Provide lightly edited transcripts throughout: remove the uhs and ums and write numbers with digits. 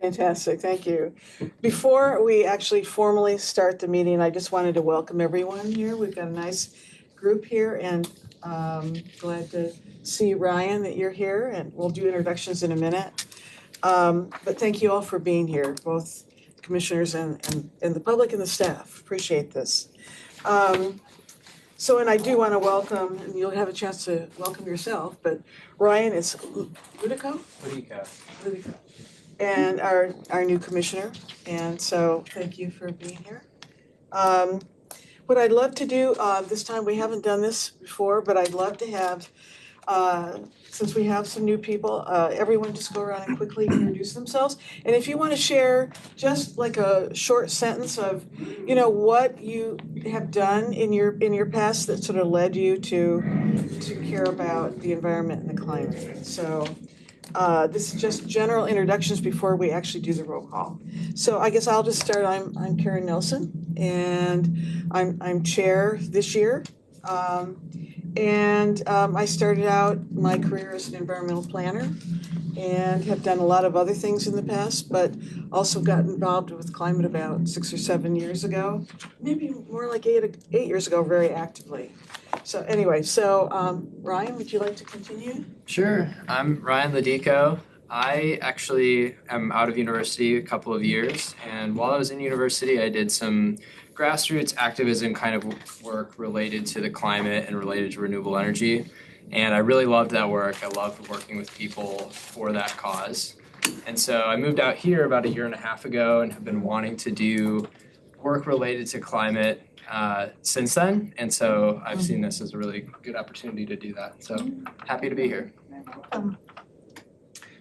Fantastic, thank you. Before we actually formally start the meeting, I just wanted to welcome everyone here. We've got a nice group here, and glad to see, Ryan, that you're here, and we'll do introductions in a minute. But thank you all for being here, both commissioners and the public and the staff. Appreciate this. And I do want to welcome, and you'll have a chance to welcome yourself, but Ryan is Ludico, and our new commissioner. And so thank you for being here. What I'd love to do this time, we haven't done this before, but I'd love to have, since we have some new people, everyone just go around and quickly introduce themselves. And if you want to share just like a short sentence of, what you have done in your past that sort of led you to care about the environment and the climate. So this is just general introductions before we actually do the roll call. So I guess I'll just start. I'm Karen Nelson, and I'm chair this year. I started out my career as an environmental planner and have done a lot of other things in the past, but also got involved with climate about 6 or 7 years ago, maybe more like eight years ago, very actively. So anyway, Ryan, would you like to continue? Sure. I'm Ryan Ludico. I actually am out of university a couple of years, and while I was in university, I did some grassroots activism kind of work related to the climate and related to renewable energy. And I really loved that work. I loved working with people for that cause. And so I moved out here about 1.5 years ago and have been wanting to do work related to climate since then. And so I've seen this as a really good opportunity to do that. So happy to be here.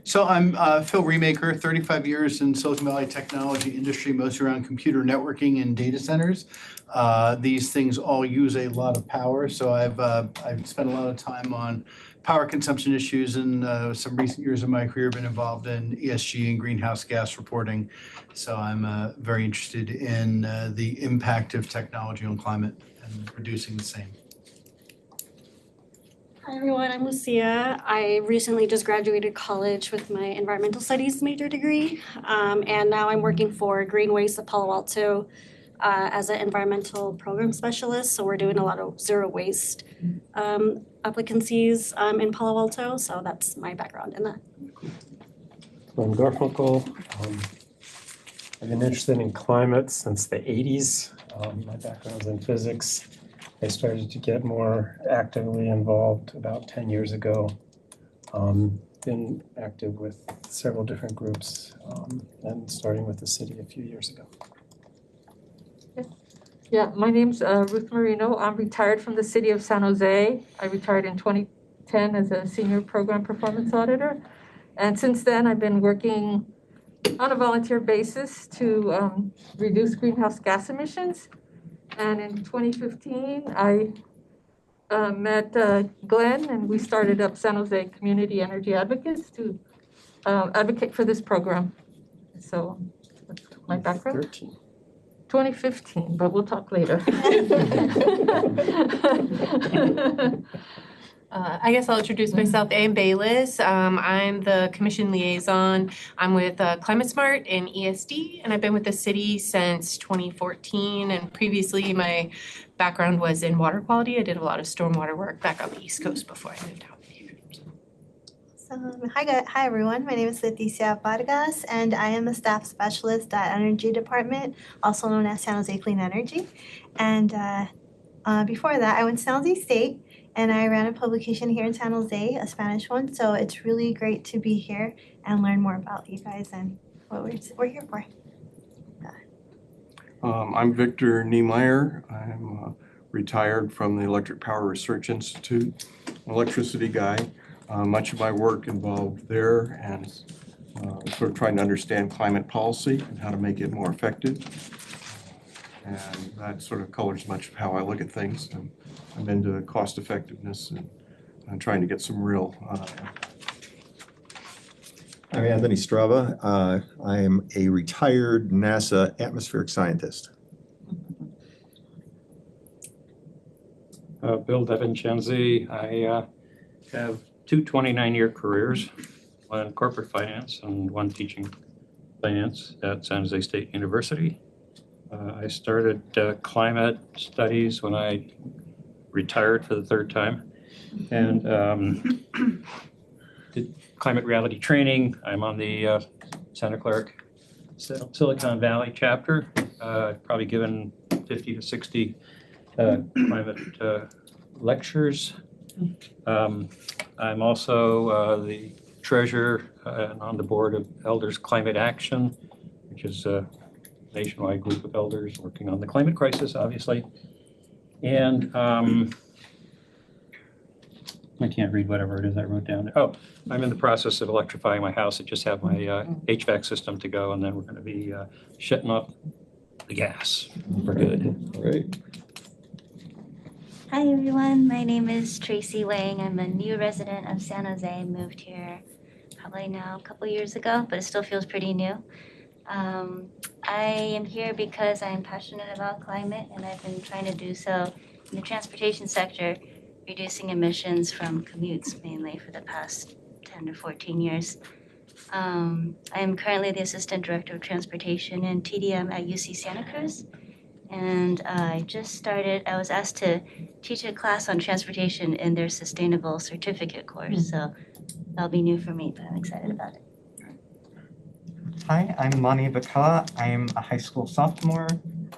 So I'm Phil Remaker, 35 years in Silicon Valley technology industry, mostly around computer networking and data centers. These things all use a lot of power, so I've spent a lot of time on power consumption issues, and some recent years of my career been involved in ESG and greenhouse gas reporting. So I'm very interested in the impact of technology on climate and reducing the same. Hi everyone, I'm Lucia. I recently just graduated college with my environmental studies major degree, and now I'm working for Green Waste of Palo Alto as an environmental program specialist. So we're doing a lot of zero waste applicancies in Palo Alto. So that's my background in that. I'm Garfunkel. I've been interested in climate since the 80s. My background's in physics. I started to get more actively involved about 10 years ago. Been active with several different groups, and starting with the city a few years ago. Yeah, my name's Ruth Marino. I'm retired from the city of San Jose. I retired in 2010 as a senior program performance auditor. And since then, I've been working on a volunteer basis to reduce greenhouse gas emissions. And in 2015, I met Glenn, and we started up San Jose Community Energy Advocates to advocate for this program. So that's my background. 2015, but we'll talk later. I guess I'll introduce myself. I'm Bayless. I'm the commission liaison. I'm with Climate Smart and ESD, and I've been with the city since 2014. And previously, my background was in water quality. I did a lot of stormwater work back on the East Coast before I moved out here. Hi everyone, my name is Leticia Vargas, and I am a staff specialist at Energy Department, also known as San Jose Clean Energy. And before that, I went to San Jose State, and I ran a publication here in San Jose, a Spanish one. So it's really great to be here and learn more about you guys and what we're here for. I'm Victor Niemeyer. I'm retired from the Electric Power Research Institute, an electricity guy. Much of my work involved there and sort of trying to understand climate policy and how to make it more effective. And that sort of colors much of how I look at things. I'm into cost effectiveness and trying to get some real. I'm Anthony Strava. I am a retired NASA atmospheric scientist. Bill DeVincenzi. I have two 29-year careers, one in corporate finance and one teaching Finance at San Jose State University. I started climate studies when I retired for the third time, and did climate reality training. I'm on the Santa Clara Silicon Valley chapter. Probably given 50 to 60 climate lectures. I'm also the treasurer and on the board of Elders Climate Action, which is a nationwide group of elders working on the climate crisis, obviously. And I can't read whatever it is I wrote down there. Oh, I'm in the process of electrifying my house. I just have my HVAC system to go, and then we're going to be shutting off the gas for good. All right. Hi everyone, my name is Tracy Wang. I'm a new resident of San Jose. Moved here probably now a couple years ago, but it still feels pretty new. I am here because I'm passionate about climate, and I've been trying to do so in the transportation sector, reducing emissions from commutes mainly for the past 10 to 14 years. I am currently the Assistant Director of Transportation and TDM at UC Santa Cruz. And I was asked to teach a class on transportation in their sustainable certificate course. So that'll be new for me, but I'm excited about it. Hi, I'm Mani Bakala. I'm a high school sophomore.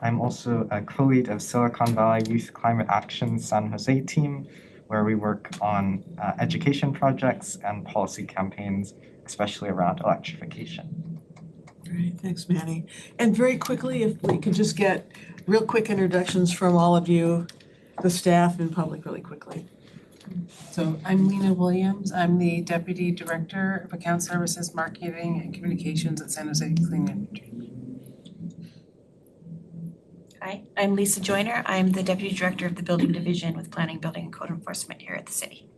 I'm also a co-lead of Silicon Valley Youth Climate Action San Jose team, where we work on education projects and policy campaigns, especially around electrification. Great, thanks, Manny. And very quickly, if we could just get real quick introductions from all of you, the staff and public really quickly. So I'm Lena Williams. I'm the Deputy Director of Account Services, Marketing, and Communications at San Jose Clean Energy. Hi, I'm Lisa Joyner. I'm the Deputy Director of the Building Division with Planning, Building, and Code Enforcement here at the city.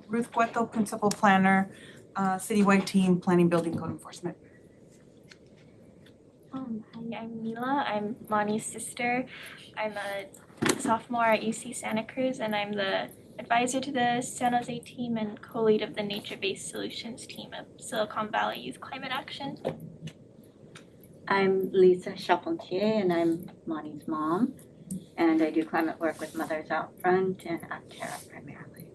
Ruth Cueto, Principal Planner, Citywide Team, Planning, Building, Code Enforcement. Hi, I'm Mila. I'm Lonnie's sister. I'm a sophomore at UC Santa Cruz, and I'm the advisor to the San Jose team and co-lead of the Nature-Based Solutions team of Silicon Valley Youth Climate Action. I'm Lisa Charpentier, and I'm Lonnie's mom, and I do climate work with Mothers Out Front and Acterra primarily.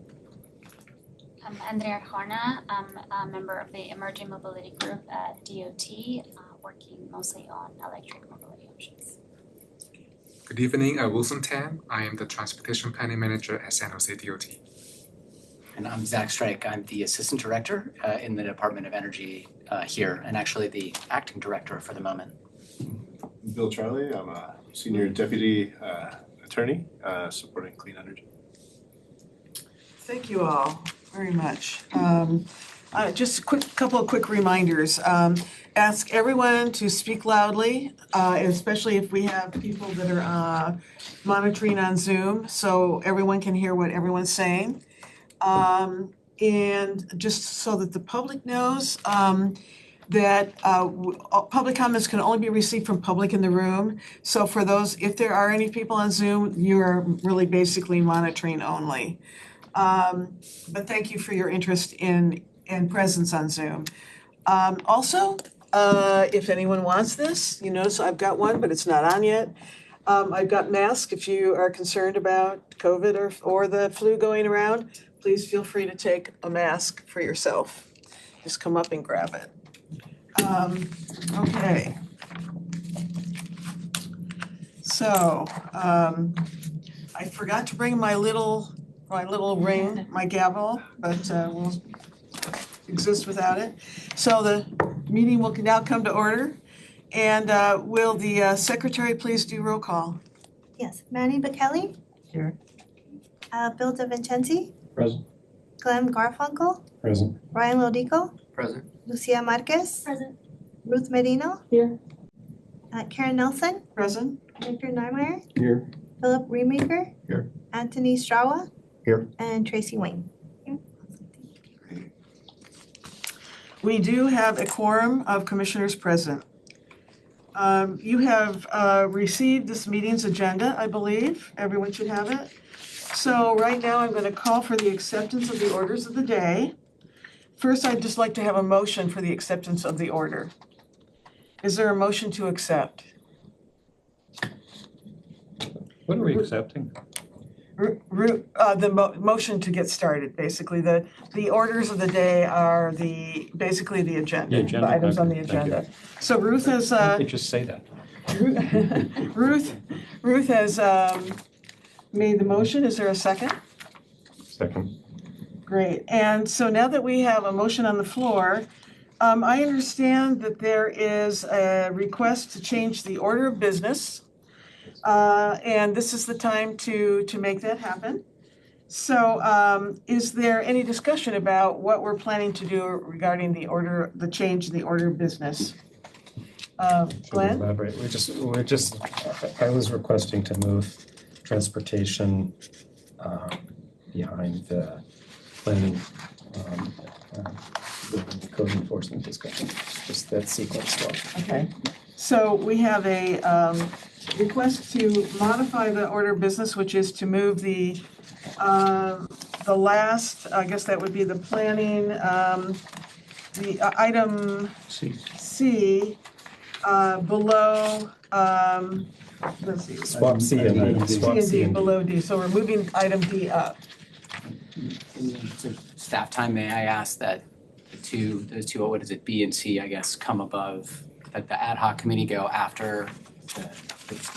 I'm Andrea Arjona. I'm a member of the Emerging Mobility Group at DOT, working mostly on electric mobility options. Good evening, Wilson Tan. I am the Transportation Planning Manager at San Jose DOT. And I'm Zach Strike. I'm the Assistant Director in the Department of Energy here, and actually the Acting Director for the moment. Bill Charlie. I'm a Senior Deputy Attorney supporting clean energy. Thank you all very much. Just a couple of quick reminders. Ask everyone to speak loudly, especially if we have people that are monitoring on Zoom, so everyone can hear what everyone's saying. And just so that the public knows that public comments can only be received from public in the room. So for those, if there are any people on Zoom, you're really basically monitoring only. But thank you for your interest in presence on Zoom. Also, if anyone wants this, you notice I've got one, but it's not on yet. I've got masks. If you are concerned about COVID or the flu going around, please feel free to take a mask for yourself. Just come up and grab it. Okay. So, I forgot to bring my little ring, my gavel, but we'll exist without it. So the meeting will now come to order. And will the secretary please do roll call? Yes, Manny Bekele? Here. Bill DeVincenzi? Present. Glenn Garfunkel? Present. Ryan Lodico? Present. Lucia Marquez? Present. Ruth Medina? Here. Karen Nelson? Present. Victor Niemeyer? Here. Philip Remaker? Here. Anthony Strawa? Here. And Tracy Wayne. We do have a quorum of commissioners present. You have received this meeting's agenda, I believe. Everyone should have it. So right now I'm going to call for the acceptance of the orders of the day. first, I'd just like to have a motion for the acceptance of the order. Is there a motion to accept? What are we accepting? The motion to get started, basically. The orders of the day are basically the agenda, The agenda, the items on the okay, thank you. agenda. So Ruth has, Why don't they just say that? Ruth has made the motion. Is there a second? Second. Great. And so now that we have a motion on the floor, I understand that there is a request to change the order of business. And this is the time to make that happen. So is there any discussion about what we're planning to do regarding the change in the order of business? Glenn? Elaborate. I was requesting to move transportation behind the planning code enforcement discussion, just that sequence swap. Okay, so we have a request to modify the order of business, which is to move the last, I guess that would be the planning, the item C below, let's see. Swap C and D. C and D below D, so we're moving item D up. Staff time, may I ask that those two, what is it, B and C, I guess, come above, that the ad hoc committee go after the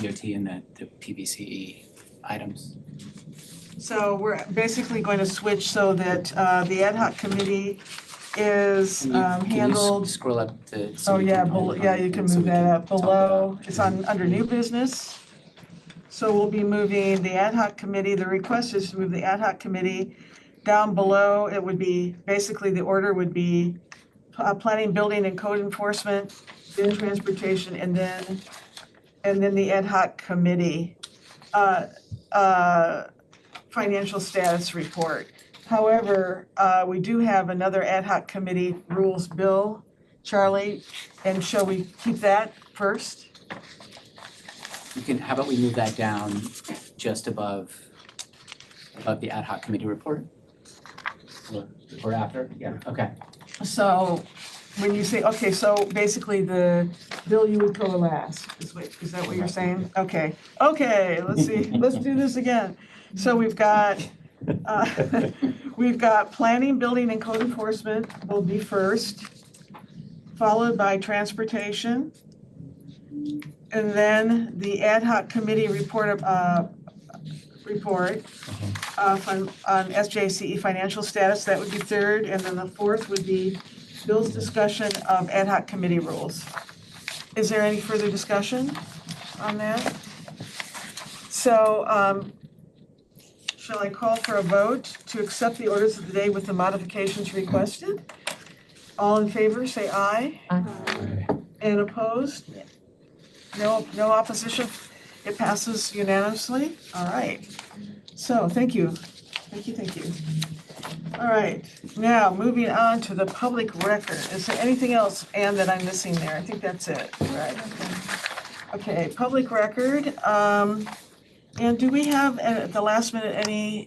DOT and the PVCE items? So we're basically going to switch so that the ad hoc committee is Can you handled. scroll up to? Oh, yeah, you can move that up below. It's under new business. So we'll be moving the ad hoc committee. The request is to move the ad hoc committee down below. It would be, basically the order would be planning, building and code enforcement, then transportation, and then the ad hoc committee financial status report. However, we do have another ad hoc committee rules bill, Charlie, and shall we keep that first? How about we move that down just above the ad hoc committee report? Or after? Yeah, okay. So when you say, okay, so basically the bill you would go last, is that what you're saying? Okay, let's see, let's do this again. So we've got planning, building, and code enforcement will be first, followed by transportation, and then the ad hoc committee report on SJCE financial status, that would be third, and then the fourth would be Bill's discussion of ad hoc committee rules. Is there any further discussion on that? So, shall I call for a vote to accept the orders of the day with the modifications requested? All in favor, say aye. Aye. And opposed? No opposition? It passes unanimously? All right. So, thank you. Thank you. All right, now moving on to the public record. Is there anything else, Anne, that I'm missing there? I think that's it, right? Okay, public record. And do we have at the last minute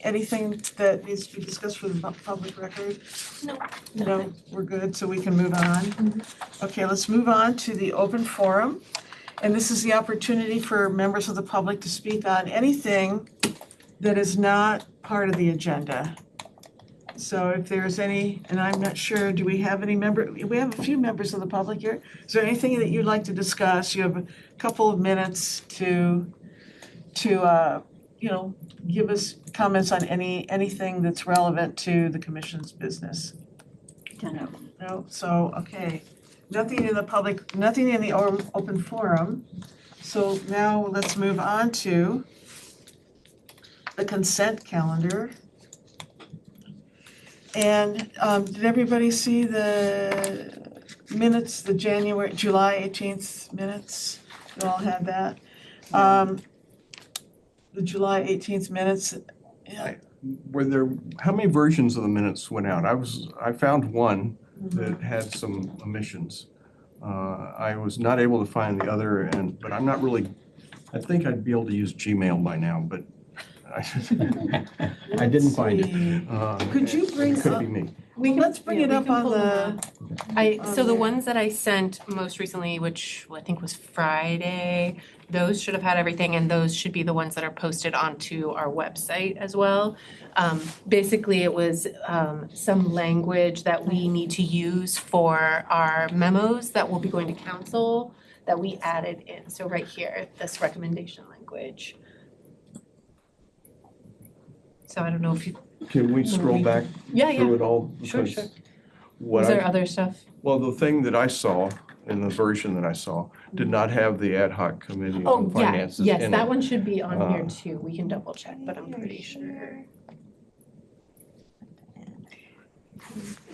anything that needs to be discussed for the public record? No, we're good, so we can move on. Okay, let's move on to the open forum. And this is the opportunity for members of the public to speak on anything that is not part of the agenda. So if there's any, and I'm not sure, do we have any we have a few members of the public here. Is there anything that you'd like to discuss? You have a couple of minutes to give us comments on anything that's relevant to the commission's business. No, so, okay. Nothing in the open forum. So now let's move on to the consent calendar. And did everybody see the minutes, the July 18th minutes? You all had that? The July 18th minutes. Yeah. How many versions of the minutes went out? I found one that had some omissions. I was not able to find the other, but I'm not really, I think I'd be able to use Gmail by now, but I didn't find it. Could you bring it could be me. Let's bring it we up can on pull them the. So the ones that I sent most recently, which I think was Friday, those should have had everything, and those should be the ones that are posted onto our website as well. Basically, it was some language that we need to use for our memos that will be going to council that we added in. So right here, this recommendation language. So I don't know if you. Can we scroll back Yeah, through yeah. it all? Sure, Because sure. what Was there I- other stuff? Well, the thing that I saw in the version that I saw did not have the ad hoc committee Oh, on yeah, finances in yes, it. that one should be on here Uh, too. We can double check, but I'm pretty sure.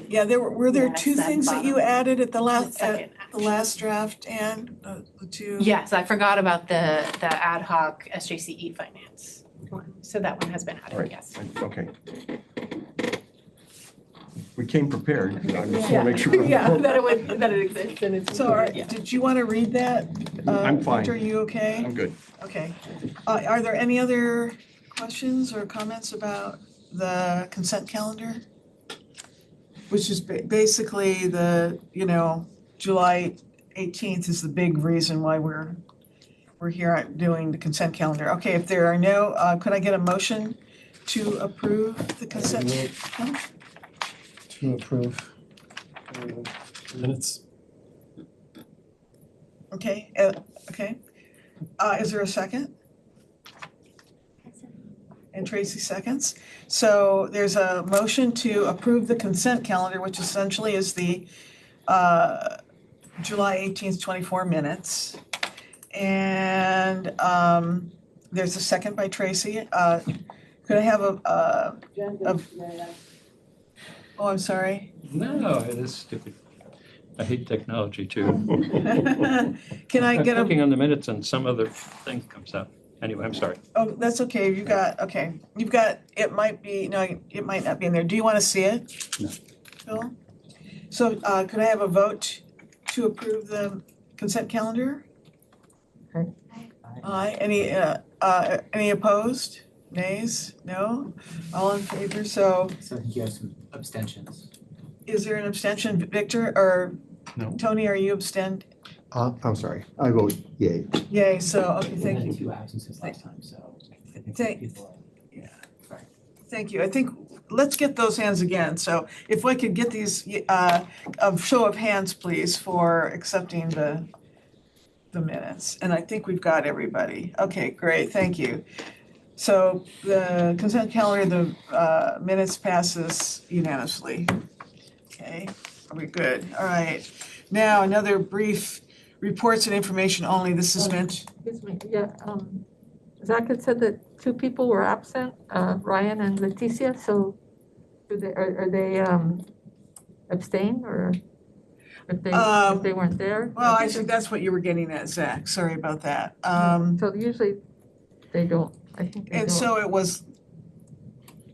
Yeah, were there Yes, two that things that you bottom- added at the last, second at the last draft, and the two? Yes, I forgot about the ad hoc SJCE finance one. So that one has been added, Right. yes. Okay. We came prepared. I just want Yeah. to make sure. Yeah, that it exists and it's. So, Yeah. did you want to read that? I'm fine. Victor, are you okay? I'm good. Okay. Are there any other questions or comments about the consent calendar? Which is basically the, July 18th is the big reason why we're here doing the consent calendar. Okay, if there are no, could I get a motion to approve the consent? calendar? To approve minutes. Okay, okay. Is there a second? And Tracy seconds. So there's a motion to approve the consent calendar, which essentially is the July 18th, 24 minutes. And there's a second by Tracy. Could I have oh, I'm sorry. No, it is stupid. I hate technology too. Can I I'm get a? clicking on the minutes and some other thing comes up. Anyway, I'm sorry. Oh, that's okay. You've got, it might be, no, it might not be in there. Do you want to see it? No. Phil? So could I have a vote to approve the consent calendar? Aye. Aye. Any opposed? Nays? No? All in favor? So So I think you have some abstentions. is there an abstention, Victor, or No. Tony, are you abstain? I'm sorry, I vote yay. Yay, so, okay, We thank had you. 2 absences last time, so I think Thank- people Thank you. I think, let's get those hands again. So if I could get these, a show of hands, please, for accepting the minutes. And I think we've got everybody. Okay, great, thank you. So the consent calendar, the minutes passes unanimously. Okay, are we good? All right. Now, another brief reports and information only. This is meant, Excuse me, yeah, Zach had said that two people were absent, Ryan and Leticia, so are they abstain or if they weren't there? well, I think that's what you were getting at, Zach. Sorry about that. So usually they don't, I think they And don't. so it was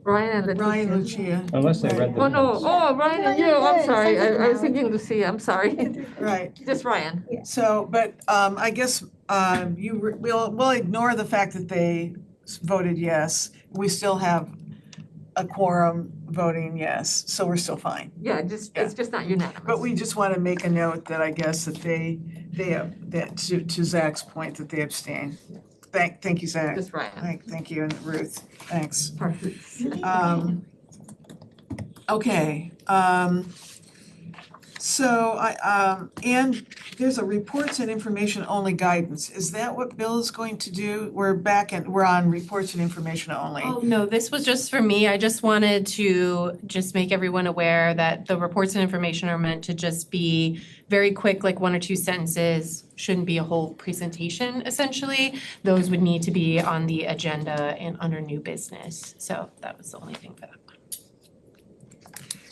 Ryan and Leticia. Ryan Lucia. Unless they read the Oh, no, minutes. oh, Ryan and you, I'm sorry, I was thinking Lucia, I'm sorry. Right. Just Ryan. So, but I guess we'll ignore the fact that they voted yes. We still have a quorum voting yes, so we're still fine. Yeah, it's just not unanimous. But we just want to make a note that I guess that that to Zach's point, that they abstain. Thank you, Zach. Just Ryan. Thank you, and Ruth. Thanks. Perfect. Okay, so and there's a reports and information only guidance. Is that what Bill is going to do? We're on reports and information only. Oh, no, this was just for me. I just wanted to just make everyone aware that the reports and information are meant to just be very quick, like 1 or 2 sentences, shouldn't be a whole presentation, essentially. Those would need to be on the agenda and under new business. So that was the only thing for that one.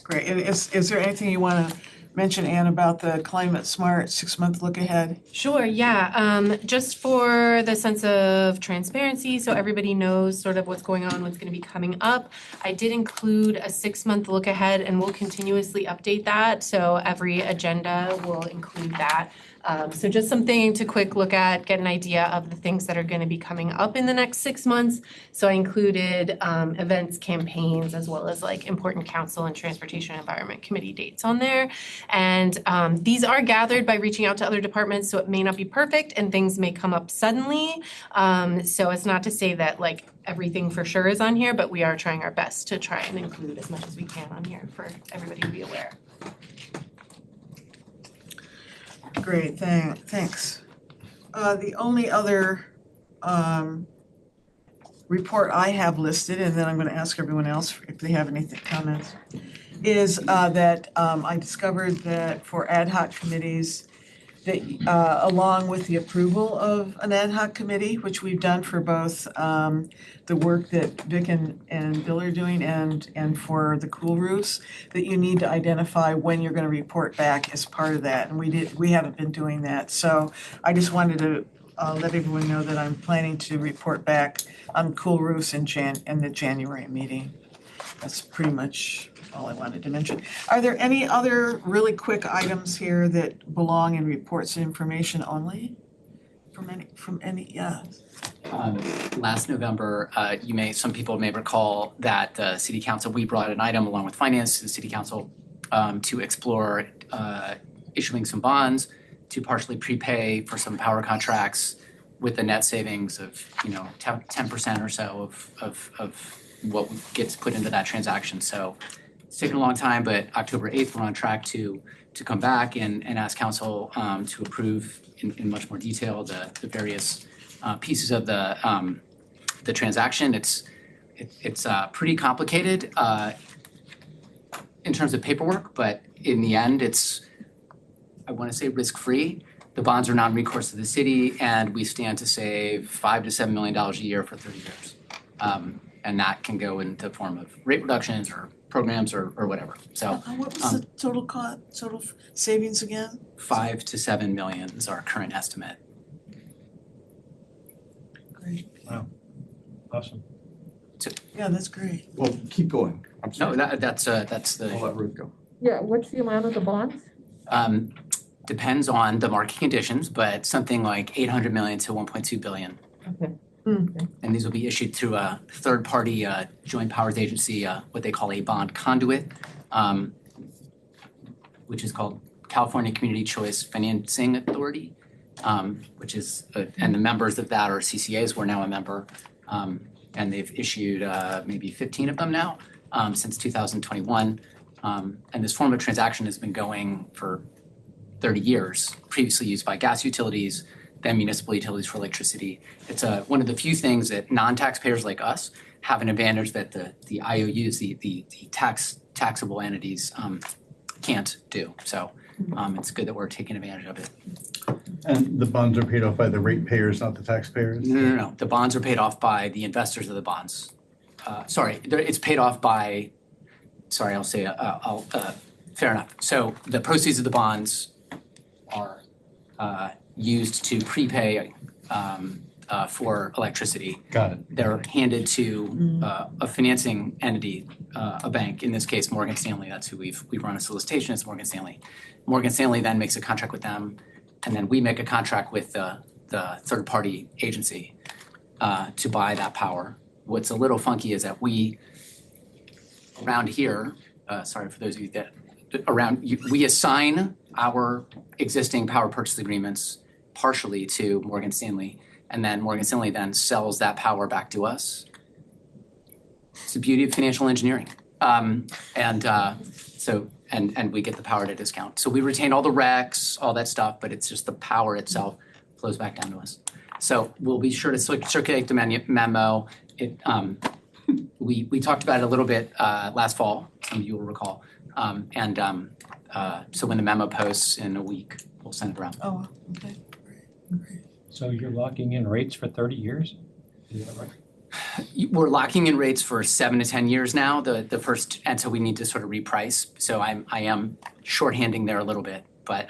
Great. Is there anything you want to mention, Anne, about the climate smart 6-month look ahead? Sure, yeah. Just for the sense of transparency, so everybody knows sort of what's going on, what's going to be coming up. I did include a 6-month look ahead, and we'll continuously update that. So every agenda will include that. So just something to quick look at, get an idea of the things that are going to be coming up in the next 6 months. So I included events, campaigns, as well as like important council and transportation and environment committee dates on there. And these are gathered by reaching out to other departments, so it may not be perfect and things may come up suddenly. So it's not to say that like everything for sure is on here, but we are trying our best to try and include as much as we can on here for everybody to be aware. Great, thanks. The only other report I have listed, and then I'm gonna ask everyone else if they have any comments, is that I discovered that for ad hoc committees, that along with the approval of an ad hoc committee, which we've done for both the work that Vic and Bill are doing and for the cool roofs, that you need to identify when you're gonna report back as part of that, and we haven't been doing that. So I just wanted to let everyone know that I'm planning to report back on cool roofs in the January meeting. That's pretty much all I wanted to mention. Are there any other really quick items here that belong in reports and information only? From any, yeah. Last November, some people may recall that the City Council, we brought an item along with Finance to the City Council to explore issuing some bonds to partially prepay for some power contracts with the net savings of 10% or so of what gets put into that transaction. So it's taken a long time, but October 8th, we're on track to come back and ask council to approve in much more detail the various pieces of the transaction. It's pretty complicated in terms of paperwork, but in the end, it's, I want to say, risk-free. The bonds are non-recourse to the city, and we stand to save $5 to $7 million a year for 30 years. And that can go in the form of rate reductions or programs or whatever. So what was the total savings again? 5 to 7 million is our current estimate. Great. Wow. Awesome. Yeah, that's great. Well, keep going. I'm sorry. No, that's the. I'll let Ruth go. Yeah, what's the amount of the bonds? Depends on the market conditions, but something like 800 million to 1.2 billion. Okay. And these will be issued through a third-party joint powers agency, what they call a bond conduit, which is called California Community Choice Financing Authority, which is, and the members of that are CCAs. We're now a member, and they've issued maybe 15 of them now since 2021. And this form of transaction has been going for 30 years, previously used by gas utilities, then municipal utilities for electricity. It's one of the few things that non-taxpayers like us have an advantage that the IOUs, the taxable entities, can't do. So it's good that we're taking advantage of it. And the bonds are paid off by the ratepayers, not the taxpayers? No. The bonds are paid off by the investors of the bonds. It's paid off by, I'll say, fair enough. So the proceeds of the bonds are used to prepay for electricity. Got it. They're handed to a financing entity, a bank, in this case Morgan Stanley. That's who we've run a solicitation. It's Morgan Stanley. Morgan Stanley then makes a contract with them, and then we make a contract with the third-party agency to buy that power. What's a little funky is that we, around here, sorry for those of you that we assign our existing power purchase agreements partially to Morgan Stanley, and then Morgan Stanley then sells that power back to us. It's the beauty of financial engineering. And we get the power at a discount. So we retain all the recs, all that stuff, but it's just the power itself flows back down to us. So we'll be sure to circulate the memo. We talked about it a little bit last fall, some of you will recall. So when the memo posts in a week, we'll send it around. Oh, okay. Great. So you're locking in rates for 30 years? Is that right? We're locking in rates for 7 to 10 years now, the first, and so we need to sort of reprice. So I am shorthanding there a little bit, but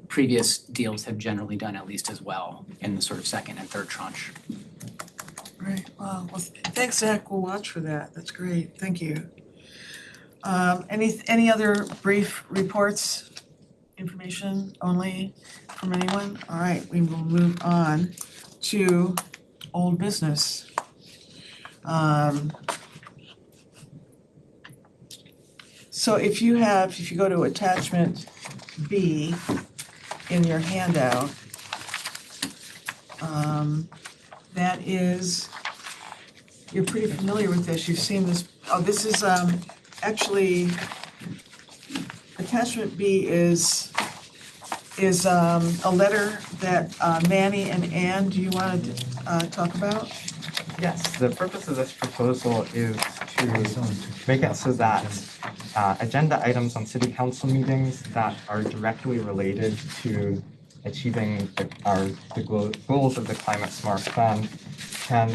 previous deals have generally done at least as well in the sort of second and third tranche. Great. Wow. Well, thanks, Zach. We'll watch for that. That's great. Thank you. Any other brief reports? information only from anyone? All right, we will move on to old business. So if you go to attachment B in your handout, that is, you're pretty familiar with this, you've seen this, this is actually, attachment B is a letter that Manny and Ann, do you want to talk about? Yes, the purpose of this proposal is to make it so that agenda items on city council meetings that are directly related to achieving the goals of the climate smart plan can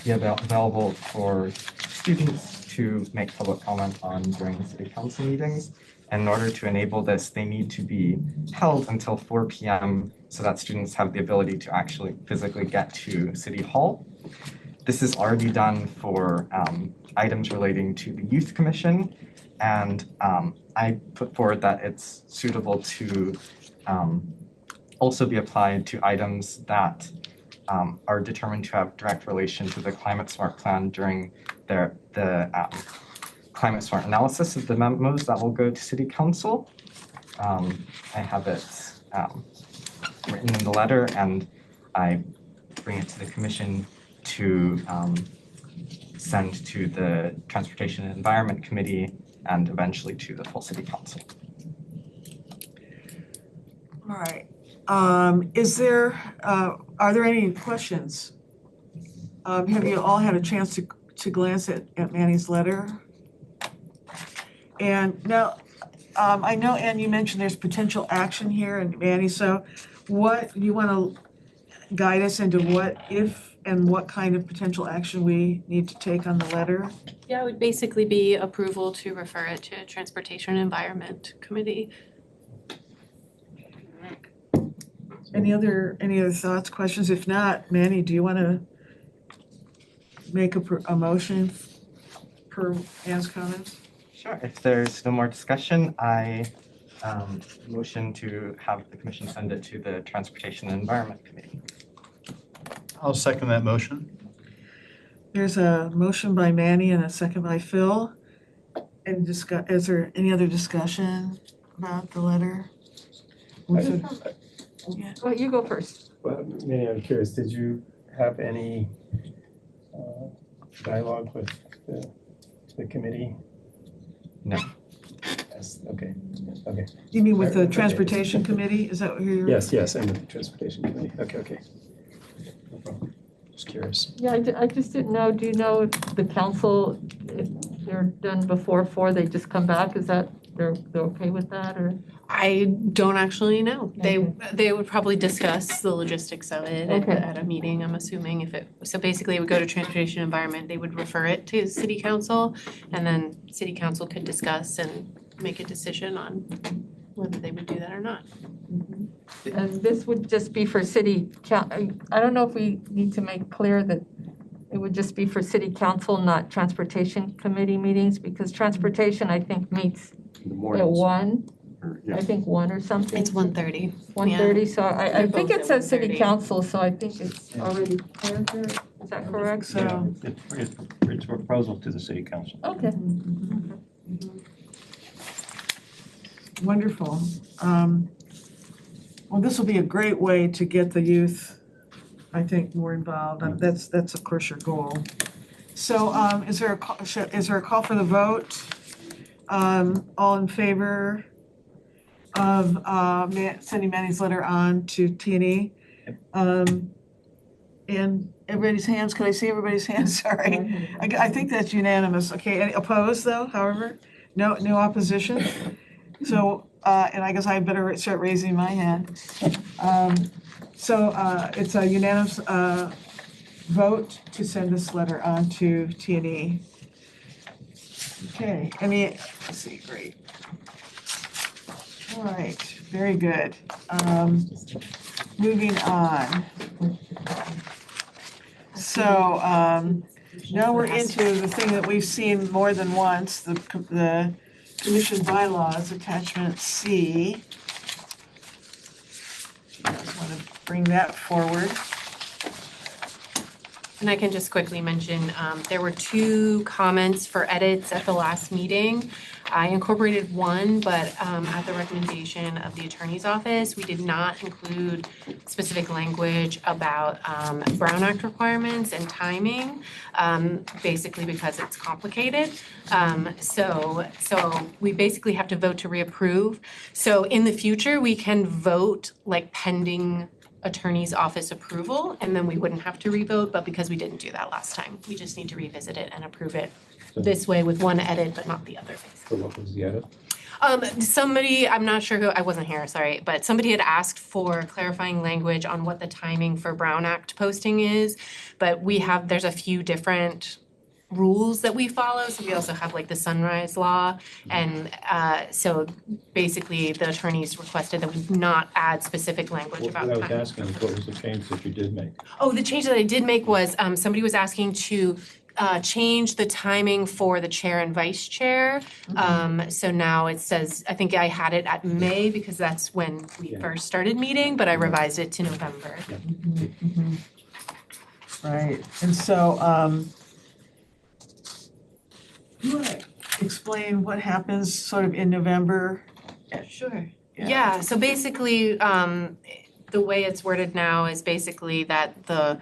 be available for students to make public comment on during city council meetings. And in order to enable this, they need to be held until 4 p.m. so that students have the ability to actually physically get to City Hall. This is already done for items relating to the Youth Commission, and I put forward that it's suitable to also be applied to items that are determined to have direct relation to the Climate Smart Plan during the Climate Smart analysis of the memos that will go to City Council. I have it written in the letter, and I bring it to the Commission to send to the Transportation and Environment Committee and eventually to the full City Council. All right. Are there any questions? Have you all had a chance to glance at Manny's letter? And now, I know, Ann, you mentioned there's potential action here, and Manny, so what, you want to guide us into what, if and what kind of potential action we need to take on the letter? Yeah, it would basically be approval to refer it to Transportation and Environment Committee. Any other thoughts, questions? If not, Manny, do you want to make a motion per Ann's comments? Sure. If there's no more discussion, I motion to have the Commission send it to the Transportation and Environment Committee. I'll second that motion. There's a motion by Manny and a second by Phil. And is there any other discussion about the letter? Yeah. Well, you go first. Well, Manny, I'm curious, did you have any dialogue with the committee? No. Yes, okay. You mean with the Transportation Committee? Is that what you're? Yes, and with the Transportation Committee. Okay. No problem. Just curious. Yeah, I just didn't know, do you know if the council, if they're done before 4, they just come back? Is that, they're okay with that, or? I don't actually know. Okay. They would probably discuss the logistics of it at a meeting, I'm assuming, so basically it would go to Transportation Environment, they would refer it to City Council, and then City Council could discuss and make a decision on whether they would do that or not. And this would just be for I don't know if we need to make clear that it would just be for City Council, not Transportation Committee meetings, because Transportation, I think, meets at 1. I think 1 or something. It's 1:30. 1:30, so I think both it at says City 1:30. Council, so I think it's already clear here. Is that correct? So, It's a proposal to the City Council. Okay. Wonderful. Well, this will be a great way to get the youth, I think, more involved. That's of course your goal. So, is there a call for the vote? All in favor of sending Manny's letter on to T&E? And everybody's hands, could I see everybody's hands? Sorry. I think that's unanimous. Okay, any opposed though, however? No opposition? So, and I guess I better start raising my hand. So it's a unanimous vote to send this letter on to T&E. Okay, let's see, great. All right, very good. Moving on. So now we're into the thing that we've seen more than once, the commission bylaws, attachment C. You guys want to bring that forward? And I can just quickly mention, there were 2 comments for edits at the last meeting. I incorporated one, but at the recommendation of the attorney's office, we did not include specific language about Brown Act requirements and timing, basically because it's complicated. So we basically have to vote to reapprove. So in the future, we can vote like pending attorney's office approval, and then we wouldn't have to revote, but because we didn't do that last time, we just need to revisit it and approve it this way with one edit, but not the other. So what was the edit? Somebody, I'm not sure who, I wasn't here, sorry, but somebody had asked for clarifying language on what the timing for Brown Act posting is, but there's a few different rules that we follow, so we also have like the sunrise law, and so basically the attorneys requested that we not add specific language about What I timing. was asking is what was the change that you did make? Oh, the change that I did make was, somebody was asking to change the timing for the chair and vice chair. So now it says, I think I had it at May because that's when we first started meeting, but I revised it to November. Right, and so, you want to explain what happens sort of in November? Sure. Yeah, so basically, the way it's worded now is basically that the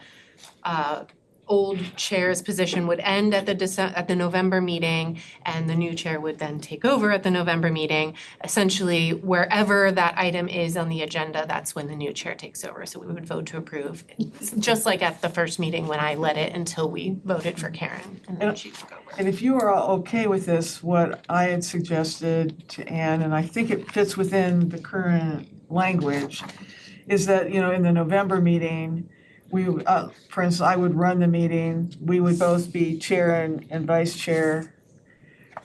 old chair's position would end at the November meeting, and the new chair would then take over at the November meeting. Essentially, wherever that item is on the agenda, that's when the new chair takes over. So we would vote to approve, just like at the first meeting when I led it until we voted for Karen, and then she took over. And if you are all okay with this, what I had suggested to Anne, and I think it fits within the current language, is that, you know, in the November meeting, we, for instance, I would run the meeting, we would both be chair and vice chair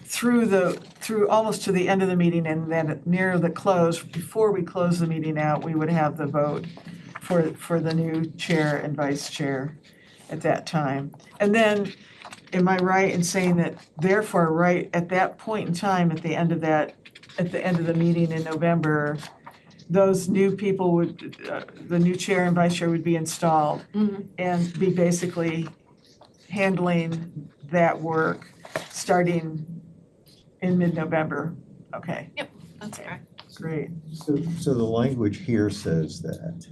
through almost to the end of the meeting, and then near the close, before we close the meeting out, we would have the vote for the new chair and vice chair at that time. And then, am I right in saying that therefore, right at that point in time, at the end of the meeting in November, those new people would, the new chair and vice chair would be installed and be basically handling that work starting in mid-November? Okay. Yep, that's correct. Great. So the language here says that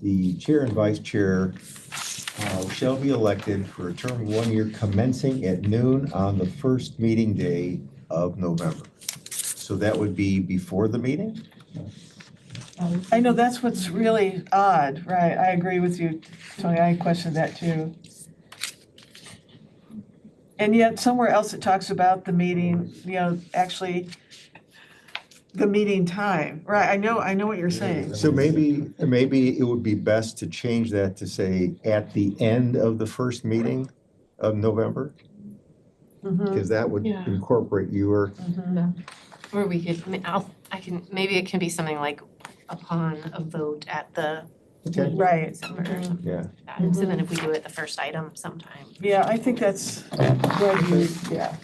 the chair and vice chair shall be elected for a term of 1 year commencing at noon on the first meeting day of November. So that would be before the meeting? I know that's what's really odd, right? I agree with you, Tony. I questioned that too. And yet somewhere else it talks about the meeting, you know, actually the meeting time. Right, I know what you're saying. So maybe it would be best to change that to say at the end of the first meeting of November? Because that would incorporate your. Or we could, maybe it can be something like upon a vote at the Okay. Right. December or something Yeah. like that. So then if we do it the first item sometime. Yeah, I think that's what you, yeah.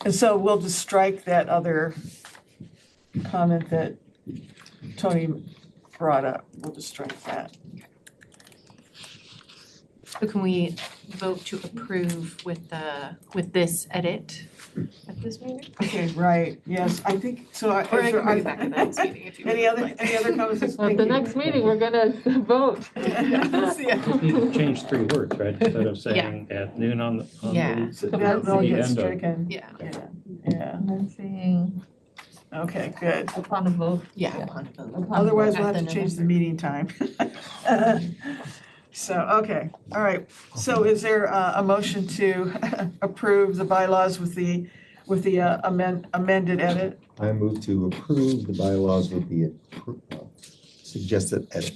And so we'll just strike that other comment that Tony brought up. We'll just strike that. So can we vote to approve with this edit at this meeting? Okay, right, yes, I think, so. Or I can bring it back at the next meeting if you would Any other like. comments? At the next meeting, we're gonna vote. Just need to change 3 words, right? Instead of saying at noon on the That'll the get end of. stricken. Yeah. Yeah, And then saying okay, good. upon a vote. Yeah, upon a vote. Otherwise, we'll At have to the change the November. meeting time. So, okay, all right. So is there a motion to approve the bylaws with the amended edit? I move to approve the bylaws with the suggested edit.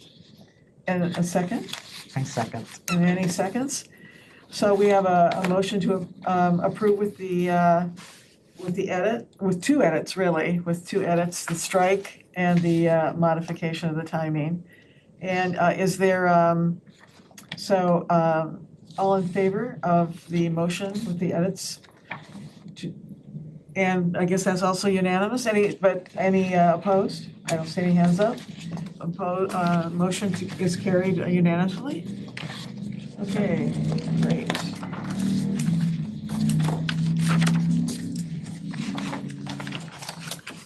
And a second? I second. And any seconds? So we have a motion to approve with the edit, with 2 edits really, with 2 edits, the strike and the modification of the timing. And is there, all in favor of the motion with the edits? And I guess that's also unanimous. Any opposed? I don't see any hands up. Motion is carried unanimously. Okay, great.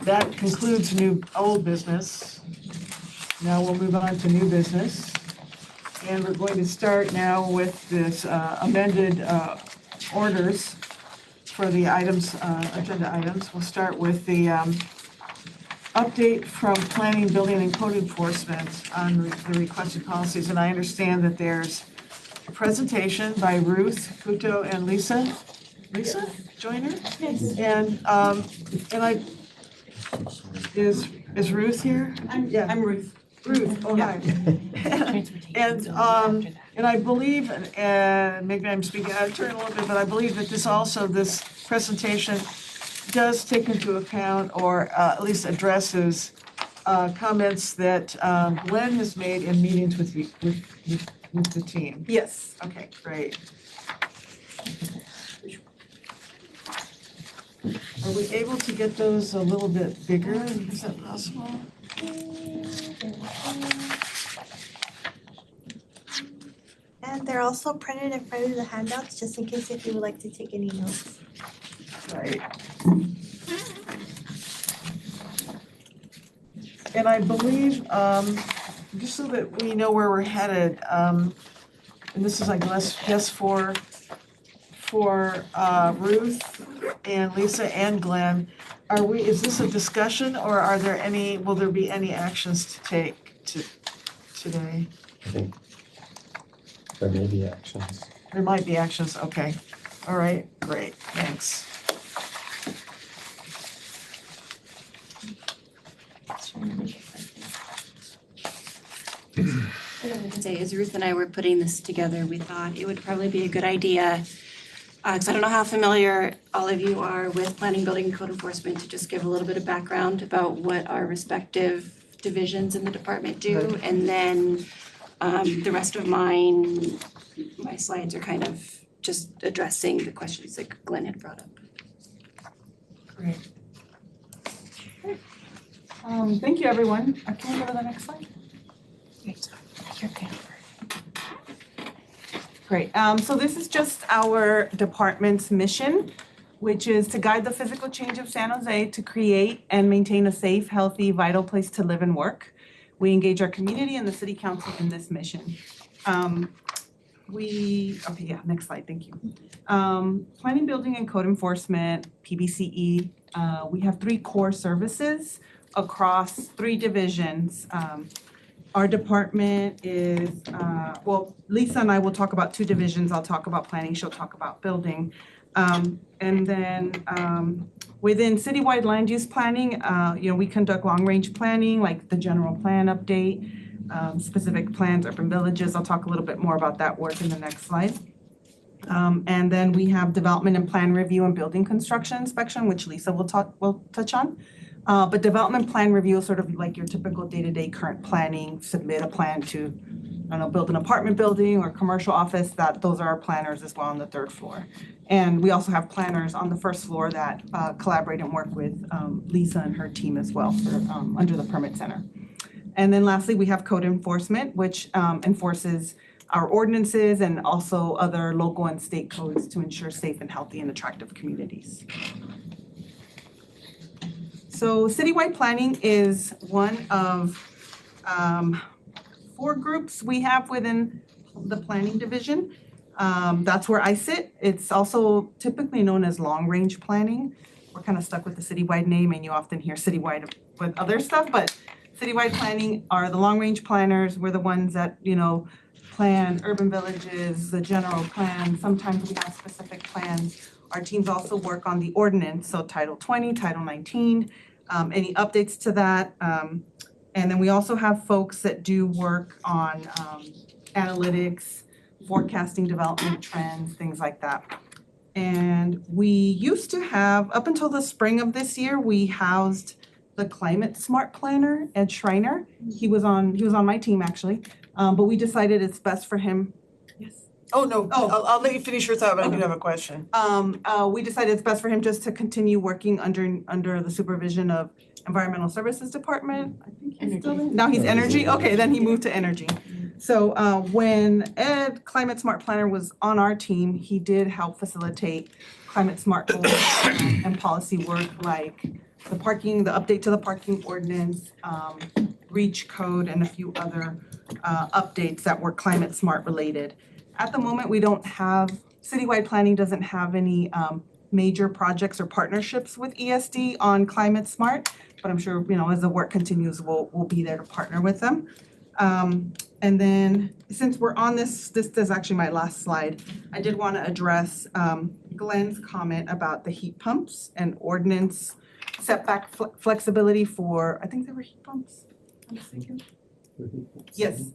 That concludes old business. Now we'll move on to new business. And we're going to start now with this amended orders for the items, agenda items. We'll start with the update from Planning, Building, and Code Enforcement on the requested policies. And I understand that there's a presentation by Ruth, Kuto, and Lisa. Lisa Joyner? Yes. And I, is Ruth here? I'm Ruth. Ruth, oh, hi. And I believe, maybe I'm speaking out of turn a little bit, but I believe that this presentation does take into account, or at least addresses, comments that Glenn has made in meetings with the team. Yes. Okay, great. Are we able to get those a little bit bigger? Is that possible? And they're also printed in front of the handouts, just in case if you would like to take any notes. Right. And I believe, just so that we know where we're headed, and this is, I guess for Ruth and Lisa and Glenn, is this a discussion, or will there be any actions to take today? I think there may be actions. There might be actions, okay. All right, great, thanks. What I would say is Ruth and I were putting this together, we thought it would probably be a good idea, because I don't know how familiar all of you are with planning, building, and code enforcement, to just give a little bit of background about what our respective divisions in the department do, and then the rest of my slides are kind of just addressing the questions that Glenn had brought up. Great. Thank you, everyone. Can we go to the next slide? Great. So this is just our department's mission, which is to guide the physical change of San Jose to create and maintain a safe, healthy, vital place to live and work. We engage our community and the city council in this mission. Next slide, thank you. Planning, building, and code enforcement, PBCE. We have 3 core services across 3 divisions. Our department is, Lisa and I will talk about 2 divisions. I'll talk about planning, she'll talk about building. And then within citywide land use planning, we conduct long-range planning, like the general plan update, specific plans, urban villages. I'll talk a little bit more about that work in the next slide. And then we have development and plan review and building construction inspection, which Lisa will touch on. But development plan review is sort of like your typical day-to-day current planning, submit a plan to, build an apartment building or commercial office. Those are our planners as well on the 3rd floor. And we also have planners on the 1st floor that collaborate and work with Lisa and her team as well under the permit center. And then lastly, we have code enforcement, which enforces our ordinances and also other local and state codes to ensure safe and healthy and attractive communities. So citywide planning is one of 4 groups we have within the planning division. That's where I sit. It's also typically known as long-range planning. We're kind of stuck with the citywide name, and you often hear citywide with other stuff, but citywide planning are the long-range planners. We're the ones that, plan urban villages, the general plan. Sometimes we have specific plans. Our teams also work on the ordinance, so Title 20, Title 19, any updates to that. And then we also have folks that do work on analytics, forecasting development trends, things like that. And we used to have, up until the spring of this year, we housed the climate smart planner, Ed Schreiner. He was on my team actually, but we decided it's best for him. Yes. Oh, no, I'll let you finish your thought, but I do have a question. We decided it's best for him just to continue working under the supervision of Environmental Services Department. I think he's still there. Now he's energy? Okay, then he moved to energy. So when Ed, Climate Smart Planner, was on our team, he did help facilitate climate smart goals and policy work like the update to the parking ordinance, REACH code, and a few other updates that were climate smart related. At the moment, we don't have, citywide planning doesn't have any major projects or partnerships with ESD on climate smart, but I'm sure, as the work continues, we'll be there to partner with them. And then since we're on this is actually my last slide, I did want to address Glenn's comment about the heat pumps and ordinance setback flexibility for, I think they were heat pumps. I'm thinking. Yes.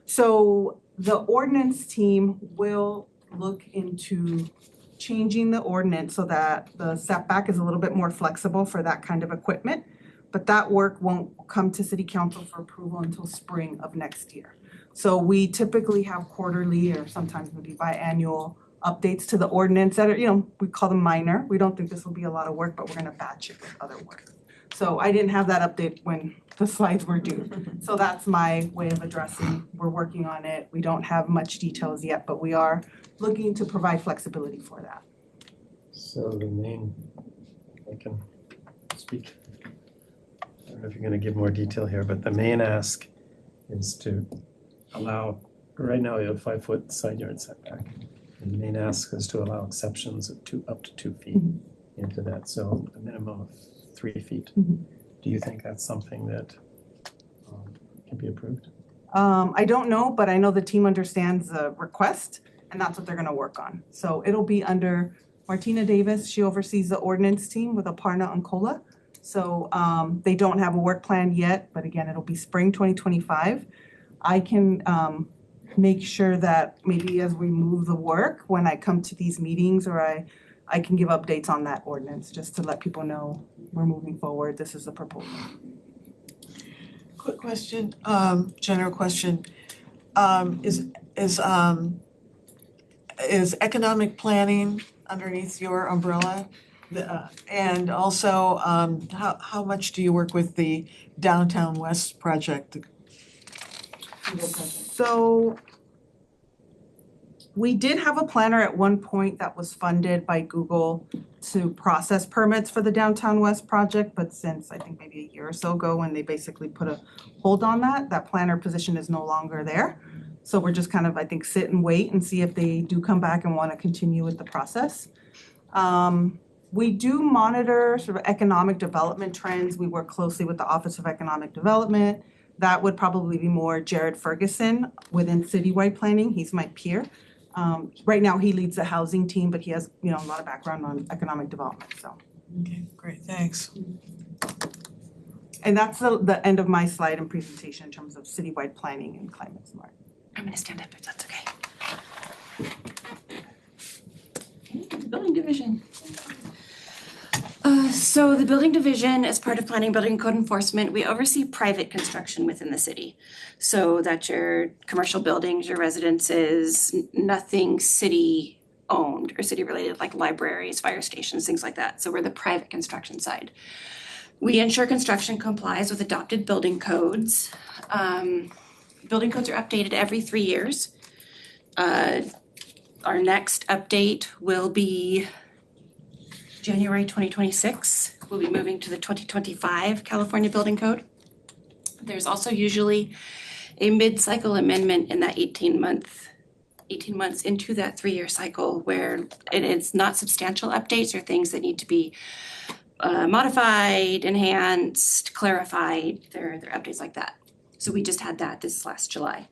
So the ordinance team will look into changing the ordinance so that the setback is a little bit more flexible for that kind of equipment. But that work won't come to city council for approval until spring of next year. So we typically have quarterly or sometimes maybe biannual updates to the ordinance that are, we call them minor. We don't think this will be a lot of work, but we're gonna batch it with other work. So I didn't have that update when the slides were due. So that's my way of addressing. We're working on it. We don't have much details yet, but we are looking to provide flexibility for that. So the main, I can speak. I don't know if you're gonna give more detail here, but the main ask is to allow, right now you have 5-foot side yard setback. And the main ask is to allow exceptions of up to 2 feet into that, so a minimum of 3 feet. Do you think that's something that can be approved? I don't know, but I know the team understands the request and that's what they're gonna work on. So it'll be under Martina Davis. She oversees the ordinance team with Aparna Ancola. So they don't have a work plan yet, but again, it'll be spring 2025. I can make sure that maybe as we move the work, when I come to these meetings or I can give updates on that ordinance just to let people know we're moving forward. This is the proposal. Quick question, general question. Is economic planning underneath your umbrella? And also, how much do you work with the Downtown West project? So we did have a planner at one point that was funded by Google to process permits for the Downtown West project, but since I think maybe a year or so ago when they basically put a hold on that planner position is no longer there. So we're just kind of, I think, sit and wait and see if they do come back and want to continue with the process. We do monitor sort of economic development trends. We work closely with the Office of Economic Development. That would probably be more Jared Ferguson within citywide planning. He's my peer. Right now, he leads the housing team, but he has, a lot of background on economic development, so. Okay, great, thanks. And that's the end of my slide and presentation in terms of citywide planning and climate smart. I'm gonna stand up if that's okay. Building division. So the building division, as part of planning, building, and code enforcement, we oversee private construction within the city. So that's your commercial buildings, your residences, nothing city owned or city related like libraries, fire stations, things like that. So we're the private construction side. We ensure construction complies with adopted building codes. Building codes are updated every 3 years. Our next update will be January 2026. We'll be moving to the 2025 California Building Code. There's also usually a mid-cycle amendment in that 18 months into that 3-year cycle where it's not substantial updates or things that need to be modified, enhanced, clarified. They're updates like that. So we just had that this last July.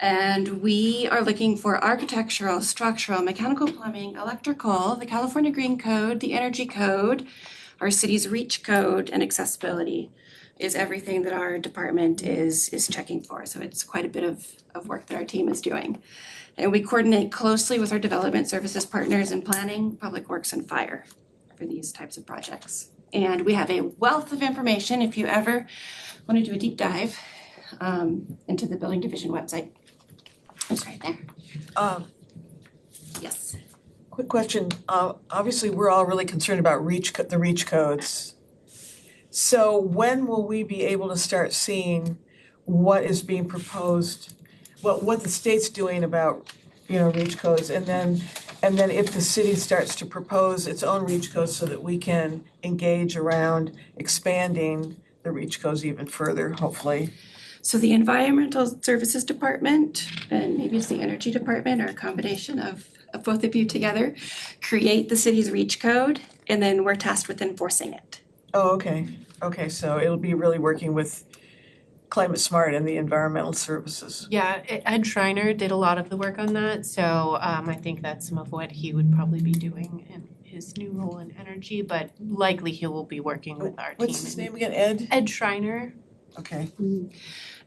And we are looking for architectural, structural, mechanical, plumbing, electrical, the California Green Code, the Energy Code, our city's REACH code, and accessibility is everything that our department is checking for. So it's quite a bit of work that our team is doing. And we coordinate closely with our development services partners in planning, public works, and fire for these types of projects. And we have a wealth of information if you ever want to do a deep dive into the building division website. It's right there. Yes. Quick question. Obviously, we're all really concerned about the reach codes. So when will we be able to start seeing what is being proposed, what the state's doing about, reach codes? And then if the city starts to propose its own reach codes so that we can engage around expanding the reach codes even further, hopefully. So the Environmental Services Department, and maybe it's the Energy Department or a combination of both of you together, create the city's reach code, and then we're tasked with enforcing it. Oh, okay. Okay, so it'll be really working with Climate Smart and the environmental services. Yeah, Ed Schreiner did a lot of the work on that, so I think that's some of what he would probably be doing in his new role in energy, but likely he will be working with our team. What's his name again, Ed? Ed Schreiner. Okay.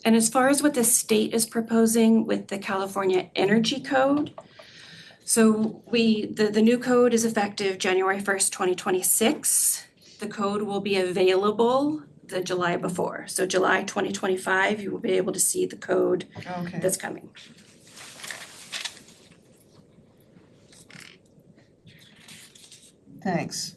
And as far as what the state is proposing with the California Energy Code, so the new code is effective January 1st, 2026. The code will be available the July before. So July 2025, you will be able to see the code that's coming. Thanks.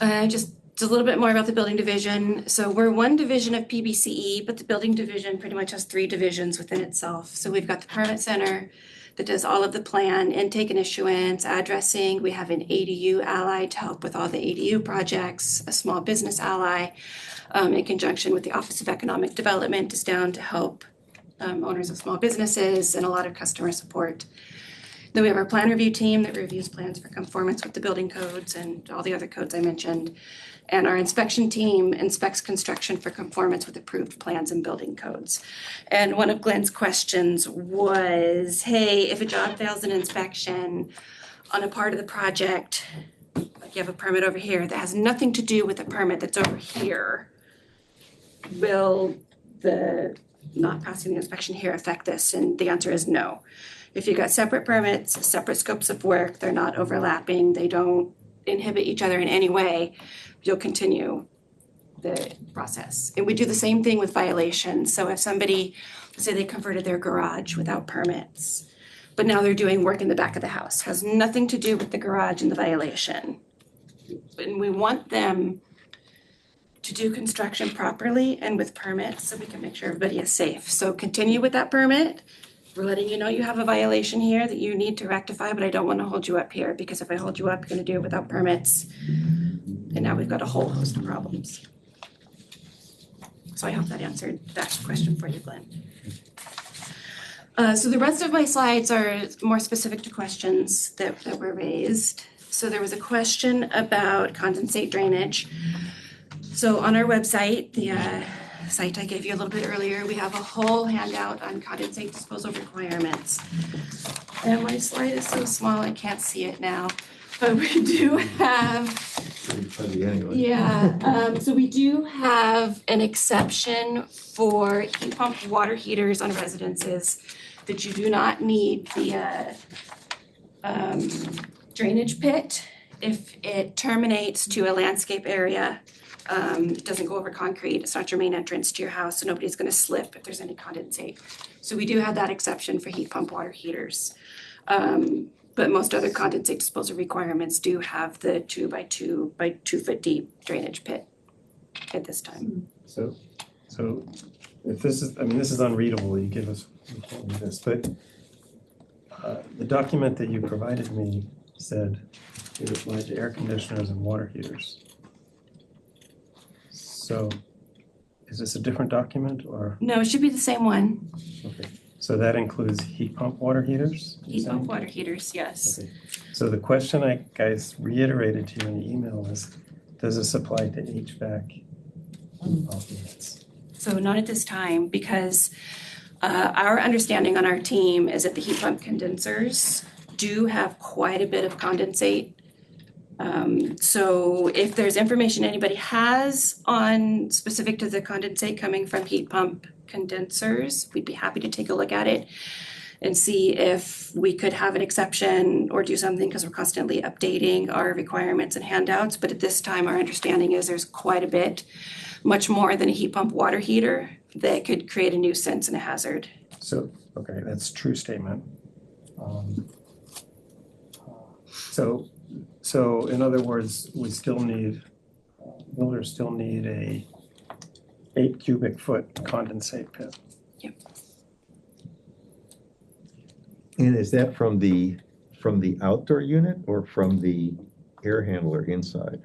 Just a little bit more about the building division. So we're one division of PBCE, but the building division pretty much has 3 divisions within itself. So we've got the permit center that does all of the plan, intake and issuance, addressing. We have an ADU ally to help with all the ADU projects, a small business ally in conjunction with the Office of Economic Development is down to help owners of small businesses, and a lot of customer support. Then we have our plan review team that reviews plans for conformance with the building codes and all the other codes I mentioned. And our inspection team inspects construction for conformance with approved plans and building codes. And one of Glenn's questions was, hey, if a job fails an inspection on a part of the project, like you have a permit over here that has nothing to do with the permit that's over here, will the not passing the inspection here affect this? And the answer is no. If you've got separate permits, separate scopes of work, they're not overlapping, they don't inhibit each other in any way, you'll continue the process. And we do the same thing with violations. So if somebody, say they converted their garage without permits, but now they're doing work in the back of the house, has nothing to do with the garage and the violation. And we want them to do construction properly and with permits so we can make sure everybody is safe. So continue with that permit. We're letting you know you have a violation here that you need to rectify, but I don't want to hold you up here, because if I hold you up, you're going to do it without permits. And now we've got a whole host of problems. So I hope that answered that question for you, Glenn. So the rest of my slides are more specific to questions that were raised. So there was a question about condensate drainage. So on our website, the site I gave you a little bit earlier, we have a whole handout on condensate disposal requirements. And my slide is so small I can't see it now, but we do have, so we do have an exception for heat pump water heaters on residences that you do not need the drainage pit if it terminates to a landscape area. It doesn't go over concrete, it's not your main entrance to your house, so nobody's gonna slip if there's any condensate. So we do have that exception for heat pump water heaters. But most other condensate disposal requirements do have the 2 by 2 by 2 foot deep drainage pit at this time. So if this is, this is unreadable, you give us, we can't read this, but the document that you provided me said it applied to air conditioners and water heaters. So is this a different document or? No, it should be the same one. Okay, so that includes heat pump water heaters? Heat pump water heaters, yes. Okay. So the question I guys reiterated to you in the email is, does this apply to HVAC heat pump units? So not at this time, because our understanding on our team is that the heat pump condensers do have quite a bit of condensate. So if there's information anybody has on specific to the condensate coming from heat pump condensers, we'd be happy to take a look at it and see if we could have an exception or do something, because we're constantly updating our requirements and handouts. But at this time, our understanding is there's quite a bit, much more than a heat pump water heater, that could create a nuisance and a hazard So, okay, that's a true statement. So in other words, we still need, builders still need a 8 cubic foot condensate pit. And is that from the outdoor unit or from the air handler inside?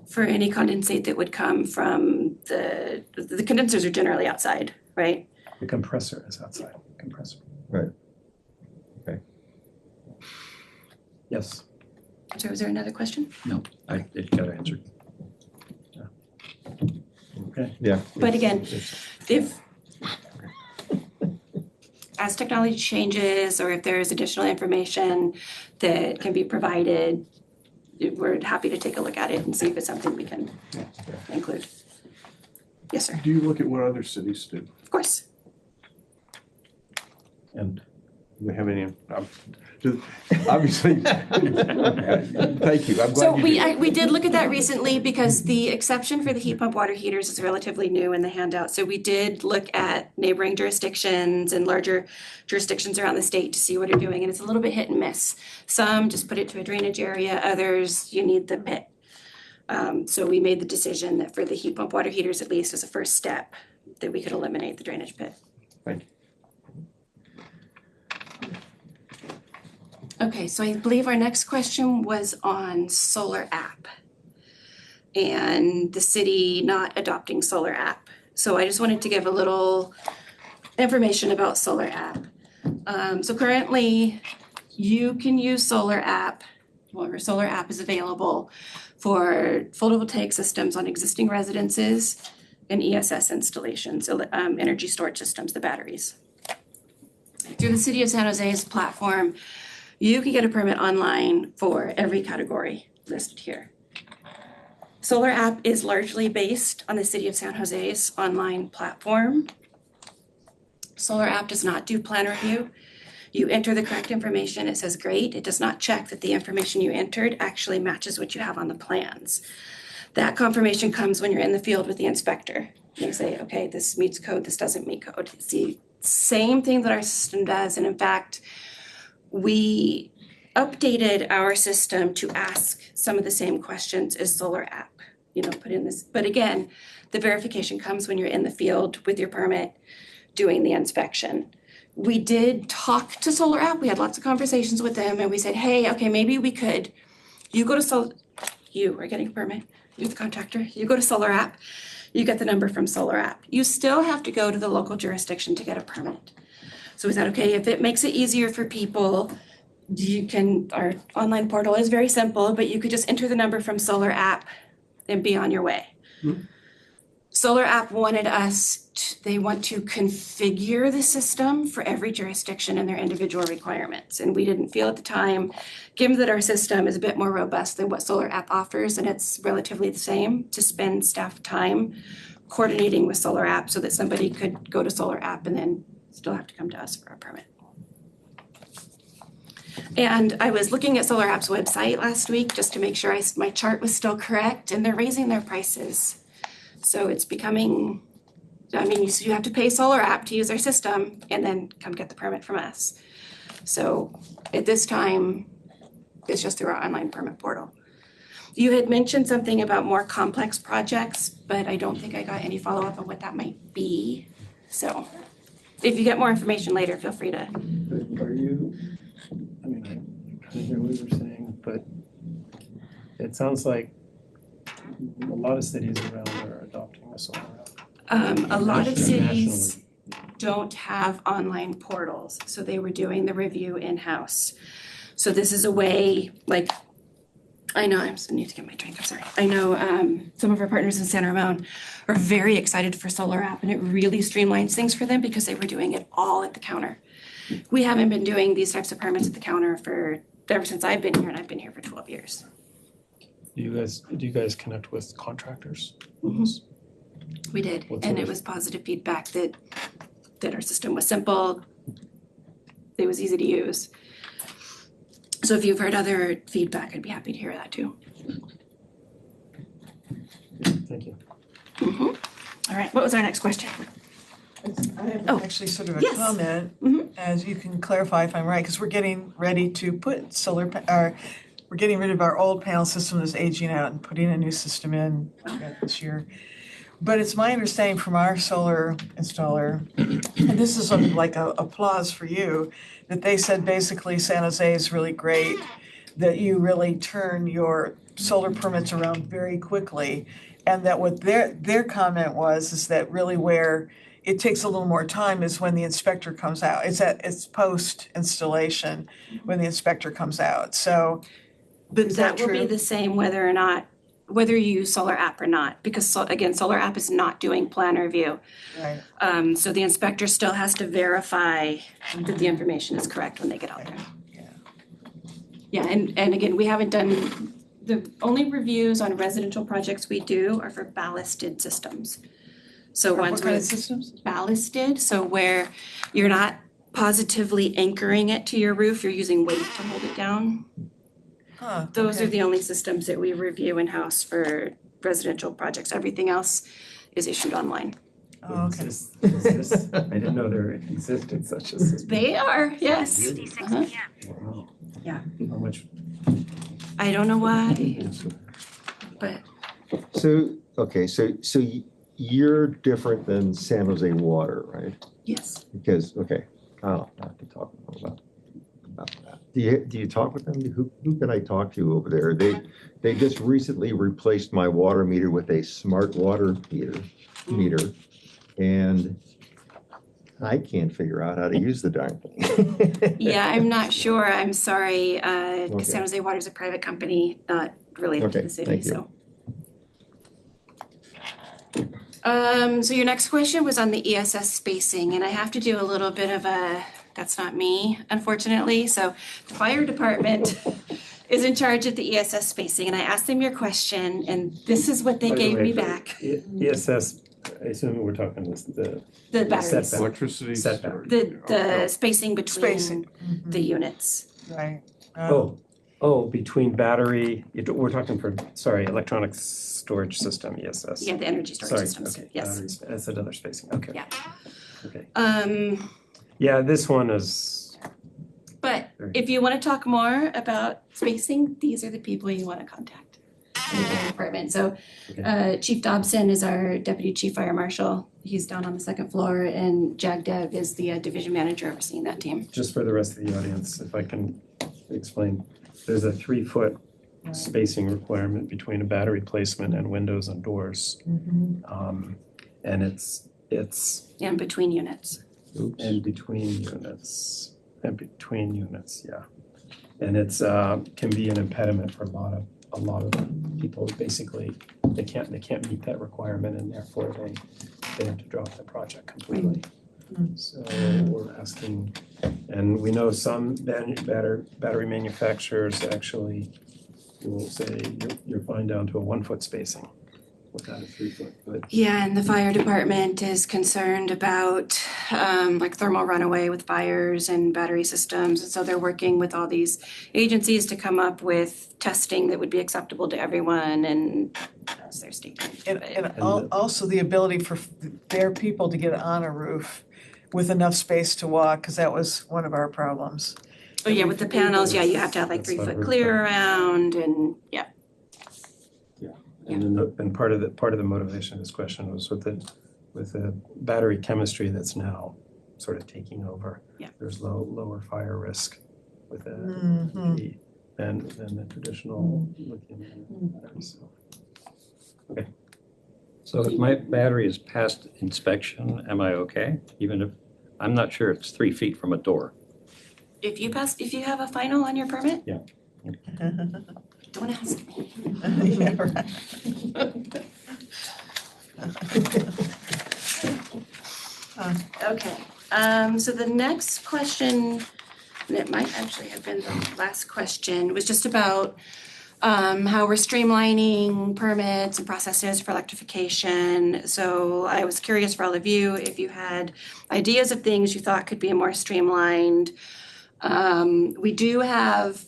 For any condensate that would come from the condensers are generally outside, right? The compressor is outside, compressor. Right. Okay. Yes. So was there another question? No, it got answered. Okay. Yeah. But again, if as technology changes or if there's additional information that can be provided, we're happy to take a look at it and see if it's something we can include. Yes, sir. Do you look at what other cities do? Of course. And Do they have any, obviously, thank you, I'm So glad you did. we did look at that recently because the exception for the heat pump water heaters is relatively new in the handout. So we did look at neighboring jurisdictions and larger jurisdictions around the state to see what they're doing, and it's a little bit hit and miss. Some just put it to a drainage area, others you need the pit. So we made the decision that for the heat pump water heaters, at least as a first step, that we could eliminate the drainage pit. Thank you. Okay, so I believe our next question was on solar app and the city not adopting solar app. So I just wanted to give a little information about solar app. So currently you can use solar app, or solar app is available for photovoltaic systems on existing residences and ESS installations, so energy storage systems, the batteries. Through the City of San Jose's platform, you can get a permit online for every category listed here. Solar app is largely based on the City of San Jose's online platform. Solar app does not do plan review. You enter the correct information, it says great. It does not check that the information you entered actually matches what you have on the plans. That confirmation comes when you're in the field with the inspector. They say, okay, this meets code, this doesn't meet code. It's the same thing that our system does, and in fact, we updated our system to ask some of the same questions as solar app, put in this. But again, the verification comes when you're in the field with your permit doing the inspection. We did talk to solar app. We had lots of conversations with them and we said, hey, okay, maybe we could, you are getting a permit, you're the contractor, you go to solar app, you get the number from solar app. You still have to go to the local jurisdiction to get a permit. So we said, okay, if it makes it easier for people, our online portal is very simple, but you could just enter the number from solar app and be on your way. Mm-hmm. Solar app wanted they want to configure the system for every jurisdiction and their individual requirements. And we didn't feel at the time, given that our system is a bit more robust than what solar app offers, and it's relatively the same, to spend staff time coordinating with solar app so that somebody could go to solar app and then still have to come to us for a permit. And I was looking at Solar App's website last week just to make sure my chart was still correct, and they're raising their prices. So it's becoming, you have to pay Solar App to use our system and then come get the permit from us. So at this time, it's just through our online permit portal. You had mentioned something about more complex projects, but I don't think I got any follow-up on what that might be. So if you get more information later, feel free to. Are you, I kind of hear what you're saying, but it sounds like a lot of cities around are adopting the solar app. A lot of cities don't have online portals, so they were doing the review in-house. So this is a way, I need to get my drink, I'm sorry. I know some of our partners in San Ramon are very excited for Solar App, and it really streamlines things for them because they were doing it all at the counter. We haven't been doing these types of permits at the counter ever since I've been here, and I've been here for 12 years. Do you guys connect with contractors? Mm-hmm. We did, and it was positive feedback that our system was simple, it was easy to use. So if you've heard other feedback, I'd be happy to hear that too. Thank you. Mm-hmm. All right, what was our next question? I have Oh, actually sort of a yes. comment, Mhm. as you can clarify if I'm right, because we're getting ready to put we're getting rid of our old panel system that's aging out and putting a new system in this year. But it's my understanding from our solar installer, and this is like a applause for you, that they said basically San Jose is really great, that you really turn your solar permits around very quickly. And that what their comment was is that really where it takes a little more time is when the inspector comes out. It's post installation when the inspector comes out. So But is that will be the same whether you use Solar App or not, because again, Solar App is not doing plan review. Right. So the inspector still has to verify that the information is correct when they get out there. Yeah, and again, we haven't done, the only reviews on residential projects we do are for ballasted systems. So What ones kind where of systems? ballasted, so where you're not positively anchoring it to your roof, you're using weight to hold it down. Those okay. are the only systems that we review in-house for residential projects. Everything else is issued online. Oh, okay. Is this, I didn't know there existed such a system. They are, yes. Uh-huh. Wow. Yeah. How much? I don't know why, but So, okay, so you're different than San Jose Water, right? yes. Because, okay, I'll have to talk about that. Do you talk with them? Who can I talk to over there? They just recently replaced my water meter with a smart water meter, and I can't figure out how to use the darn thing. Yeah, I'm not sure. I'm sorry. Okay. Because San Jose Water is a private company, not related to Okay, the city, thank you. so. So your next question was on the ESS spacing, and I have to do a little bit of that's not me, unfortunately. So the fire department is in charge of the ESS spacing, and I asked them your question, and this is what they By the gave way, me for back. ESS, I assume we're talking the batteries. setback. Electricity Setback. The spacing between Mm-hmm. the units. Right. Between battery, we're talking electronic storage system, ESS. Yeah, the energy storage systems, Okay, yes. batteries, that's another spacing, okay. Yeah. Okay. Yeah, this one is, But if you want to talk more about spacing, these are the people you want to contact in the fire department. So Chief Dobson is our Deputy Chief Fire Marshal. He's down on the second floor, and Jag Dev is the division manager overseeing that team. just for the rest of the audience, if I can explain, there's a 3-foot spacing requirement between a battery placement and windows and doors. And it's And between units. and between units, yeah. And it's can be an impediment for a lot of people. Basically, they can't meet that requirement, and therefore they have to drop the project completely. So we're asking, and we know some battery manufacturers actually will say you're fine down to a 1-foot spacing without a 3-foot. But Yeah, and the fire department is concerned about like thermal runaway with fires and battery systems. And so they're working with all these agencies to come up with testing that would be acceptable to everyone, and that's their statement. And also the ability for their people to get on a roof with enough space to walk, because that was one of our problems. Oh yeah, with the panels, yeah, you have to have like 3-foot clear around, and yeah. And then part of the motivation of this question was with the battery chemistry that's now sort of taking over. Yeah. There's lower fire risk with the than the traditional lithium batteries. Okay. So if my battery is past inspection, am I okay? Even if, I'm not sure it's 3 feet from a door. If you have a final on your permit? Yeah. Don't ask me. Yeah, right. Okay, so the next question, and it might actually have been the last question, was just about how we're streamlining permits and processes for electrification. So I was curious for all of you if you had ideas of things you thought could be more streamlined. We do have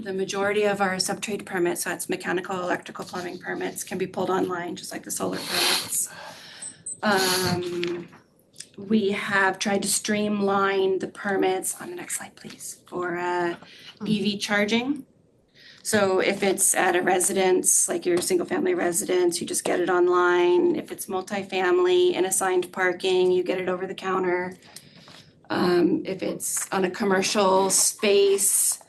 the majority of our subtrade permits, so it's mechanical, electrical, plumbing permits, can be pulled online, just like the solar permits. we have tried to streamline the permits, on the next slide, please, for EV charging. So if it's at a residence, like your single-family residence, you just get it online. If it's multifamily and assigned parking, you get it over the counter. If it's on a commercial space,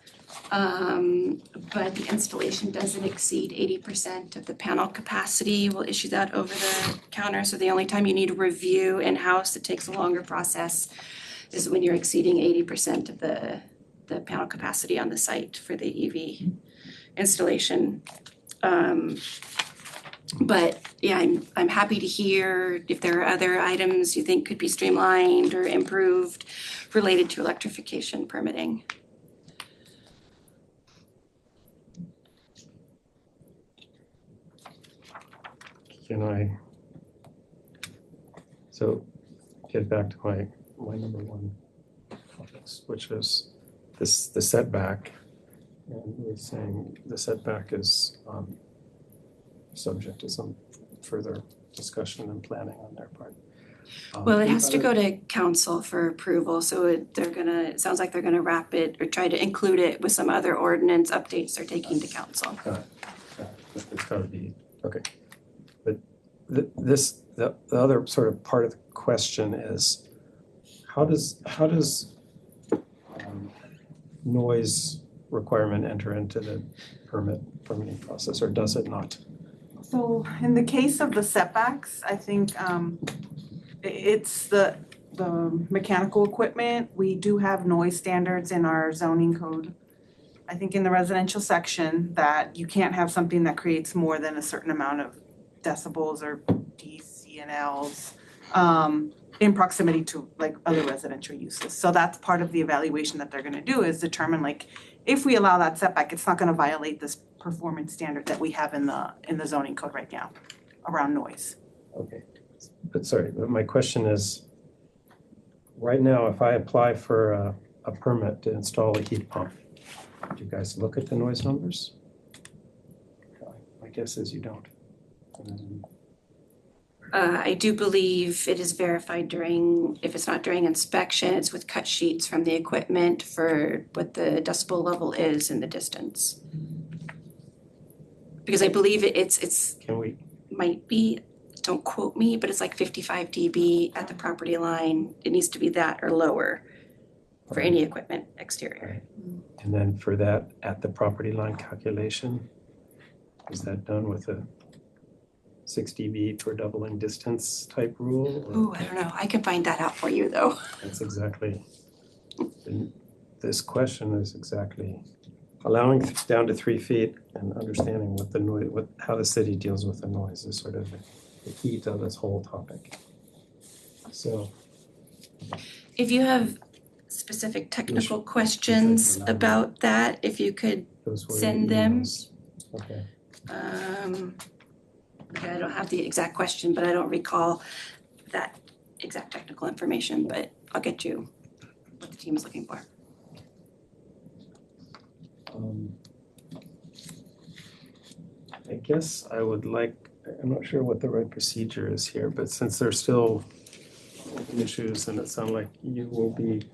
but the installation doesn't exceed 80% of the panel capacity, we'll issue that over the counter. So the only time you need to review in-house, it takes a longer process, is when you're exceeding 80% of the panel capacity on the site for the EV installation. But yeah, I'm happy to hear if there are other items you think could be streamlined or improved related to electrification permitting. Can I, so get back to my number one focus, which is the setback. And we're saying the setback is subject to some further discussion and planning on their part. Well, it has to go to council for approval, so it sounds like they're gonna wrap it or try to include it with some other ordinance updates they're taking to council. It's gotta be, okay. But the other sort of part of the question is, how does noise requirement enter into the permitting process, or does it not? So in the case of the setbacks, I think it's the mechanical equipment. We do have noise standards in our zoning code. I think in the residential section that you can't have something that creates more than a certain amount of decibels or decibels in proximity to like other residential uses. So that's part of the evaluation that they're gonna do, is determine like, if we allow that setback, it's not gonna violate this performance standard that we have in the zoning code right now around noise. Okay, but my question is, right now, if I apply for a permit to install a heat pump, do you guys look at the noise numbers? My guess is you don't. I do believe it is verified if it's not during inspection, it's with cut sheets from the equipment for what the decibel level is in the distance. Because I believe it's might be, don't quote me, but it's like 55 dB at the property line. It needs to be that or lower for any equipment exterior. And then for that, at the property line calculation, is that done with a 6 dB per doubling distance type rule? Ooh, I don't know. I can find that out for you though. That's exactly, this question is exactly allowing down to 3 feet and understanding what the noise, how the city deals with the noise is sort of the key to this whole topic. So, if you have specific technical questions about that, if you could send them. Okay. Okay, I don't have the exact question, but I don't recall that exact technical information, but I'll get you what the team is looking for. I guess I would like, I'm not sure what the right procedure is here, but since there's still open issues and it sounds like you will be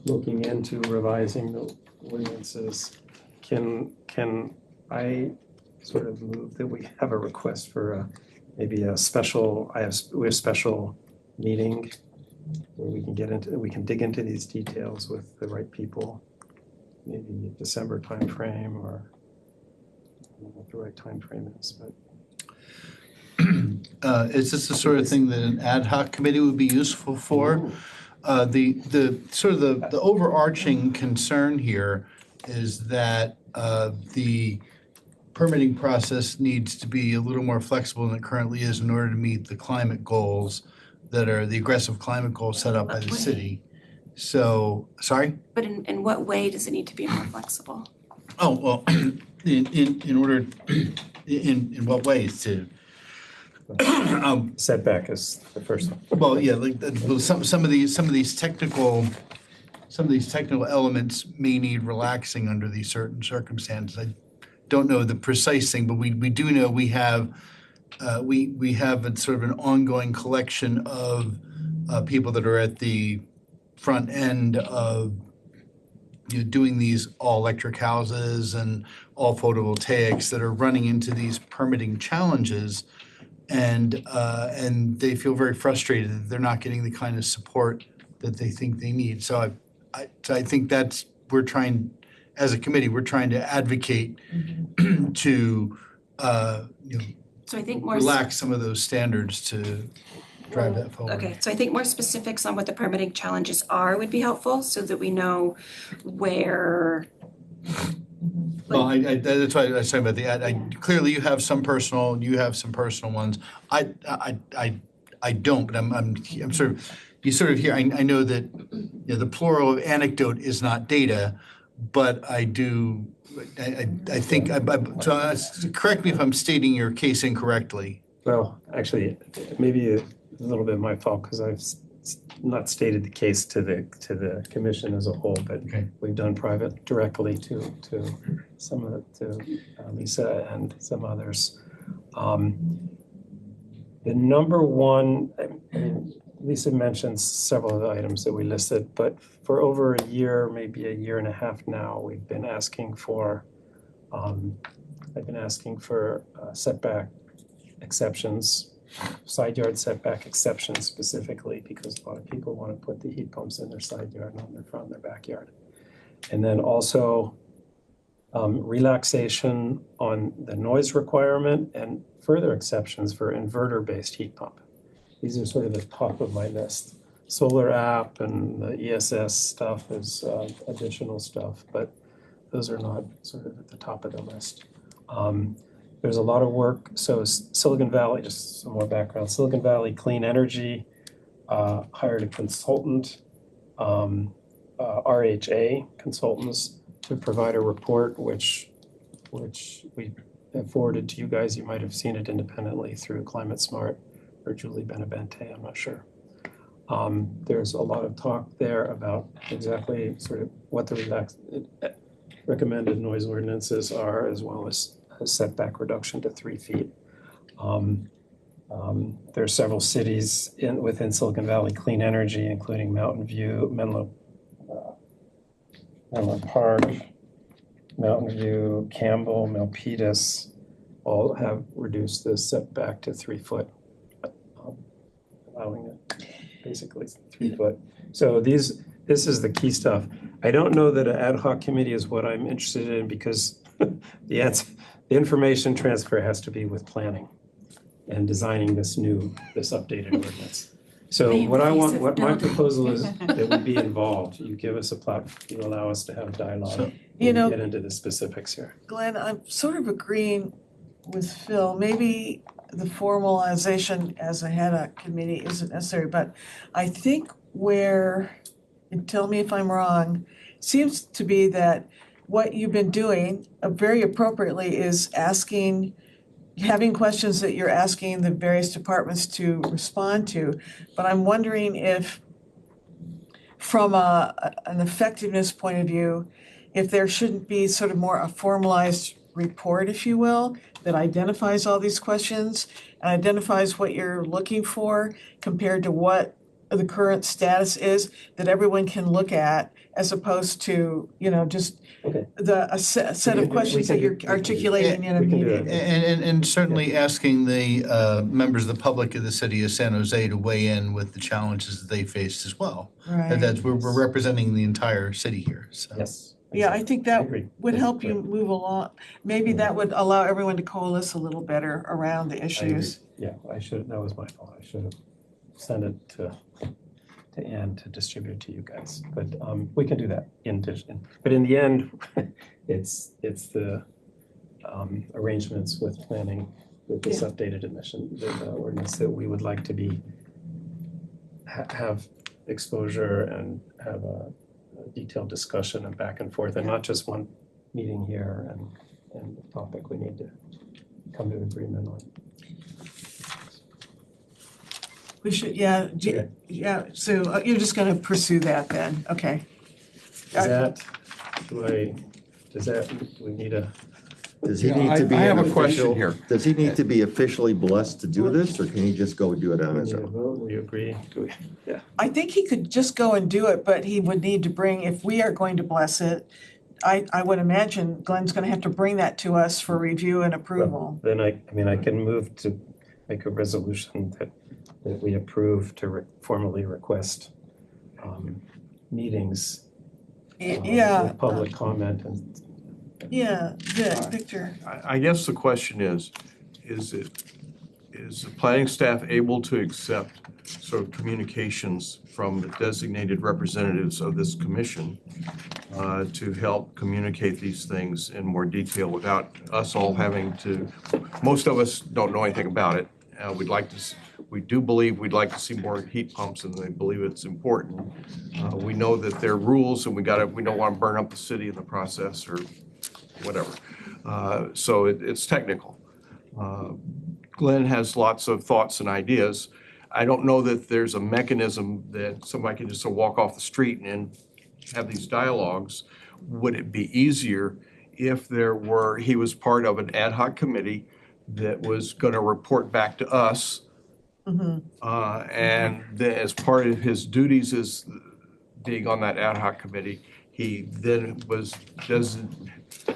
looking into revising the ordinances, can I sort of move that we have a request for maybe a special, we have special meeting where we can dig into these details with the right people, maybe December timeframe, or I don't know what the right timeframe is, but. Is this the sort of thing that an ad hoc committee would be useful for? The sort of the overarching concern here is that the permitting process needs to be a little more flexible than it currently is in order to meet the climate goals that are the aggressive climate goals set up by the city. So, sorry? But in what way does it need to be more flexible? Oh, well, in order, in what ways to? Setback is the first one. Well, yeah, like some of these technical elements may need relaxing under these certain circumstances. I don't know the precise thing, but we do know we have a sort of an ongoing collection of people that are at the front end of doing these all-electric houses and all photovoltaics that are running into these permitting challenges, and they feel very frustrated that they're not getting the kind of support that they think they need. So I think that's, we're trying, as a committee, we're trying to advocate to So I think more. relax some of those standards to drive that forward. Okay, so I think more specifics on what the permitting challenges are would be helpful so that we know where. Well, that's why I was talking about the ad. Clearly you have some personal ones. I don't, but I'm sort of, you sort of hear, I know that, the plural of anecdote is not data, but I do, I think, so correct me if I'm stating your case incorrectly. Well, actually, maybe a little bit my fault because I've not stated the case to the commission as a whole, but we've done private directly to some of Lisa and some others. The number one, I mean, Lisa mentioned several of the items that we listed, but for over a year, maybe a year and a half now, we've been asking for, I've been asking for setback exceptions, side yard setback exceptions specifically, because a lot of people want to put the heat pumps in their side yard, not in their front, in their backyard. And then also relaxation on the noise requirement and further exceptions for inverter-based heat pump. These are sort of the top of my list. Solar app and the ESS stuff is additional stuff, but those are not sort of at the top of the list. There's a lot of work. So Silicon Valley, just some more background. Silicon Valley Clean Energy hired a consultant, RHA consultants, to provide a report which we have forwarded to you guys. You might have seen it independently through Climate Smart or Julie Benavente, I'm not sure. There's a lot of talk there about exactly sort of what the recommended noise ordinances are, as well as a setback reduction to 3 feet. There are several cities within Silicon Valley Clean Energy, including Mountain View, Menlo Park, Mountain View, Campbell, Milpitas, all have reduced the setback to 3 foot, allowing it basically 3 foot. So this is the key stuff. I don't know that an ad hoc committee is what I'm interested in, because the information transfer has to be with planning and designing this updated ordinance. So what my proposal is that we be involved. You give us a platform, you allow us to have dialogue. And get into the specifics here. Glenn, I'm sort of agreeing with Phil. Maybe the formalization as a head of committee isn't necessary, but I think where, and tell me if I'm wrong, seems to be that what you've been doing very appropriately is having questions that you're asking the various departments to respond to. But I'm wondering if, from an effectiveness point of view, if there shouldn't be sort of more a formalized report, if you will, that identifies all these questions and identifies what you're looking for compared to what the current status is, that everyone can look at, as opposed to, just a set of questions that you're articulating in a meeting. And certainly asking the members of the public of the city of San Jose to weigh in with the challenges that they faced as well. Right. We're representing the entire city here, so. Yes. Yeah, I think that would help you move along. Maybe that would allow everyone to coalesce a little better around the issues. Yeah, that was my fault. I should have sent it to Ann to distribute to you guys, but we can do that in addition. But in the end, it's the arrangements with planning with this updated the ordinance that we would like to have exposure and have a detailed discussion and back and forth, and not just one meeting here and the topic we need to come to agreement on. We should, yeah, so you're just gonna pursue that then, okay. Do we need a Does he Yeah, need to be I have an a question official- here. Does he need to be officially blessed to do this, or can he just go do it on We his need a own? vote, we agree. Yeah. I think he could just go and do it, but he would need to bring, if we are going to bless it, I would imagine Glenn's gonna have to bring that to us for review and approval. Then I mean, I can move to make a resolution that we approve to formally request meetings Yeah, with public comment and yeah, Victor. I guess the question is the planning staff able to accept sort of communications from the designated representatives of this commission to help communicate these things in more detail without us all having to, most of us don't know anything about it. We do believe we'd like to see more heat pumps and they believe it's important. We know that there are rules and we don't want to burn up the city in the process or whatever. So it's technical. Glenn has lots of thoughts and ideas. I don't know that there's a mechanism that somebody can just sort of walk off the street and have these dialogues. Would it be easier if he was part of an ad hoc committee that was going to report back to us? And then as part of his duties as being on that ad hoc committee, he then was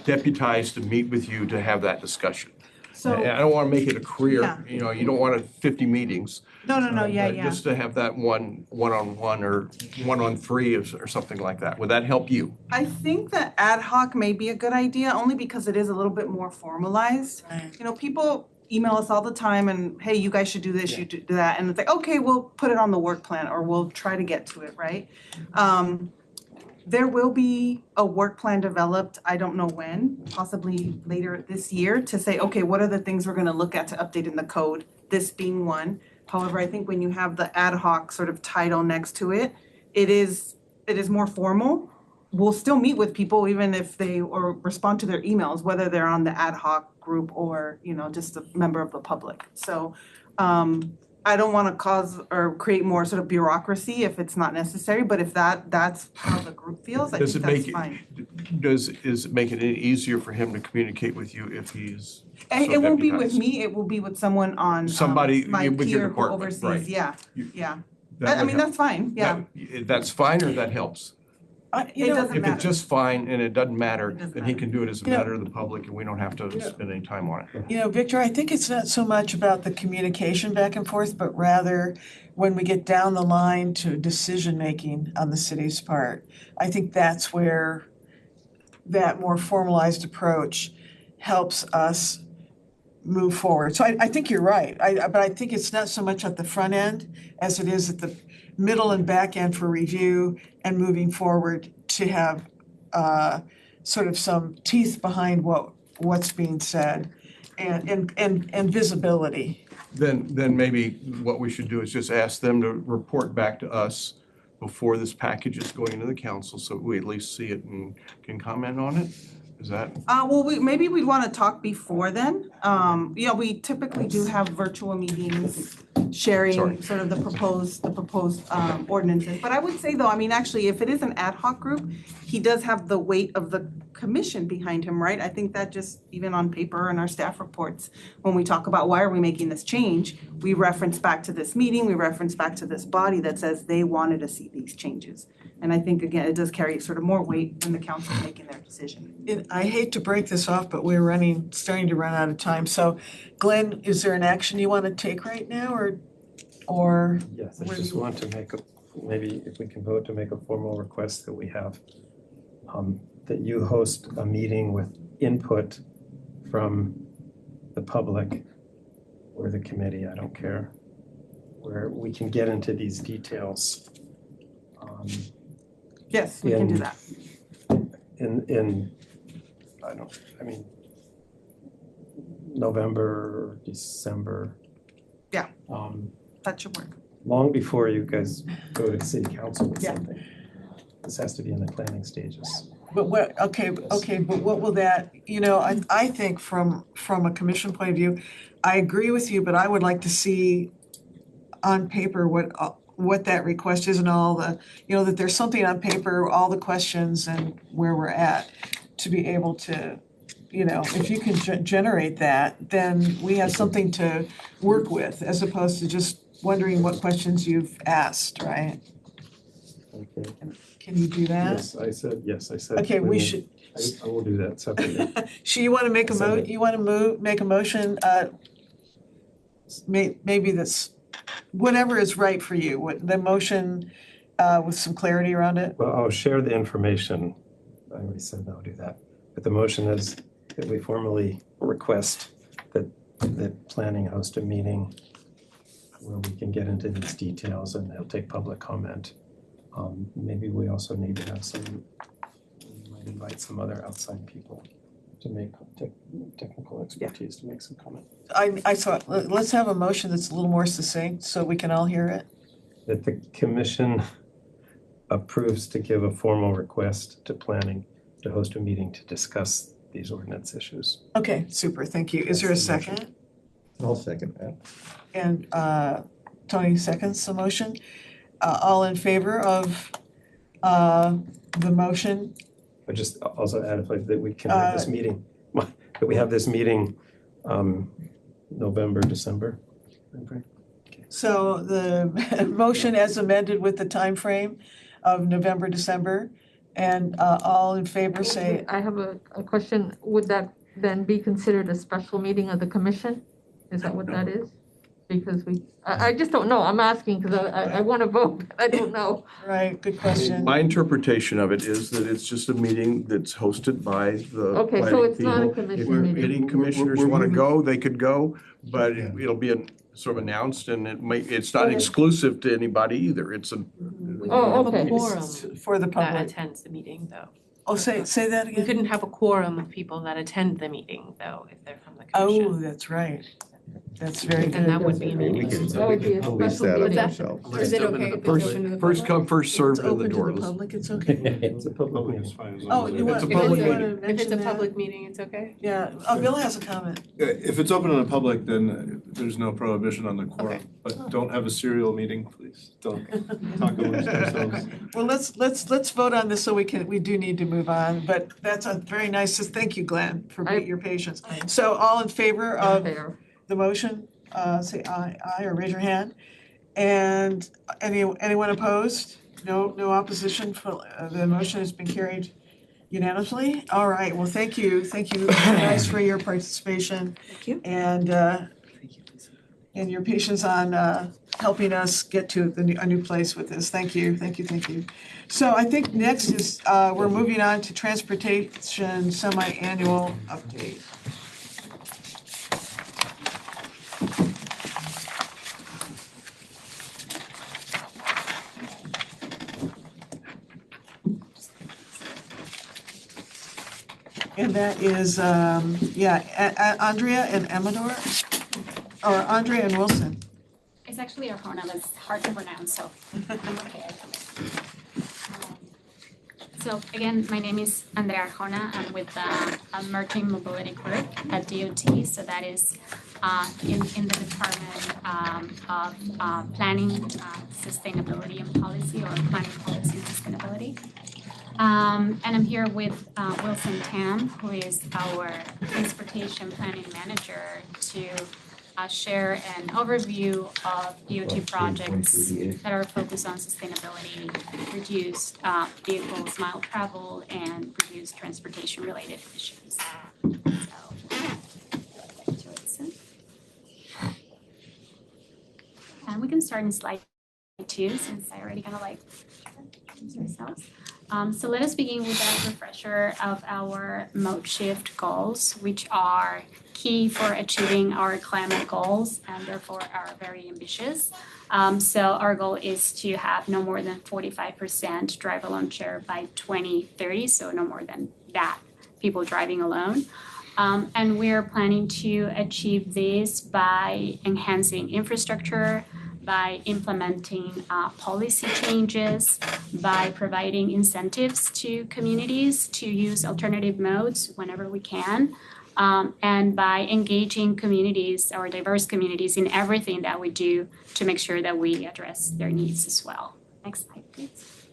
deputized to meet with you to have that discussion. So- And I don't want to make it a career, Yeah. you don't want 50 meetings. No, yeah, But yeah. just to have that one-on-one or one-on-three or something like that. Would that help you? I think that ad hoc may be a good idea, only because it is a little bit more formalized. You know, people email us all the time and, hey, you guys should do this, you do that, and it's like, okay, we'll put it on the work plan, or we'll try to get to it, right? There will be a work plan developed, I don't know when, possibly later this year, to say, okay, what are the things we're gonna look at to update in the code, this being one. However, I think when you have the ad hoc sort of title next to it, it is more formal. We'll still meet with people even if or respond to their emails, whether they're on the ad hoc group or, just a member of the public. So, I don't want to cause or create more sort of bureaucracy if it's not necessary, but if that's how the group feels, I think that's fine. Does it make it any easier for him to communicate with you if he's And so it won't be with deputized? me, it will be with someone on, Somebody my with your peer who department, oversees, right. yeah, You- yeah. That I would mean, help. that's fine, yeah. That's fine or that helps? It doesn't If matter. it's just fine and it doesn't matter, doesn't then he can do it as a Yeah. matter of the public and we don't have to spend any time on it. Victor, I think it's not so much about the communication back and forth, but rather when we get down the line to decision-making on the city's part. I think that's where that more formalized approach helps us move forward. So I think you're right, but I think it's not so much at the front end as it is at the middle and back end for review and moving forward to have sort of some teeth behind what's being said and visibility. Then maybe what we should do is just ask them to report back to us before this package is going into the council, so we at least see it and can comment on it. Is that? Well, maybe we'd want to talk before then. We typically do have virtual meetings sharing sort of the proposed ordinances. But I would say though, I mean, actually, if it is an ad hoc group, he does have the weight of the commission behind him, right? I think that just even on paper and our staff reports, when we talk about why are we making this change, we reference back to this meeting, we reference back to this body that says they wanted to see these changes. And I think, again, it does carry sort of more weight when the council is making their decision. I hate to break this off, but we're starting to run out of time. So Glenn, is there an action you want to take right now or? yes, I just want to maybe if we can vote to make a formal request that we have that you host a meeting with input from the public or the committee, I don't care, where we can get into these details. Yes, we can do that. November, December. Yeah, that should work. Long before you guys go to city council with Yeah. something. This has to be in the planning stages. But but what will that, I think from a commission point of view, I agree with you, but I would like to see on paper what that request is and all the, that there's something on paper, all the questions and where we're at, to be able to, if you can generate that, then we have something to work with as opposed to just wondering what questions you've asked, right? Okay. Can you do that? Yes, I said. Okay, we should. I will do that separately. So you want to make make a motion, maybe that's, whatever is right for you, the motion with some clarity around it? Well, I'll share the information. I already said I'll do that. But the motion is that we formally request that the planning host a meeting where we can get into these details and they'll take public comment. Maybe we also need to have we might invite some other outside people to make technical expertise to make some comment. I thought, let's have a motion that's a little more succinct so we can all hear it. That the commission approves to give a formal request to planning to host a meeting to discuss these ordinance issues. Okay, super, thank you. Is there a second? I'll second that. And Tony seconds the motion. All in favor of the motion? I just also add that we can have this meeting, that we have this meeting November, December. So the motion as amended with the time frame of November, December, and all in favor say. I have a question. Would that then be considered a special meeting of the commission? Is that what that is? Because I just don't know. I'm asking because I want to vote. I don't know. Right, good question. My interpretation of it is that it's just a meeting that's hosted by the Okay, so planning it's not a people. commission If meeting. any commissioners want to go, they could go, but it'll be sort of announced and it's not Okay. exclusive to anybody either. It's a. Oh, okay. For the That public. attends the meeting, though. Oh, say that You again? couldn't have a quorum of people that attend the meeting, though, if they're from the commission. Oh, that's right. That's very good. And that would be a meeting. That would be a police special that meeting. ourselves. Is it okay if it's open to the First public? come, first served in the Open to door. the public, it's okay. It's a public Public meeting. is fine as Oh, long as you want, It's a you public want to meeting. If it's mention a that? public meeting, it's okay? Yeah, Bill has a comment. If it's open to the public, then there's no prohibition on the quorum, Okay. but don't have a serial meeting, please. Don't talk amongst ourselves. Well, let's vote on this so we do need to move on, but that's a very nice, thank you, Glenn, for your patience. So all in favor of the motion, say aye or raise your hand. And anyone opposed? No opposition for, the motion has been carried unanimously? All right, well, thank you guys for your participation. Thank you. And your patience on helping us get to a new place with this. Thank you. So I think next is, we're moving on to transportation semi-annual update. And that is, Andrea and Amador, or Andrea and Wilson. It's actually Arjona, that's hard to pronounce, so I'm okay. So again, my name is Andrea Arjona. I'm with the Emerging Mobility Group at DOT. So that is in the Department of Planning, Sustainability and Policy, or Planning Policy and Sustainability. And I'm here with Wilson Tam, who is our Transportation Planning Manager, to share an overview of DOT projects that are focused on sustainability, reduced vehicles, mile travel, and reduced transportation-related emissions. And we can start in slide 2, since I already kind of introduced ourselves. So let us begin with a refresher of our mode shift goals, which are key for achieving our climate goals and therefore are very ambitious. So our goal is to have no more than 45% drive alone share by 2030, so no more than that, people driving alone. And we're planning to achieve this by enhancing infrastructure, by implementing policy changes, by providing incentives to communities to use alternative modes whenever we can, and by engaging communities or diverse communities in everything that we do to make sure that we address their needs as well. Next slide, please.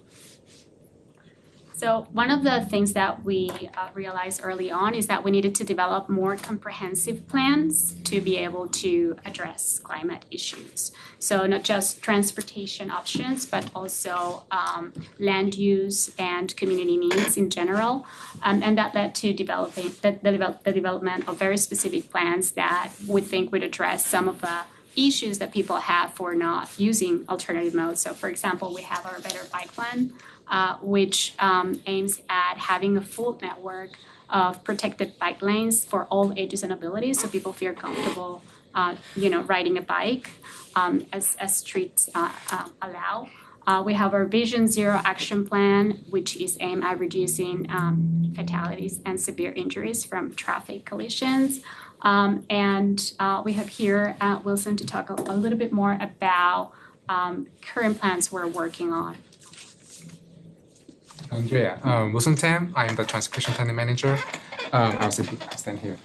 So one of the things that we realized early on is that we needed to develop more comprehensive plans to be able to address climate issues. So not just transportation options, but also land use and community needs in general. And that led to developing the development of very specific plans that we think would address some of the issues that people have for not using alternative modes. So for example, we have our Better Bike Plan, which aims at having a full network of protected bike lanes for all ages and abilities, so people feel comfortable, riding a bike as streets allow. We have our Vision Zero Action Plan, which is aimed at reducing fatalities and severe injuries from traffic collisions. And we have here Wilson to talk a little bit more about current plans we're working on. Andrea, Wilson Tam, I am the Transportation Planning Manager. I'll stand here.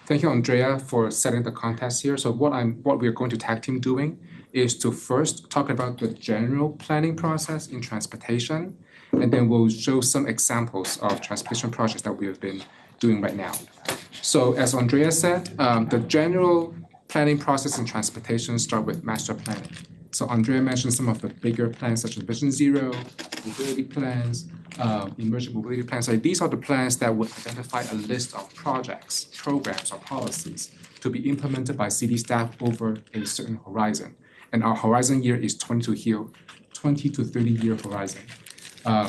Thank you, Andrea, for setting the context here. So what we're going to tag team doing is to first talk about the general planning process in transportation, and then we'll show some examples of transportation projects that we have been doing right now. So as Andrea said, the general planning process in transportation start with master planning. So Andrea mentioned some of the bigger plans such as Vision Zero, mobility plans, emerging mobility plans. So these are the plans that would identify a list of projects, programs, or policies to be implemented by city staff over a certain horizon. And our horizon year is 20 to 30 year horizon.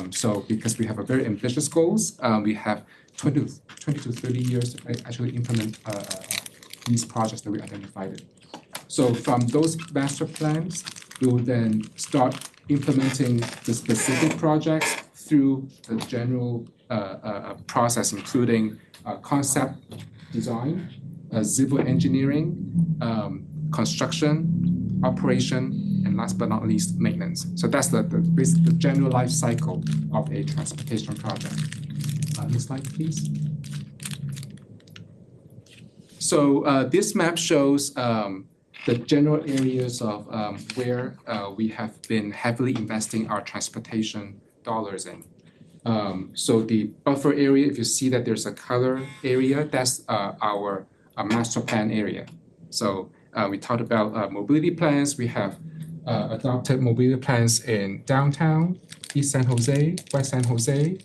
So because we have a very ambitious goals, we have 20 to 30 years to actually implement these projects that we identified. So from those master plans, we will then start implementing the specific projects through the general process, including concept design, civil engineering, construction, operation, and last but not least, maintenance. So that's the general life cycle of a transportation project. Next slide, please. So this map shows the general areas of where we have been heavily investing our transportation dollars in. So the buffer area, if you see that there's a color area, that's our master plan area. So we talked about mobility plans. We have adopted mobility plans in downtown, East San Jose, West San Jose,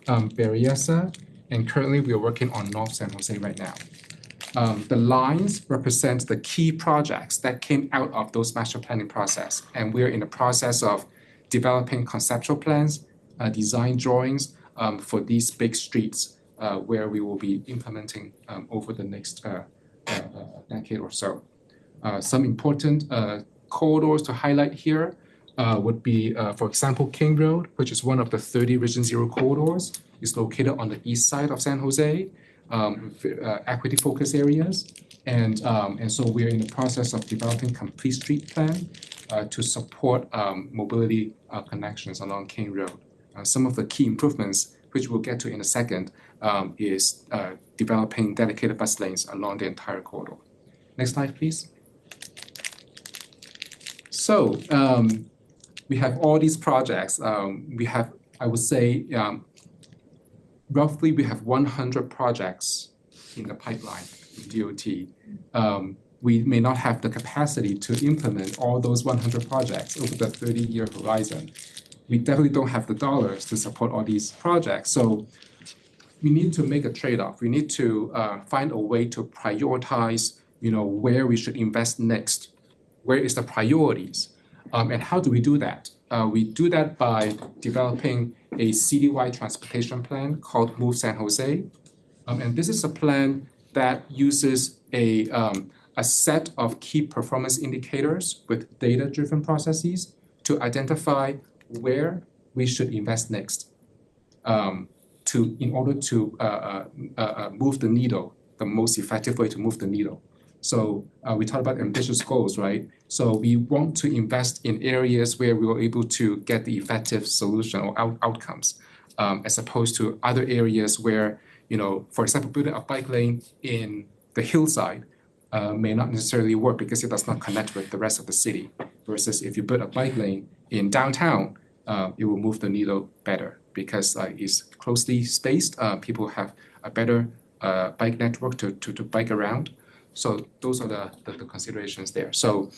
Berryessa, and currently we are working on North San Jose right now. The lines represent the key projects that came out of those master planning process, and we're in the process of developing conceptual plans, design drawings for these big streets where we will be implementing over the next decade or so. Some important corridors to highlight here would be, for example, King Road, which is one of the 30 Vision Zero corridors. It's located on the east side of San Jose. Equity focus areas, and so we're in the process of developing complete street plan to support mobility connections along King Road. Some of the key improvements, which we'll get to in a second, is developing dedicated bus lanes along the entire corridor. Next slide, please. So we have all these projects. We have, I would say, roughly, we have 100 projects in the pipeline in DOT. We may not have the capacity to implement all those 100 projects over the 30-year horizon. We definitely don't have the dollars to support all these projects. So we need to make a trade-off. We need to find a way to prioritize, where we should invest next. Where is the priorities? And how do we do that? We do that by developing a citywide transportation plan called Move San Jose. And this is a plan that uses a set of key performance indicators with data-driven processes to identify where we should invest next in order to move the needle, the most effective way to move the needle. So we talked about ambitious goals, right? So we want to invest in areas where we were able to get the effective solution or outcomes, as opposed to other areas where, for example, building a bike lane in the hillside may not necessarily work because it does not connect with the rest of the city. Versus if you build a bike lane in downtown, it will move the needle better because it's closely spaced. People have a better bike network to bike around. So those are the considerations there. So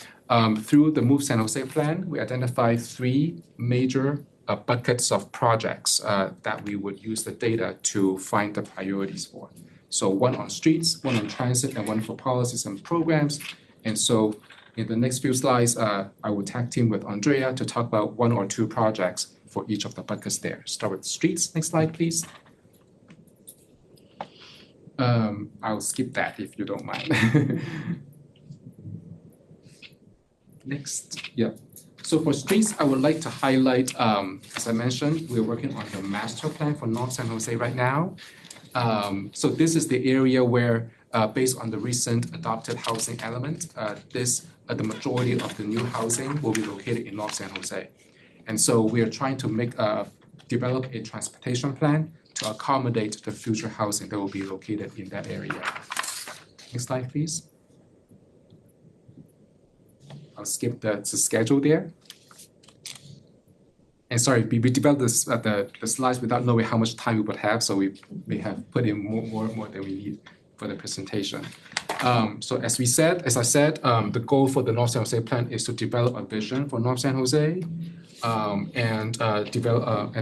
through the Move San Jose plan, we identified 3 major buckets of projects that we would use the data to find the priorities for. So one on streets, one on transit, and one for policies and programs. And so in the next few slides, I will tag team with Andrea to talk about 1 or 2 projects for each of the buckets there. Start with streets. Next slide, please. I'll skip that if you don't mind. Next, yeah. So for streets, I would like to highlight, as I mentioned, we're working on the master plan for North San Jose right now. So this is the area where, based on the recent adopted housing element, the majority of the new housing will be located in North San Jose. And so we are trying to develop a transportation plan to accommodate the future housing that will be located in that area. Next slide, please. I'll skip the schedule there. And sorry, we developed the slides without knowing how much time we would have, so we may have put in more than we need for the presentation. So as I said, the goal for the North San Jose plan is to develop a vision for North San Jose and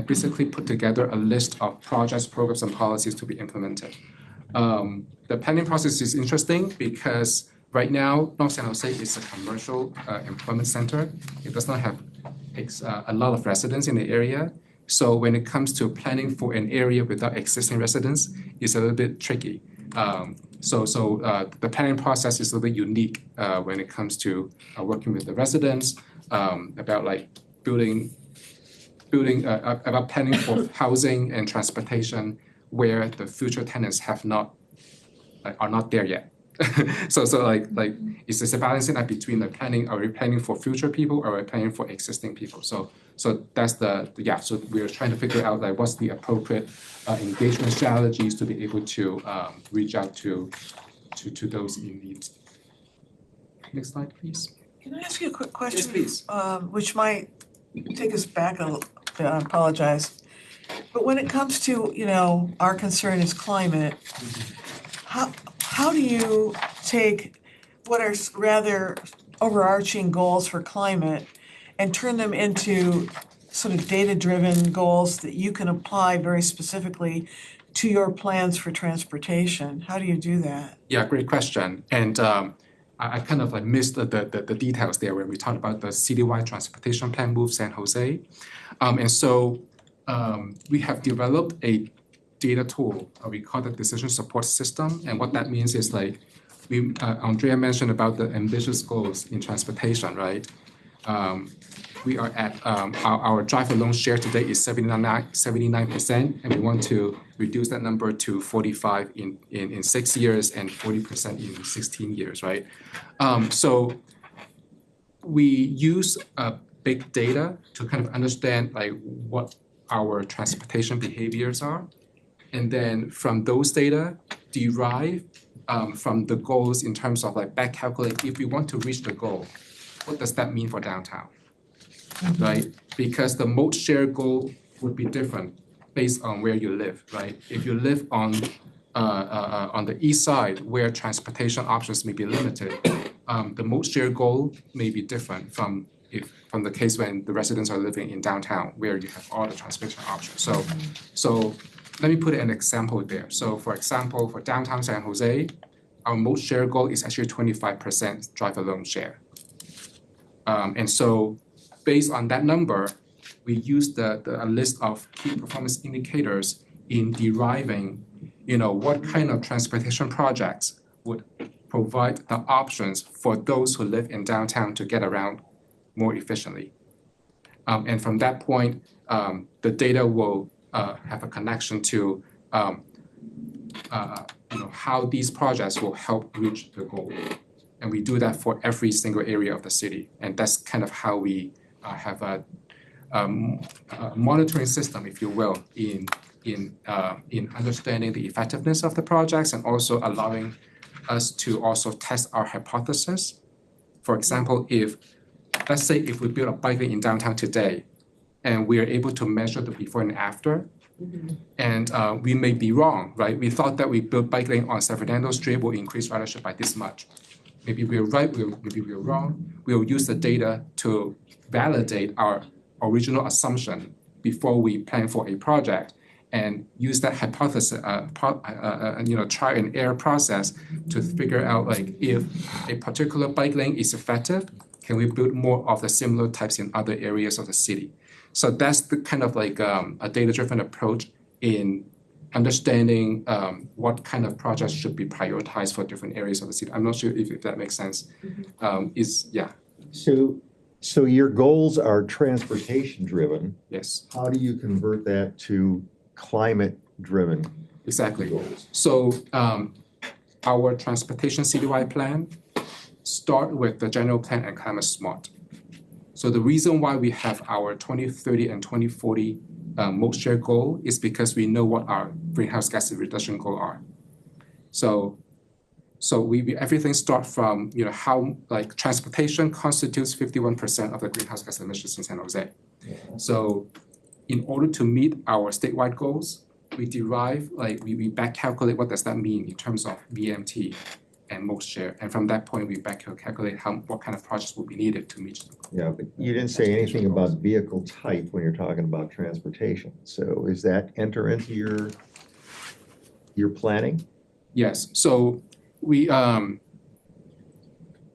basically put together a list of projects, programs, and policies to be implemented. The planning process is interesting because right now, North San Jose is a commercial employment center. It does not have a lot of residents in the area. So when it comes to planning for an area without existing residents, it's a little bit tricky. So the planning process is a little bit unique when it comes to working with the residents about like about planning for housing and transportation where the future tenants are not there yet. So like it's just a balancing act between the planning. Are we planning for future people or are we planning for existing people? So that's so we're trying to figure out like what's the appropriate engagement strategies to be able to reach out to those in need. Next slide, please. Can I ask you a quick question? Yes, please. Which might take us back a little bit, I apologize. But when it comes to, our concern is climate, how do you take what are rather overarching goals for climate and turn them into sort of data-driven goals that you can apply very specifically to your plans for transportation? How do you do that? Yeah, great question. And I kind of like missed the details there when we talked about the citywide transportation plan Move San Jose. And so we have developed a data tool, we call it decision support system. And what that means is like, Andrea mentioned about the ambitious goals in transportation, right? We are at, our drive alone share today is 79%, and we want to reduce that number to 45 in 6 years and 40% in 16 years, right? So we use big data to kind of understand like what our transportation behaviors are. And then from those data, derive from the goals in terms of like back calculate, if we want to reach the goal, what does that mean for downtown, right? Because the mode share goal would be different based on where you live, right? If you live on the east side where transportation options may be limited, the mode share goal may be different from the case when the residents are living in downtown where you have all the transportation options. So let me put an example there. So for example, for downtown San Jose, our mode share goal is actually 25% drive alone share. And so based on that number, we use a list of key performance indicators in deriving, what kind of transportation projects would provide the options for those who live in downtown to get around more efficiently. And from that point, the data will have a connection to how these projects will help reach the goal. And we do that for every single area of the city. And that's kind of how we have a monitoring system, if you will, in understanding the effectiveness of the projects and also allowing us to also test our hypothesis. For example, let's say if we build a bike lane in downtown today, and we are able to measure the before and after. And we may be wrong, right? We thought that we built bike lane on San Fernando Street will increase ridership by this much. Maybe we're right, maybe we're wrong. We'll use the data to validate our original assumption before we plan for a project and use that hypothesis, try and error process to figure out like if a particular bike lane is effective, can we build more of the similar types in other areas of the city? So that's the kind of like a data-driven approach in understanding what kind of projects should be prioritized for different areas of the city. I'm not sure if that makes sense. So your goals are transportation driven. Yes. How do you convert that to climate driven? Exactly. So our transportation citywide plan start with the general plan and climate smart. So the reason why we have our 2030 and 2040 mode share goal is because we know what our greenhouse gas reduction goal are. So we everything start from how like transportation constitutes 51% of the greenhouse gas emissions in San Jose. So in order to meet our statewide goals, we derive we back calculate what does that mean in terms of VMT and mode share, and from that point we back calculate what kind of projects will be needed to meet them. Yeah, but you didn't say anything about vehicle type when you're talking about transportation. So is that enter into your planning? Yes. So we when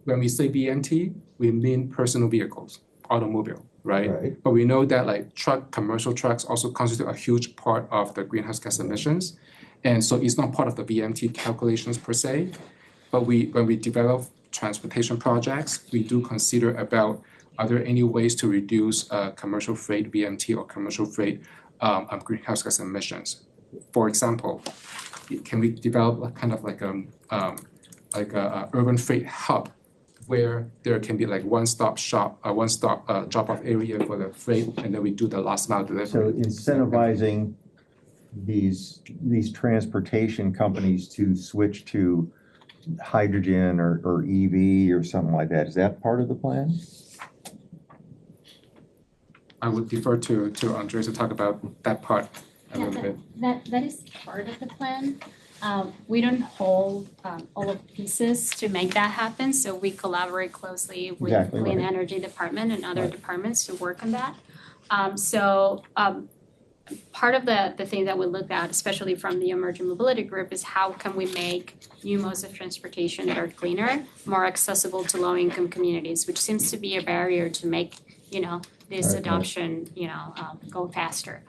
we say VMT, we mean personal vehicles, automobile, right? But we know that like commercial trucks also constitute a huge part of the greenhouse gas emissions, and so it's not part of the VMT calculations per se. But when we develop transportation projects, we do consider about are there any ways to reduce commercial freight VMT or commercial freight greenhouse gas emissions. For example, can we develop a kind of like a urban freight hub where there can be like one-stop shop, drop-off area for the freight, and then we do the last mile delivery. So incentivizing these transportation companies to switch to hydrogen or EV or something like that, is that part of the plan? I would defer to Andres to talk about that part a little bit. That is part of the plan. We don't hold all of the pieces to make that happen, so we collaborate closely with Clean Energy Department and other departments to work on that. Part of the thing that we look at, especially from the emerging mobility group, is how can we make new modes of transportation that are cleaner, more accessible to low-income communities, which seems to be a barrier to make, this adoption, go faster.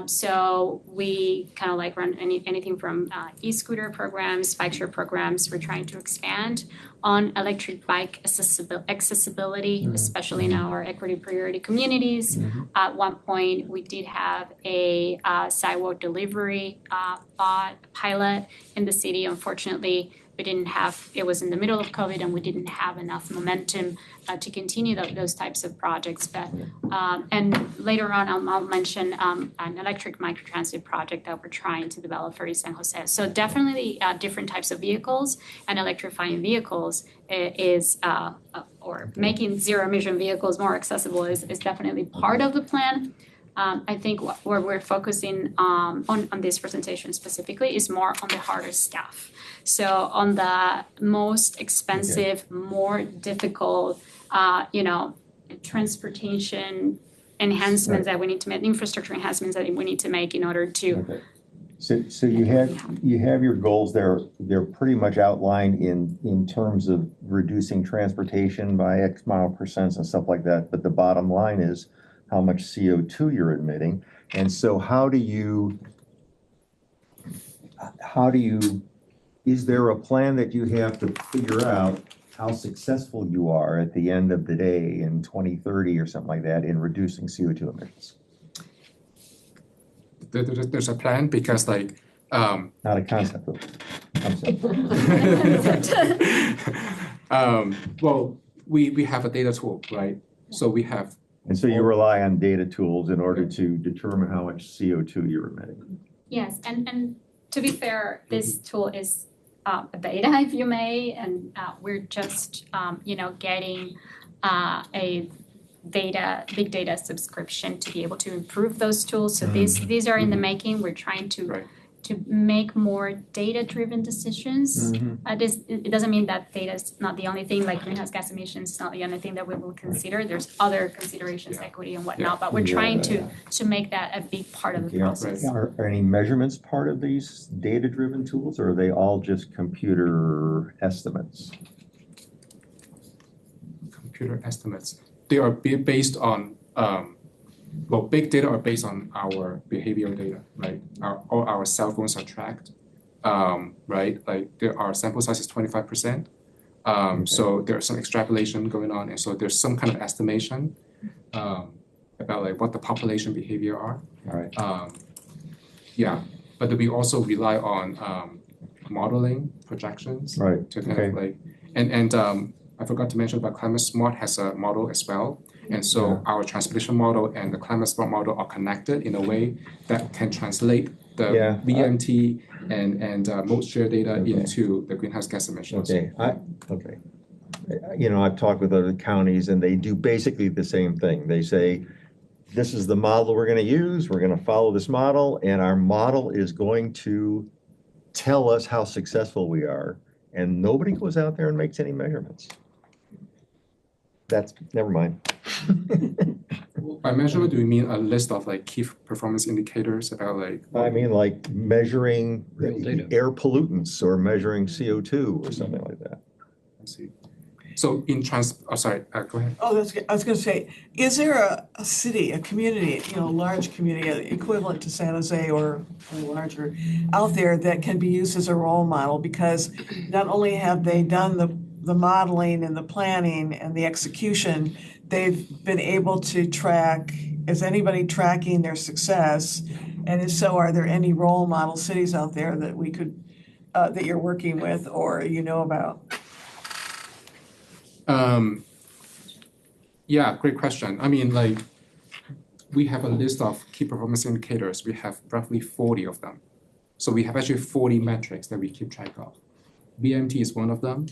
So we kind of like run anything from e-scooter programs, bike share programs. We're trying to expand on electric bike accessibility, especially in our equity priority communities. At one point, we did have a sidewalk delivery pilot in the city. Unfortunately, it was in the middle of COVID and we didn't have enough momentum to continue those types of projects. But and later on, I'll mention an electric microtransit project that we're trying to develop for East San Jose. So definitely different types of vehicles and electrifying vehicles or making zero emission vehicles more accessible is definitely part of the plan. I think where we're focusing on this presentation specifically is more on the harder stuff. So on the most expensive, more difficult, transportation enhancements that we need to make, infrastructure enhancements that we need to make in order to. So you have your goals there. They're pretty much outlined in terms of reducing transportation by X mile percent and stuff like that. But the bottom line is how much CO2 you're emitting. And so is there a plan that you have to figure out how successful you are at the end of the day in 2030 or something like that in reducing CO2 emissions? There's a plan because not a concept. Well, we have a data tool, right? So we have. And so you rely on data tools in order to determine how much CO2 you're emitting. Yes, and to be fair, this tool is a beta, if you may, and we're just getting a big data subscription to be able to improve those tools. So these are in the making. We're trying to make more data-driven decisions. It doesn't mean that data is not the only thing, like greenhouse gas emissions is not the only thing that we will consider. There's other considerations, equity and whatnot, but we're trying to make that a big part of the process. Are any measurements part of these data-driven tools, or are they all just computer estimates? Computer estimates. They are based on, big data are based on our behavioral data, right? All our cell phones are tracked, right? Like our sample size is 25%. So there's some extrapolation going on. And so there's some kind of estimation about like what the population behavior are. All right. But we also rely on modeling projections. Right. To kind of like, and I forgot to mention about Climate Smart has a model as well. And so our transportation model and the Climate Smart model are connected in a way that can translate the VMT and mode share data into the greenhouse gas emissions. Okay. You know, I've talked with other counties and they do basically the same thing. They say, this is the model we're going to use. We're going to follow this model, and our model is going to tell us how successful we are. And nobody goes out there and makes any measurements. Never mind. By measurement, do we mean a list of like key performance indicators about like? I mean like measuring air pollutants or measuring CO2 or something like that. I see. So in go ahead. Oh, I was gonna say, is there a city, a community, a large community equivalent to San Jose or larger out there that can be used as a role model? Because not only have they done the modeling and the planning and the execution, they've been able to track, is anybody tracking their success? And if so, are there any role model cities out there that we could, that you're working with or you know about? Great question. I mean, like, we have a list of key performance indicators. We have roughly 40 of them. So we have actually 40 metrics that we keep track of. BMT is one of them.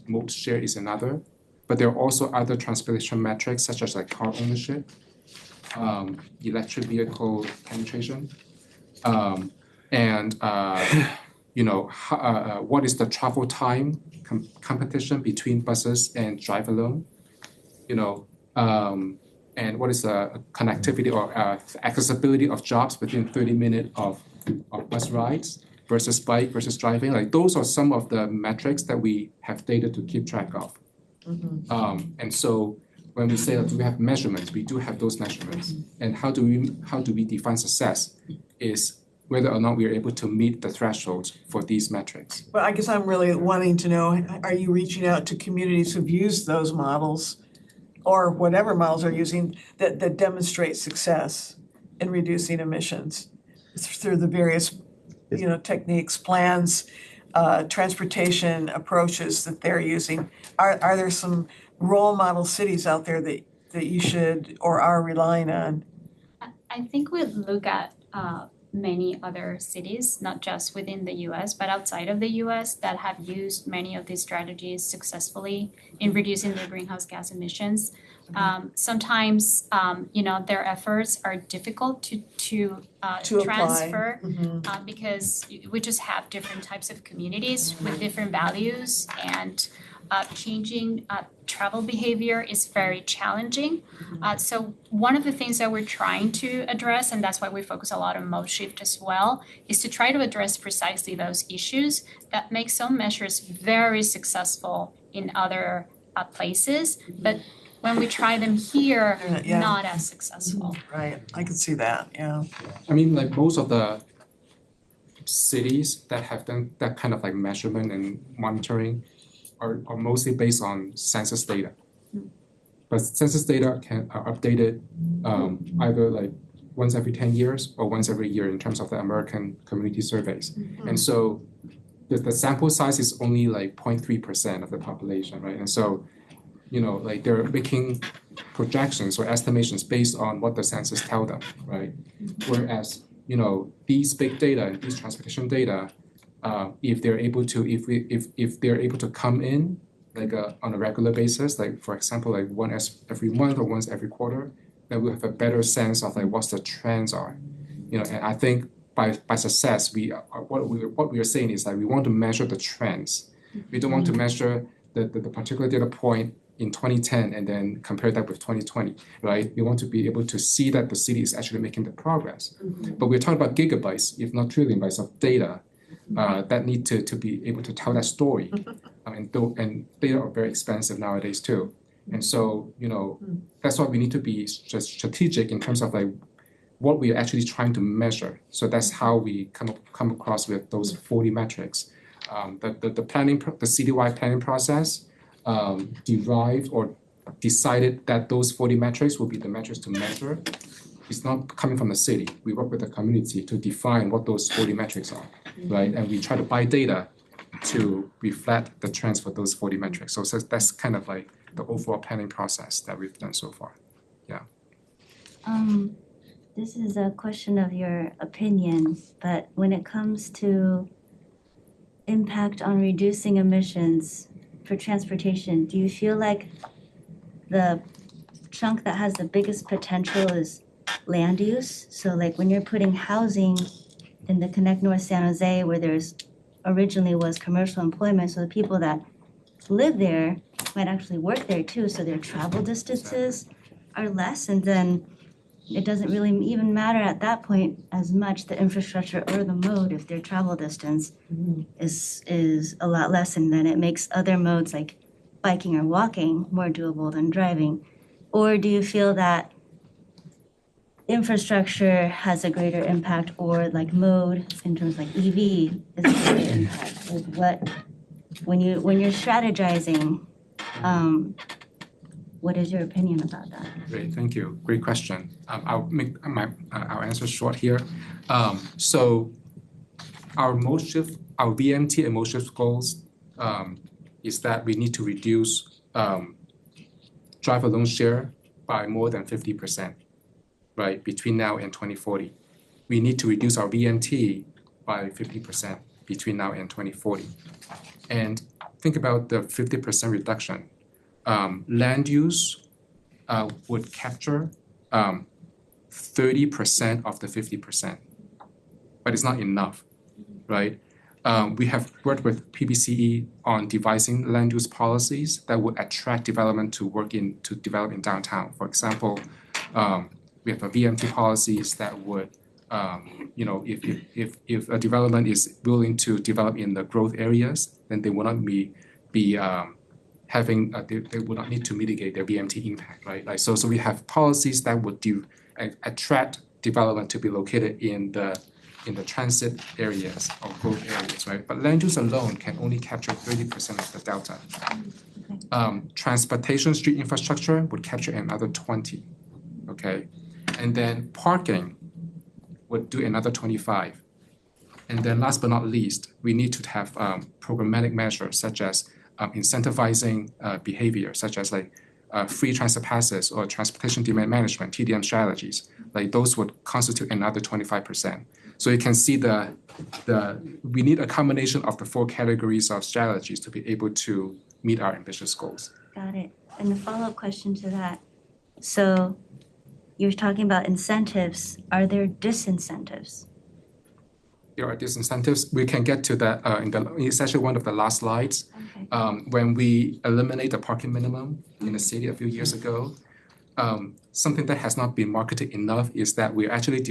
Mode share is another. But there are also other transportation metrics such as like car ownership, electric vehicle penetration, what is the travel time competition between buses and drive alone, and what is the connectivity or accessibility of jobs within 30 minutes of bus rides versus bike versus driving. Like those are some of the metrics that we have data to keep track of. And so when we say that we have measurements, we do have those measurements. And how do we define success is whether or not we are able to meet the thresholds for these metrics. Well, I guess I'm really wanting to know, are you reaching out to communities who've used those models or whatever models are using that demonstrate success in reducing emissions through the various, techniques, plans, transportation approaches that they're using? Are there some role model cities out there that you should or are relying on? I think we'd look at many other cities, not just within the US, but outside of the US that have used many of these strategies successfully in reducing their greenhouse gas emissions. Sometimes, their efforts are difficult to transfer because we just have different types of communities with different values, and changing travel behavior is very challenging. So one of the things that we're trying to address, and that's why we focus a lot on mode shift as well, is to try to address precisely those issues that make some measures very successful in other places, but when we try them here, not as successful. Right, I can see that, yeah. I mean, like most of the cities that have done that kind of like measurement and monitoring are mostly based on census data. But census data are updated either like once every 10 years or once every year in terms of the American Community Surveys. And so the sample size is only like 0.3% of the population, right? And so, like they're making projections or estimations based on what the census tell them, right? Whereas, these big data and these transportation data, if they're able to come in like on a regular basis, like for example, like once every month or once every quarter, then we'll have a better sense of like what the trends are. And I think by success, what we are saying is like we want to measure the trends. We don't want to measure the particular data point in 2010 and then compare that with 2020, right? We want to be able to see that the city is actually making the progress. But we're talking about gigabytes, if not trillion bytes of data that need to be able to tell that story. And data are very expensive nowadays too. And so, that's why we need to be strategic in terms of like what we are actually trying to measure. So that's how we come across with those 40 metrics. The citywide planning process derived or decided that those 40 metrics will be the metrics to measure. It's not coming from the city. We work with the community to define what those 40 metrics are, right? And we try to buy data to reflect the trends for those 40 metrics. So that's kind of like the overall planning process that we've done so far. Yeah. This is a question of your opinion, but when it comes to impact on reducing emissions for transportation, do you feel like the chunk that has the biggest potential is land use? So like when you're putting housing in the Connect North San Jose where there's originally was commercial employment, so the people that live there might actually work there too, so their travel distances are less, and then it doesn't really even matter at that point as much the infrastructure or the mode if their travel distance is a lot less, and then it makes other modes like biking or walking more doable than driving. Or do you feel that infrastructure has a greater impact, or like mode in terms like EV is a greater impact? Like what, when you're strategizing, what is your opinion about that? Great, thank you. Great question. I'll make our answer short here. So our mode shift, our VMT and mode shift goals is that we need to reduce driver loan share by more than 50%, right, between now and 2040. We need to reduce our VMT by 50% between now and 2040. And think about the 50% reduction. Land use would capture 30% of the 50%, but it's not enough, right? We have worked with PBCE on devising land use policies that would attract development to develop in downtown. For example, we have a VMT policies that would, if a development is willing to develop in the growth areas, then they will not be they would not need to mitigate their VMT impact, right? Like so we have policies that would attract development to be located in the transit areas or growth areas, right? But land use alone can only capture 30% of the delta. Transportation street infrastructure would capture another 20, okay? And then parking would do another 25. And then last but not least, we need to have programmatic measures such as incentivizing behavior, such as like free transit passes or transportation demand management, TDM strategies. Like those would constitute another 25%. So you can see we need a combination of the 4 categories of strategies to be able to meet our ambitious goals. Got it. And the follow-up question to that, so you're talking about incentives, are there disincentives? There are disincentives. We can get to that it's actually one of the last slides. Okay. When we eliminate the parking minimum in the city a few years ago, something that has not been marketed enough is that we actually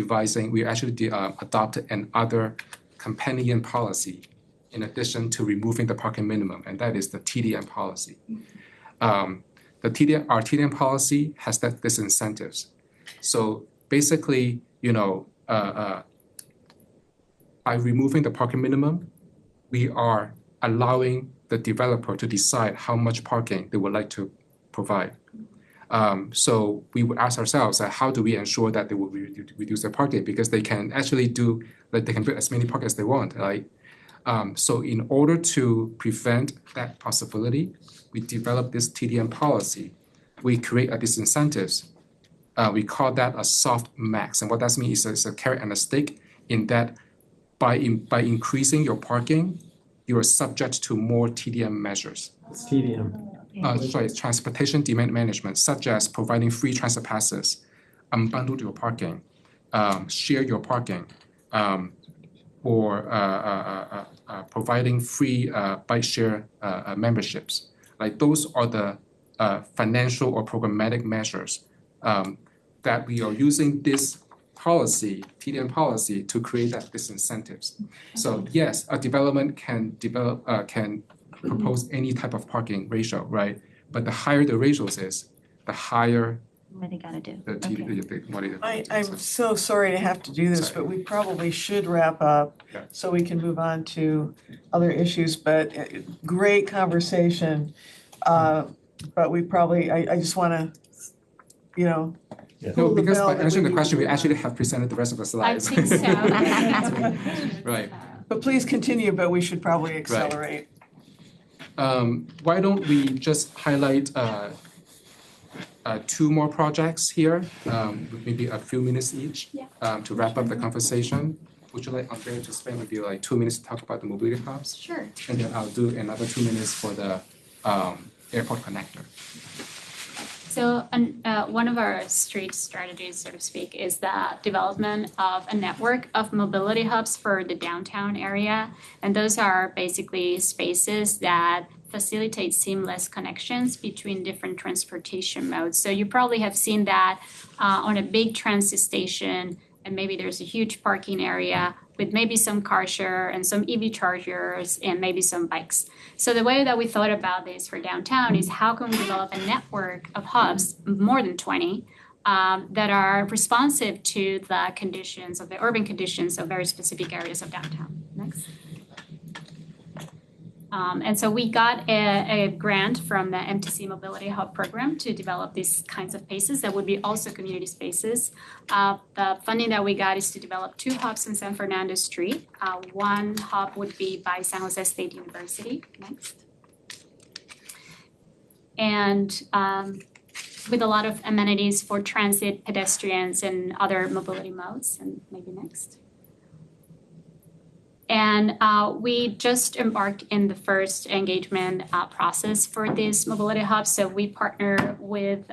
adopted another companion policy in addition to removing the parking minimum, and that is the TDM policy. Our TDM policy has that disincentives. So basically, by removing the parking minimum, we are allowing the developer to decide how much parking they would like to provide. So we would ask ourselves, how do we ensure that they will reduce their parking? Because they can actually they can build as many parks as they want, right? So in order to prevent that possibility, we developed this TDM policy. We create a disincentives. We call that a soft max. And what that means is a carrot and a stick in that by increasing your parking, you are subject to more TDM measures. It's TDM. Sorry, transportation demand management, such as providing free transfer passes, unbundle your parking, share your parking, or providing free bike share memberships. Like those are the financial or programmatic measures that we are using this policy, TDM policy, to create that disincentives. So yes, a development can propose any type of parking ratio, right? But the higher the ratios is, the higher What they gotta do. the TDM, what it is. I'm so sorry to have to do this, but we probably should wrap up Yeah. so we can move on to other issues, but great conversation. But we probably, I just wanna, No, pull the because bell by that answering we the need question, to we move actually on. have presented the rest of the I slides. think so. Right. But please continue, but we should probably accelerate. Why don't we just highlight two more projects here, with maybe a few minutes each, to wrap up the conversation. Would you like Andrea to spend maybe like 2 minutes to talk about the mobility hubs? Sure. And then I'll do another 2 minutes for the airport connector. So one of our street strategies, so to speak, is the development of a network of mobility hubs for the downtown area. And those are basically spaces that facilitate seamless connections between different transportation modes. So you probably have seen that on a big transit station, and maybe there's a huge parking area with maybe some car share and some EV chargers and maybe some bikes. So the way that we thought about this for downtown is how can we develop a network of hubs, more than 20, that are responsive to the conditions of the urban conditions of very specific areas of downtown. Next. And so we got a grant from the MTC Mobility Hub program to develop these kinds of spaces that would be also community spaces. The funding that we got is to develop 2 hubs in San Fernando Street. One hub would be by San Jose State University. Next. And with a lot of amenities for transit, pedestrians, and other mobility modes. And maybe next. And we just embarked in the first engagement process for this mobility hub. So we partner with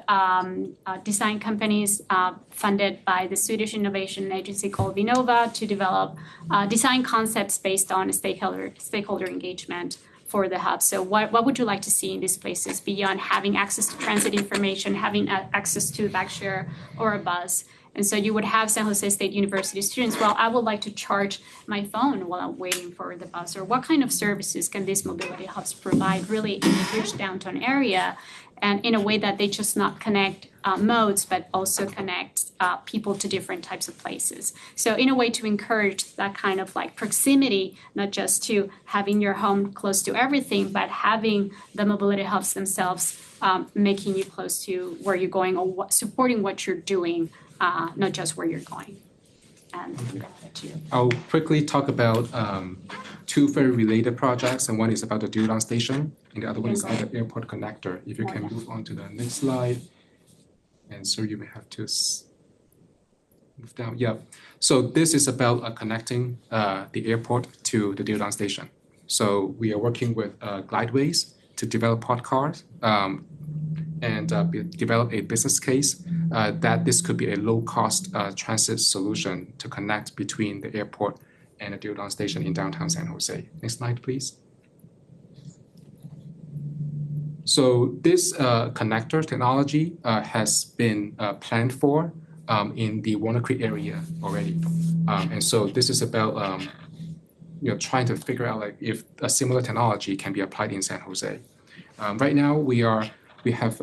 design companies funded by the Swedish innovation agency called Vinnova to develop design concepts based on stakeholder engagement for the hub. So what would you like to see in these places beyond having access to transit information, having access to bike share or a bus? And so you would have San Jose State University students, well, I would like to charge my phone while I'm waiting for the bus, or what kind of services can these mobility hubs provide really in the rich downtown area, and in a way that they just not connect modes, but also connect people to different types of places. So in a way to encourage that kind of like proximity, not just to having your home close to everything, but having the mobility hubs themselves making you close to where you're going, or supporting what you're doing. Not just where you're going. And I'm gonna let you. I'll quickly talk about 2 very related projects, and one is about the Diridon station, and the other one is about the airport connector. If you can move on to the next slide. And so you may have to move down. Yeah. So this is about connecting the airport to the Diridon station. So we are working with Glideways to develop pod cars. And develop a business case that this could be a low-cost transit solution to connect between the airport and the Diridon station in downtown San Jose. Next slide, please. So this connector technology has been planned for in the Walnut Creek area already. And so this is about trying to figure out like if a similar technology can be applied in San Jose. Right now, we have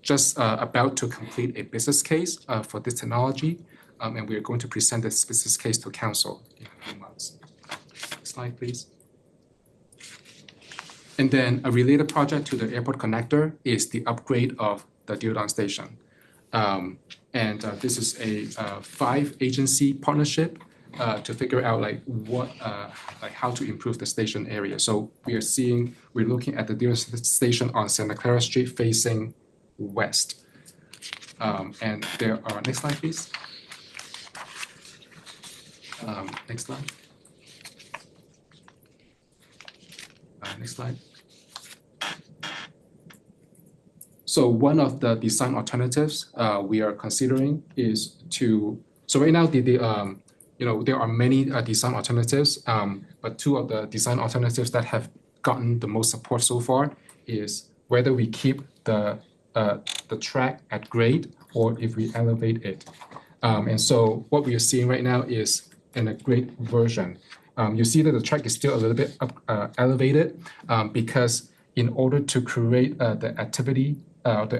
just about to complete a business case for this technology, and we are going to present this business case to council in a few months. Next slide, please. And then a related project to the airport connector is the upgrade of the Diridon station. And this is a 5-agency partnership to figure out like what how to improve the station area. So we're looking at the Diridon station on Santa Clara Street facing west. And there are, next slide please. Next slide. Next slide. So one of the design alternatives we are considering is so right now there are many design alternatives, but two of the design alternatives that have gotten the most support so far is whether we keep the track at grade or if we elevate it. And so what we are seeing right now is in a grade version. You see that the track is still a little bit elevated because in order to create the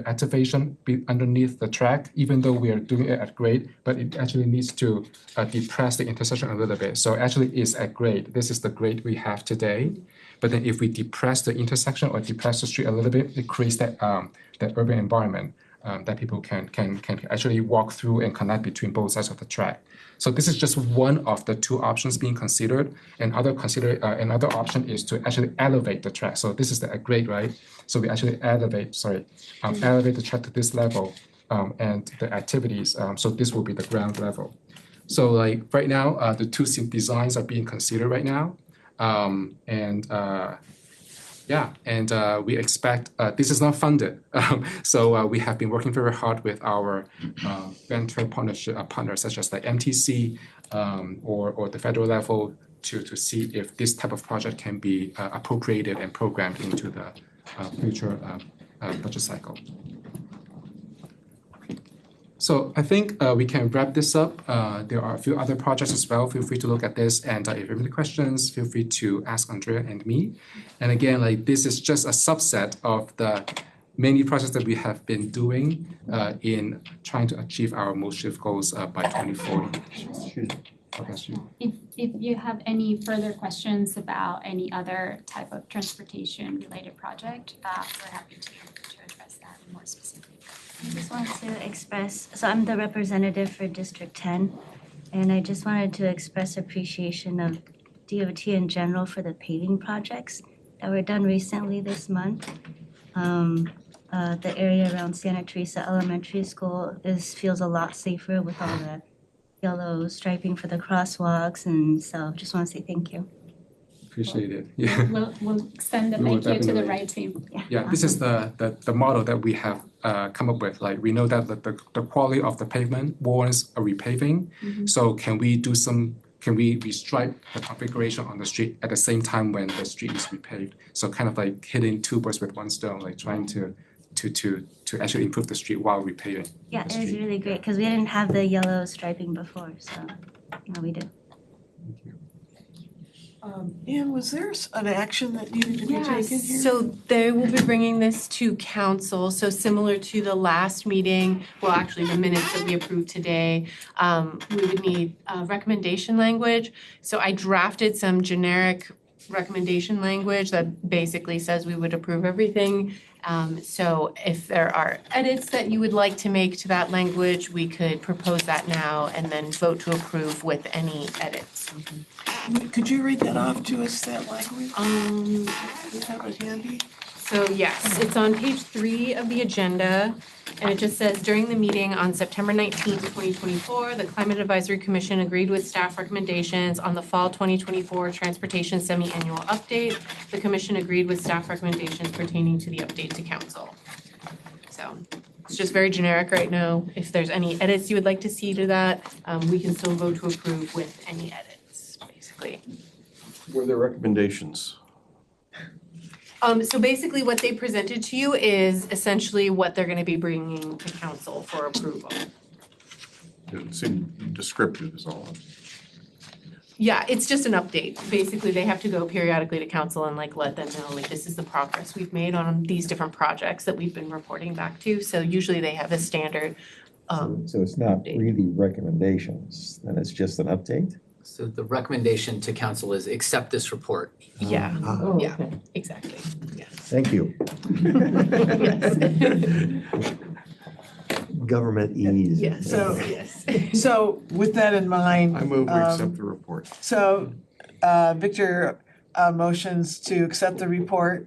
activation underneath the track, even though we are doing it at grade, but it actually needs to depress the intersection a little bit. So actually it's at grade. This is the grade we have today. But then if we depress the intersection or depress the street a little bit, it creates that urban environment that people can actually walk through and connect between both sides of the track. So this is just one of the two options being considered. Another option is to actually elevate the track. So this is the grade, right? So we actually elevate the track to this level and the activities. So this will be the ground level. So like right now, the two designs are being considered right now. We expect this is not funded. So we have been working very hard with our venture partners such as like MTC or the federal level to see if this type of project can be appropriated and programmed into the future budget cycle. So I think we can wrap this up. There are a few other projects as well. Feel free to look at this. And if you have any questions, feel free to ask Andrea and me. And again, like this is just a subset of the many projects that we have been doing in trying to achieve our most shift goals by 2040. If you have any further questions about any other type of transportation related project, we're happy to address that more specifically. I just want to express, so I'm the representative for District 10, and I just wanted to express appreciation of DOT in general for the paving projects that were done recently this month. The area around Santa Teresa Elementary School feels a lot safer with all the yellow striping for the crosswalks, and so just want to say thank you. Appreciate it. Yeah. We'll extend the We will thank you to the definitely. right team. Yeah, this is the model that we have come up with. Like we know that the quality of the pavement warrants a repaving. So can we restripe the configuration on the street at the same time when the street is repaved? So kind of like hitting two birds with one stone, like trying to actually improve the street while repaving. Yeah, it is really great because we didn't have the yellow striping before, so now we do. And was there an action that needed to be taken here? So they will be bringing this to council, so similar to the last meeting, well, actually the minutes that we approved today, we would need recommendation language. So I drafted some generic recommendation language that basically says we would approve everything. So if there are edits that you would like to make to that language, we could propose that now and then vote to approve with any edits. Could you read that off to us, that language? Do you have it handy? So yes, it's on page 3 of the agenda, and it just says, during the meeting on September 19th, 2024, the Climate Advisory Commission agreed with staff recommendations on the fall 2024 Transportation Semi-Annual Update. The commission agreed with staff recommendations pertaining to the update to council. So it's just very generic right now. If there's any edits you would like to see to that, we can still vote to approve with any edits, basically. Were there recommendations? So basically what they presented to you is essentially what they're gonna be bringing to council for approval. It seemed descriptive is all. Yeah, it's just an update. Basically, they have to go periodically to council and like let them know, like, this is the progress we've made on these different projects that we've been reporting back to. So usually they have a standard. So it's not really recommendations, then it's just an update? So the recommendation to council is accept this report. Yeah, Oh, yeah, exactly, yes. Thank you. Government ease. Yes, So- yes. So with that in mind. I move we accept the report. So Victor motions to accept the report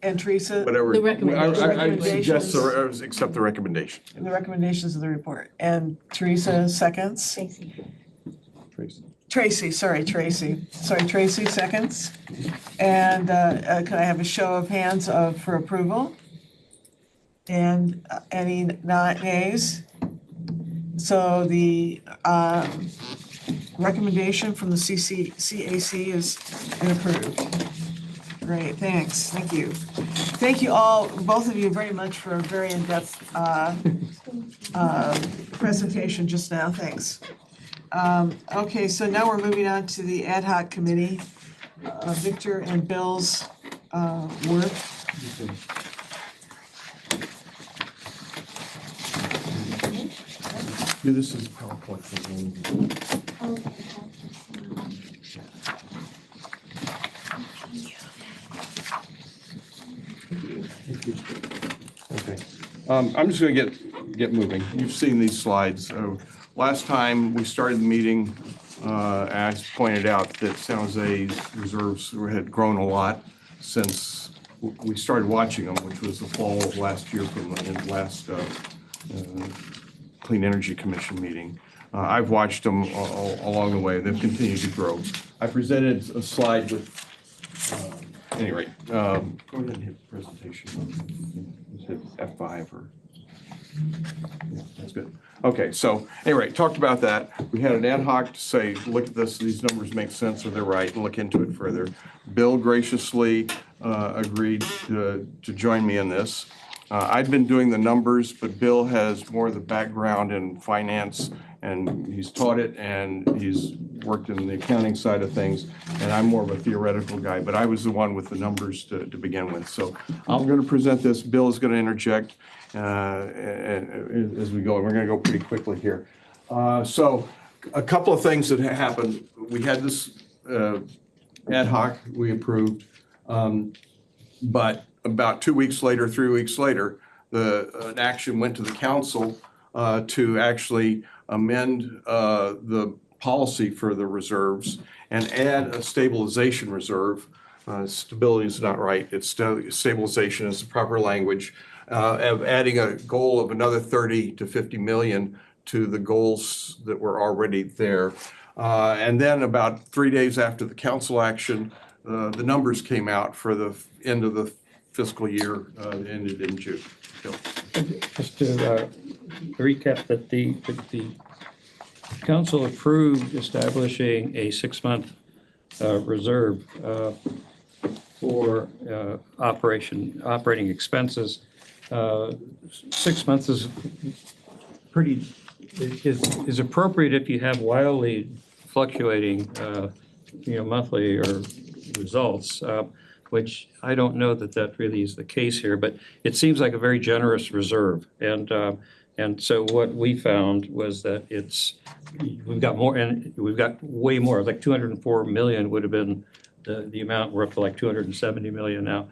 and Teresa. Whatever. The recommendation. I suggest accept the recommendation. the recommendations of the report. And Teresa seconds. Tracy. Tracy, Tracy seconds. And could I have a show of hands for approval? And any nays? So the recommendation from the CAC is been approved. Great, thanks, thank you. Thank you all, both of you very much for a very in-depth presentation just now, thanks. Okay, so now we're moving on to the ad hoc committee, Victor and Bill's work. Yeah, this is PowerPoint. Okay, I'm just gonna get moving. You've seen these slides. Last time we started the meeting, I pointed out that San Jose's reserves had grown a lot since we started watching them, which was the fall of last year from the last Clean Energy Commission meeting. I've watched them along the way. They've continued to grow. I presented a slide with, at any rate, go ahead and hit the presentation. Just hit F5 or, yeah, that's good. Okay, so anyway, talked about that. We had an ad hoc to say, look at this, these numbers make sense or they're right, and look into it further. Bill graciously agreed to join me in this. I'd been doing the numbers, but Bill has more of the background in finance, and he's taught it, and he's worked in the accounting side of things, and I'm more of a theoretical guy, but I was the one with the numbers to begin with. So I'm going to present this. Bill is going to interject as we go. We're going to go pretty quickly here. So a couple of things that happened. We had this ad hoc we approved, but about 2 weeks later, 3 weeks later, an action went to the council to actually amend the policy for the reserves and add a stabilization reserve. Stability is not right. It's stabilization is the proper language. Of adding a goal of another 30 to 50 million to the goals that were already there. And then about 3 days after the council action, the numbers came out for the end of the fiscal year that ended in June. Bill. Just to recap that the council approved establishing a 6-month reserve for operating expenses. 6 months is is appropriate if you have wildly fluctuating monthly or results, which I don't know that really is the case here, but it seems like a very generous reserve. And so what we found was that we've got more, and we've got way more, like 204 million would have been the amount. We're up to like 270 million now.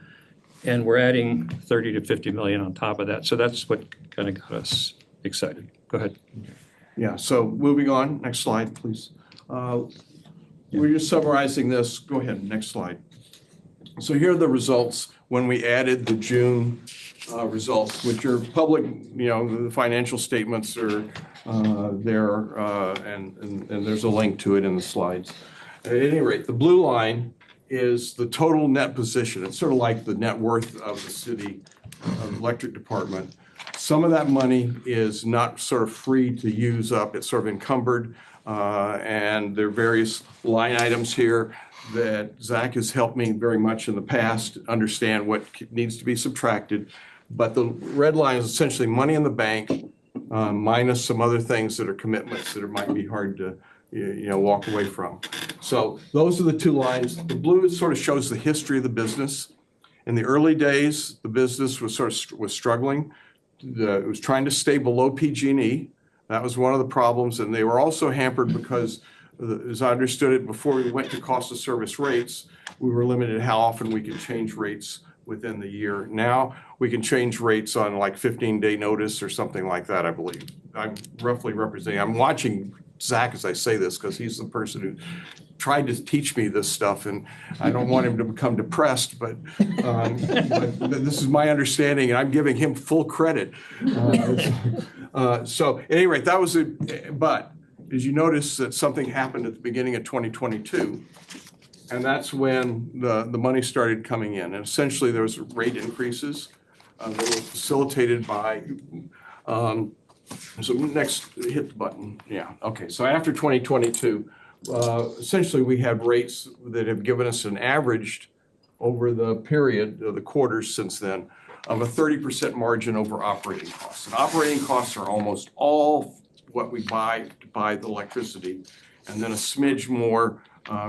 And we're adding 30 to 50 million on top of that. So that's what kind of got us excited. Go ahead. Yeah, so moving on, next slide, please. We're just summarizing this. Go ahead, next slide. So here are the results when we added the June results, which are public, the financial statements are there, and there's a link to it in the slides. At any rate, the blue line is the total net position. It's sort of like the net worth of the city electric department. Some of that money is not sort of free to use up. It's sort of encumbered, and there are various line items here that Zach has helped me very much in the past understand what needs to be subtracted. But the red line is essentially money in the bank minus some other things that are commitments that might be hard to walk away from. So those are the two lines. The blue sort of shows the history of the business. In the early days, the business was struggling. It was trying to stay below PG&E. That was one of the problems, and they were also hampered because, as I understood it, before we went to cost of service rates, we were limited how often we could change rates within the year. Now we can change rates on like 15-day notice or something like that, I believe. I'm roughly representing. I'm watching Zach as I say this because he's the person who tried to teach me this stuff, and I don't want him to become depressed, but this is my understanding, and I'm giving him full credit. So at any rate, that was it. But is you notice that something happened at the beginning of 2022. And that's when the money started coming in. And essentially, there was rate increases that were facilitated by, so next, hit the button. Yeah, okay. So after 2022, essentially, we have rates that have given us an averaged over the period of the quarters since then of a 30% margin over operating costs. And operating costs are almost all what we buy to buy the electricity, and then a smidge more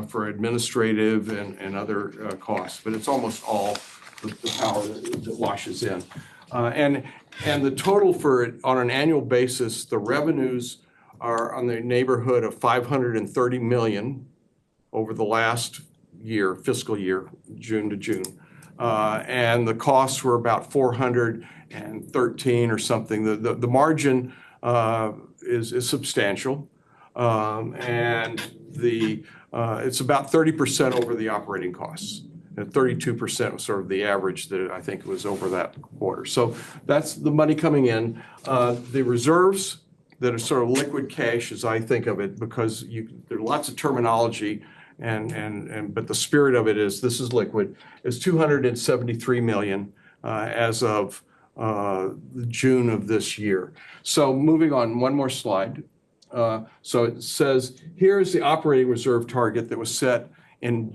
for administrative and other costs. But it's almost all the power that washes in. And the total for it on an annual basis, the revenues are on the neighborhood of 530 million over the last year, fiscal year, June to June. And the costs were about 413 or something. The margin is substantial. And it's about 30% over the operating costs. And 32% was sort of the average that I think was over that quarter. So that's the money coming in. The reserves that are sort of liquid cash, as I think of it, because there are lots of terminology, but the spirit of it is this is liquid, is 273 million as of June of this year. So moving on, one more slide. So it says, here's the operating reserve target that was set in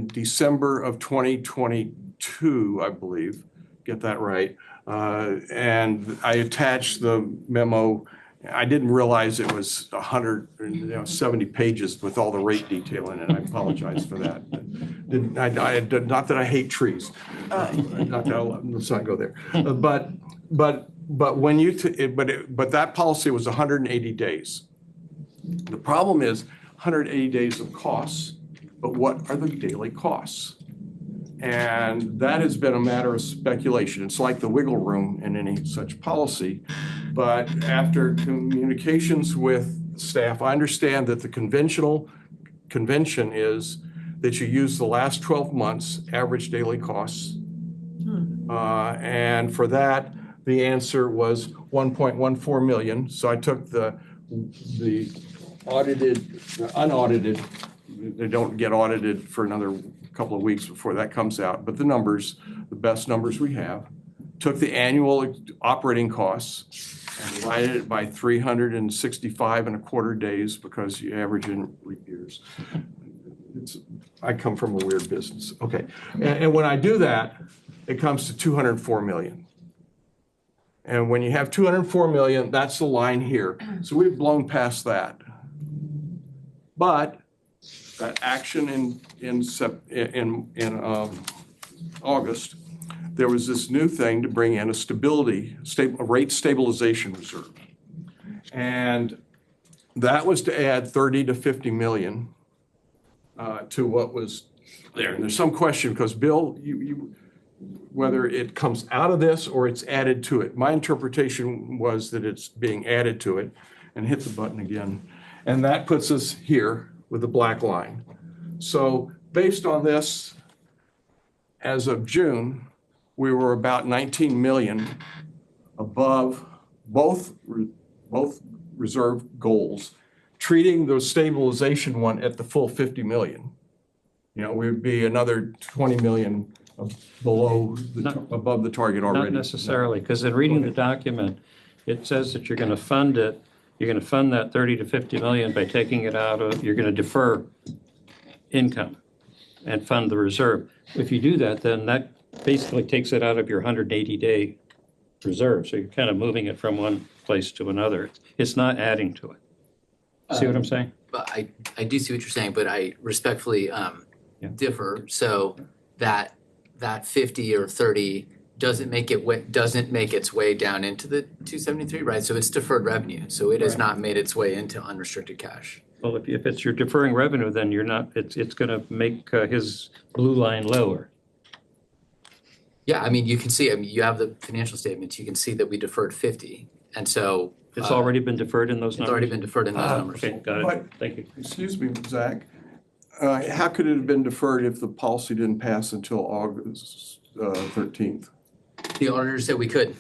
December of 2022, I believe, get that right. And I attached the memo. I didn't realize it was 170 pages with all the rate detail in it. I apologize for that. Not that I hate trees. Let's not go there. But when but that policy was 180 days. The problem is 180 days of costs, but what are the daily costs? And that has been a matter of speculation. It's like the wiggle room in any such policy. But after communications with staff, I understand that the convention is that you use the last 12 months average daily costs. And for that, the answer was 1.14 million. So I took the audited, unaudited, they don't get audited for another couple of weeks before that comes out, but the numbers, the best numbers we have, took the annual operating costs and divided it by 365 and a quarter days because you average in leap years. I come from a weird business. Okay, and when I do that, it comes to 204 million. And when you have 204 million, that's the line here. So we've blown past that. But that action in August, there was this new thing to bring in a rate stabilization reserve. And that was to add 30 to 50 million to what was there. And there's some question because Bill, whether it comes out of this or it's added to it. My interpretation was that it's being added to it, and hit the button again. And that puts us here with the black line. So based on this, as of June, we were about 19 million above both reserve goals, treating the stabilization one at the full 50 million. You know, we would be another 20 million above the target already. Not necessarily, because in reading the document, it says that you're going to fund it. You're going to fund that 30 to 50 million by taking it out of, you're going to defer income and fund the reserve. If you do that, then that basically takes it out of your 180-day reserve. So you're kind of moving it from one place to another. It's not adding to it. See what I'm saying? But I do see what you're saying, but I respectfully differ. So that 50 or 30 doesn't make its way down into the 273, right? So it's deferred revenue. So it has not made its way into unrestricted cash. Well, if it's your deferring revenue, then you're not. It's going to make his blue line lower. Yeah, I mean, you can see. I mean, you have the financial statements. You can see that we deferred 50, and so it's already been deferred in those numbers. It's already been deferred in those numbers. Okay, got it. Thank you. Excuse me, Zach. How could it have been deferred if the policy didn't pass until August 13th? The auditors said we could.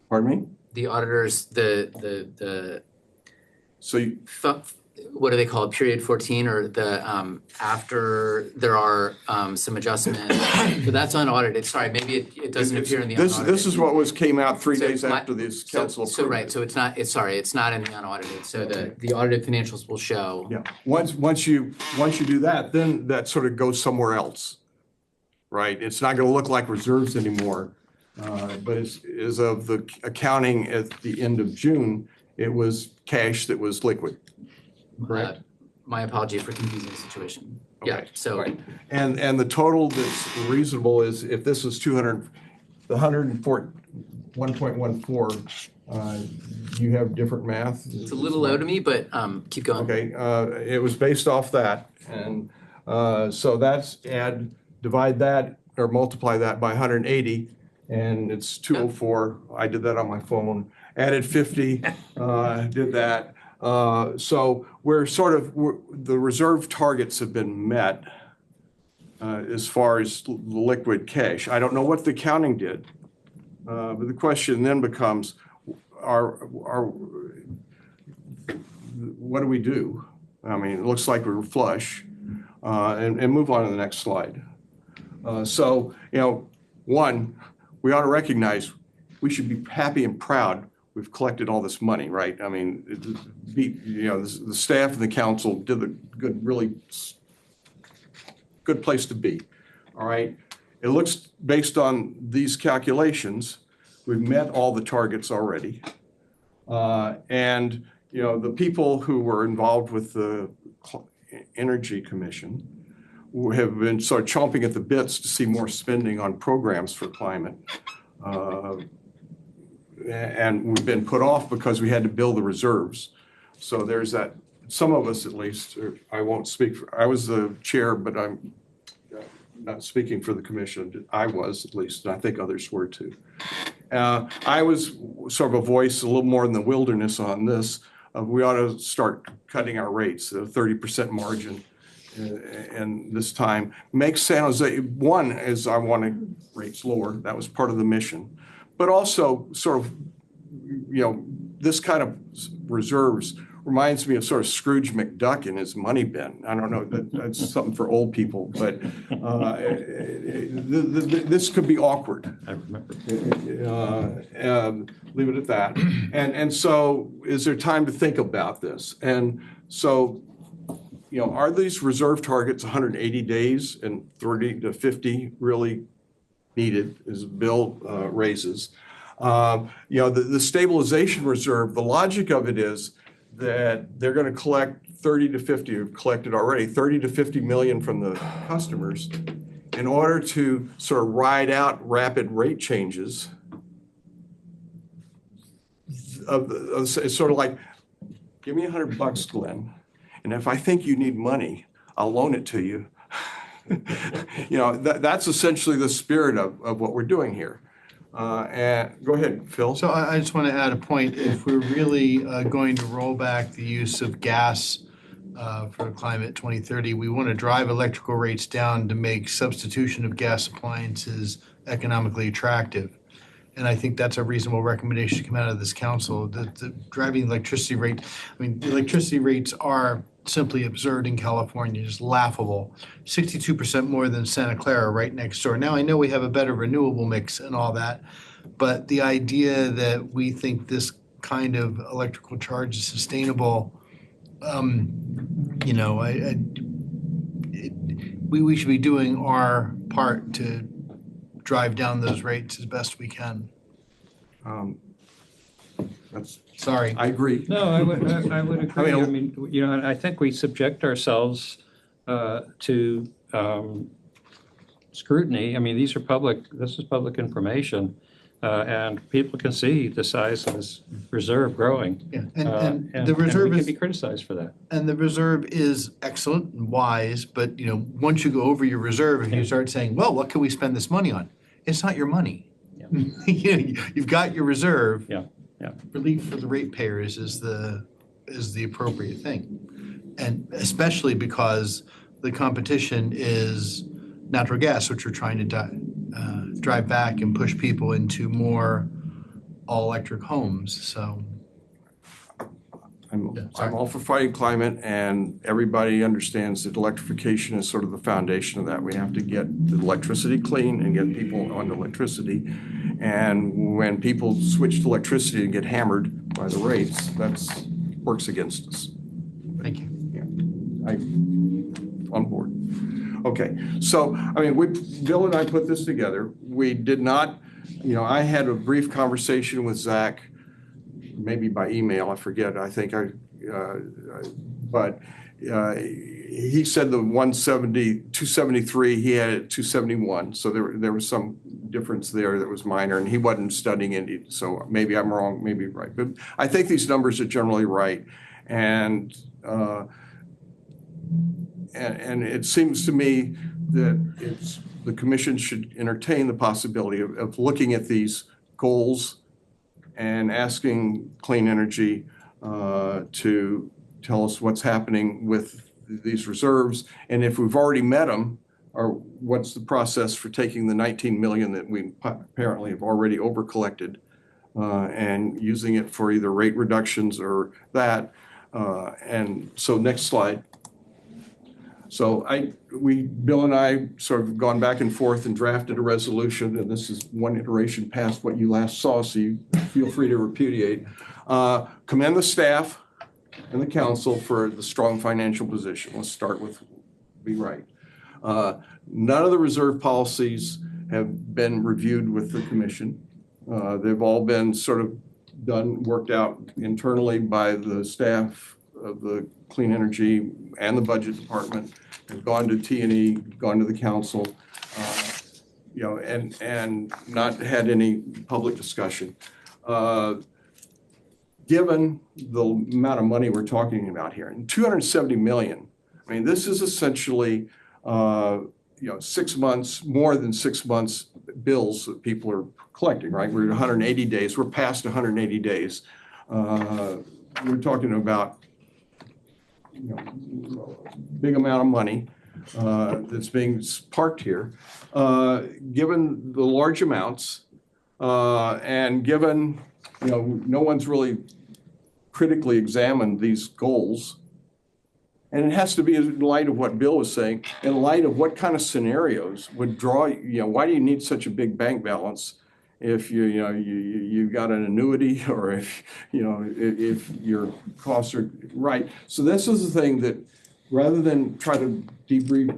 Pardon me? The auditors, the So you, what do they call it, period 14, or the, after there are some adjustments? So that's unaudited, sorry, maybe it doesn't appear in the unaudited. this is what came out 3 days my- after this council approved. So right, so it's not in the unaudited, so the audited financials will show. Yeah, once you do that, then that sort of goes somewhere else, right? It's not gonna look like reserves anymore. But as of the accounting at the end of June, it was cash that was liquid, correct? My apology for confusing the situation. Yeah, Okay, so. right. And the total that's reasonable is if this was 200, the 104, 1.14, you have different math? It's a little low to me, but keep going. Okay, it was based off that, and so that's divide that or multiply that by 180, and it's 204. I did that on my phone. Added 50, did that. So we're the reserve targets have been met as far as liquid cash. I don't know what the accounting did, but the question then becomes, what do we do? I mean, it looks like we were flush, and move on to the next slide. So, one, we ought to recognize we should be happy and proud we've collected all this money, right? I mean, the staff and the council did a really good place to be, all right? It looks, based on these calculations, we've met all the targets already. And, the people who were involved with the Energy Commission have been sort of chomping at the bits to see more spending on programs for climate. And we've been put off because we had to build the reserves. So there's that, some of us at least, I won't speak for, I was the chair, but I'm not speaking for the commission. I was, at least, and I think others were too. I was sort of a voice a little more in the wilderness on this. We ought to start cutting our rates, a 30% margin. And this time, make San Jose, one is I wanted rates lower, that was part of the mission. But also sort of, this kind of reserves reminds me of sort of Scrooge McDuck in his money bin. I don't know, that's something for old people, but this could be awkward. I remember. Leave it at that. And so is there time to think about this? And so, are these reserve targets 180 days and 30 to 50 really needed as Bill raises? The stabilization reserve, the logic of it is that they're going to collect 30 to 50, have collected already, 30 to 50 million from the customers in order to sort of ride out rapid rate changes. It's sort of like, give me $100, Glenn, and if I think you need money, I'll loan it to you. That's essentially the spirit of what we're doing here. And go ahead, Phil. So I just want to add a point. If we're really going to roll back the use of gas for Climate 2030, we want to drive electrical rates down to make substitution of gas appliances economically attractive. And I think that's a reasonable recommendation to come out of this council. The driving electricity rate, the electricity rates are simply absurd in California, just laughable. 62% more than Santa Clara right next door. Now, I know we have a better renewable mix and all that, but the idea that we think this kind of electrical charge is sustainable, we should be doing our part to drive down those rates as best we can. Sorry. I agree. No, I would agree. And I think we subject ourselves to scrutiny. This is public information, and people can see the size of this reserve growing. Yeah, and the reserve we can be criticized for that. And the reserve is excellent and wise, but once you go over your reserve and you start saying, well, what can we spend this money on? It's not your money. Yeah. You've got your reserve. Yeah. Relief for the ratepayers is the appropriate thing. And especially because the competition is natural gas, which we're trying to drive back and push people into more all-electric homes. So I'm all for fighting climate, and everybody understands that electrification is sort of the foundation of that. We have to get the electricity clean and get people on electricity. And when people switch to electricity and get hammered by the rates, that's works against us. Thank you. Yeah, on board. Okay, so, I mean, Bill and I put this together. We did not, I had a brief conversation with Zach, maybe by email, I forget, but he said the 273, he had it 271. So there was some difference there that was minor, and he wasn't studying it. So maybe I'm wrong, maybe right. But I think these numbers are generally right. And it seems to me that the commission should entertain the possibility of looking at these goals and asking Clean Energy to tell us what's happening with these reserves, and if we've already met them, or what's the process for taking the 19 million that we apparently have already over collected and using it for either rate reductions or that. And so next slide. So Bill and I sort of gone back and forth and drafted a resolution, and this is one iteration past what you last saw, so you feel free to repudiate. Commend the staff and the council for the strong financial position. Let's start with be right. None of the reserve policies have been reviewed with the commission. They've all been sort of worked out internally by the staff of the Clean Energy and the budget department, have gone to T&E, gone to the council, and not had any public discussion. Given the amount of money we're talking about here, and 270 million, I mean, this is essentially 6 months, more than 6 months bills that people are collecting, right? We're at 180 days, we're past 180 days. We're talking about big amount of money that's being parked here. Given the large amounts and given, no one's really critically examined these goals, and it has to be in light of what Bill was saying, in light of what kind of scenarios would draw, why do you need such a big bank balance if you've got an annuity, or if your costs are right. So this is the thing that, rather than try to debrief,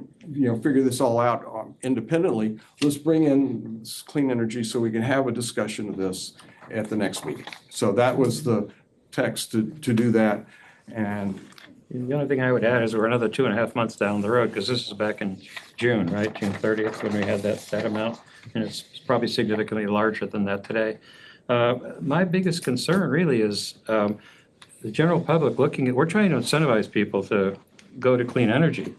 figure this all out independently, let's bring in Clean Energy so we can have a discussion of this at the next meeting. So that was the text to do that. And the only thing I would add is we're another 2.5 months down the road, because this is back in June, right? June 30th, when we had that amount. And it's probably significantly larger than that today. My biggest concern really is the general public we're trying to incentivize people to go to clean energy.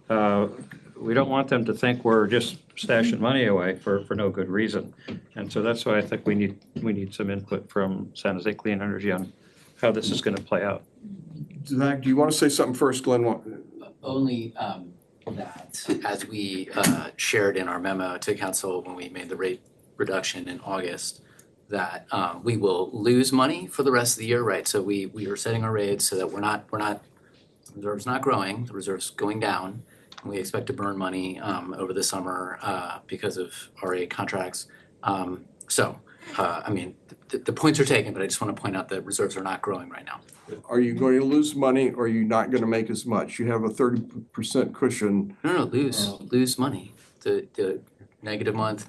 We don't want them to think we're just stashing money away for no good reason. And so that's why I think we need some input from San Jose Clean Energy on how this is going to play out. Zach, do you want to say something first, Glenn? Only that, as we shared in our memo to council when we made the rate reduction in August, that we will lose money for the rest of the year, right? So we are setting our rates so that the reserve's not growing, the reserve's going down. And we expect to burn money over the summer because of RA contracts. The points are taken, but I just want to point out that reserves are not growing right now. Are you going to lose money, or are you not going to make as much? You have a 30% cushion. No, lose money. The negative month.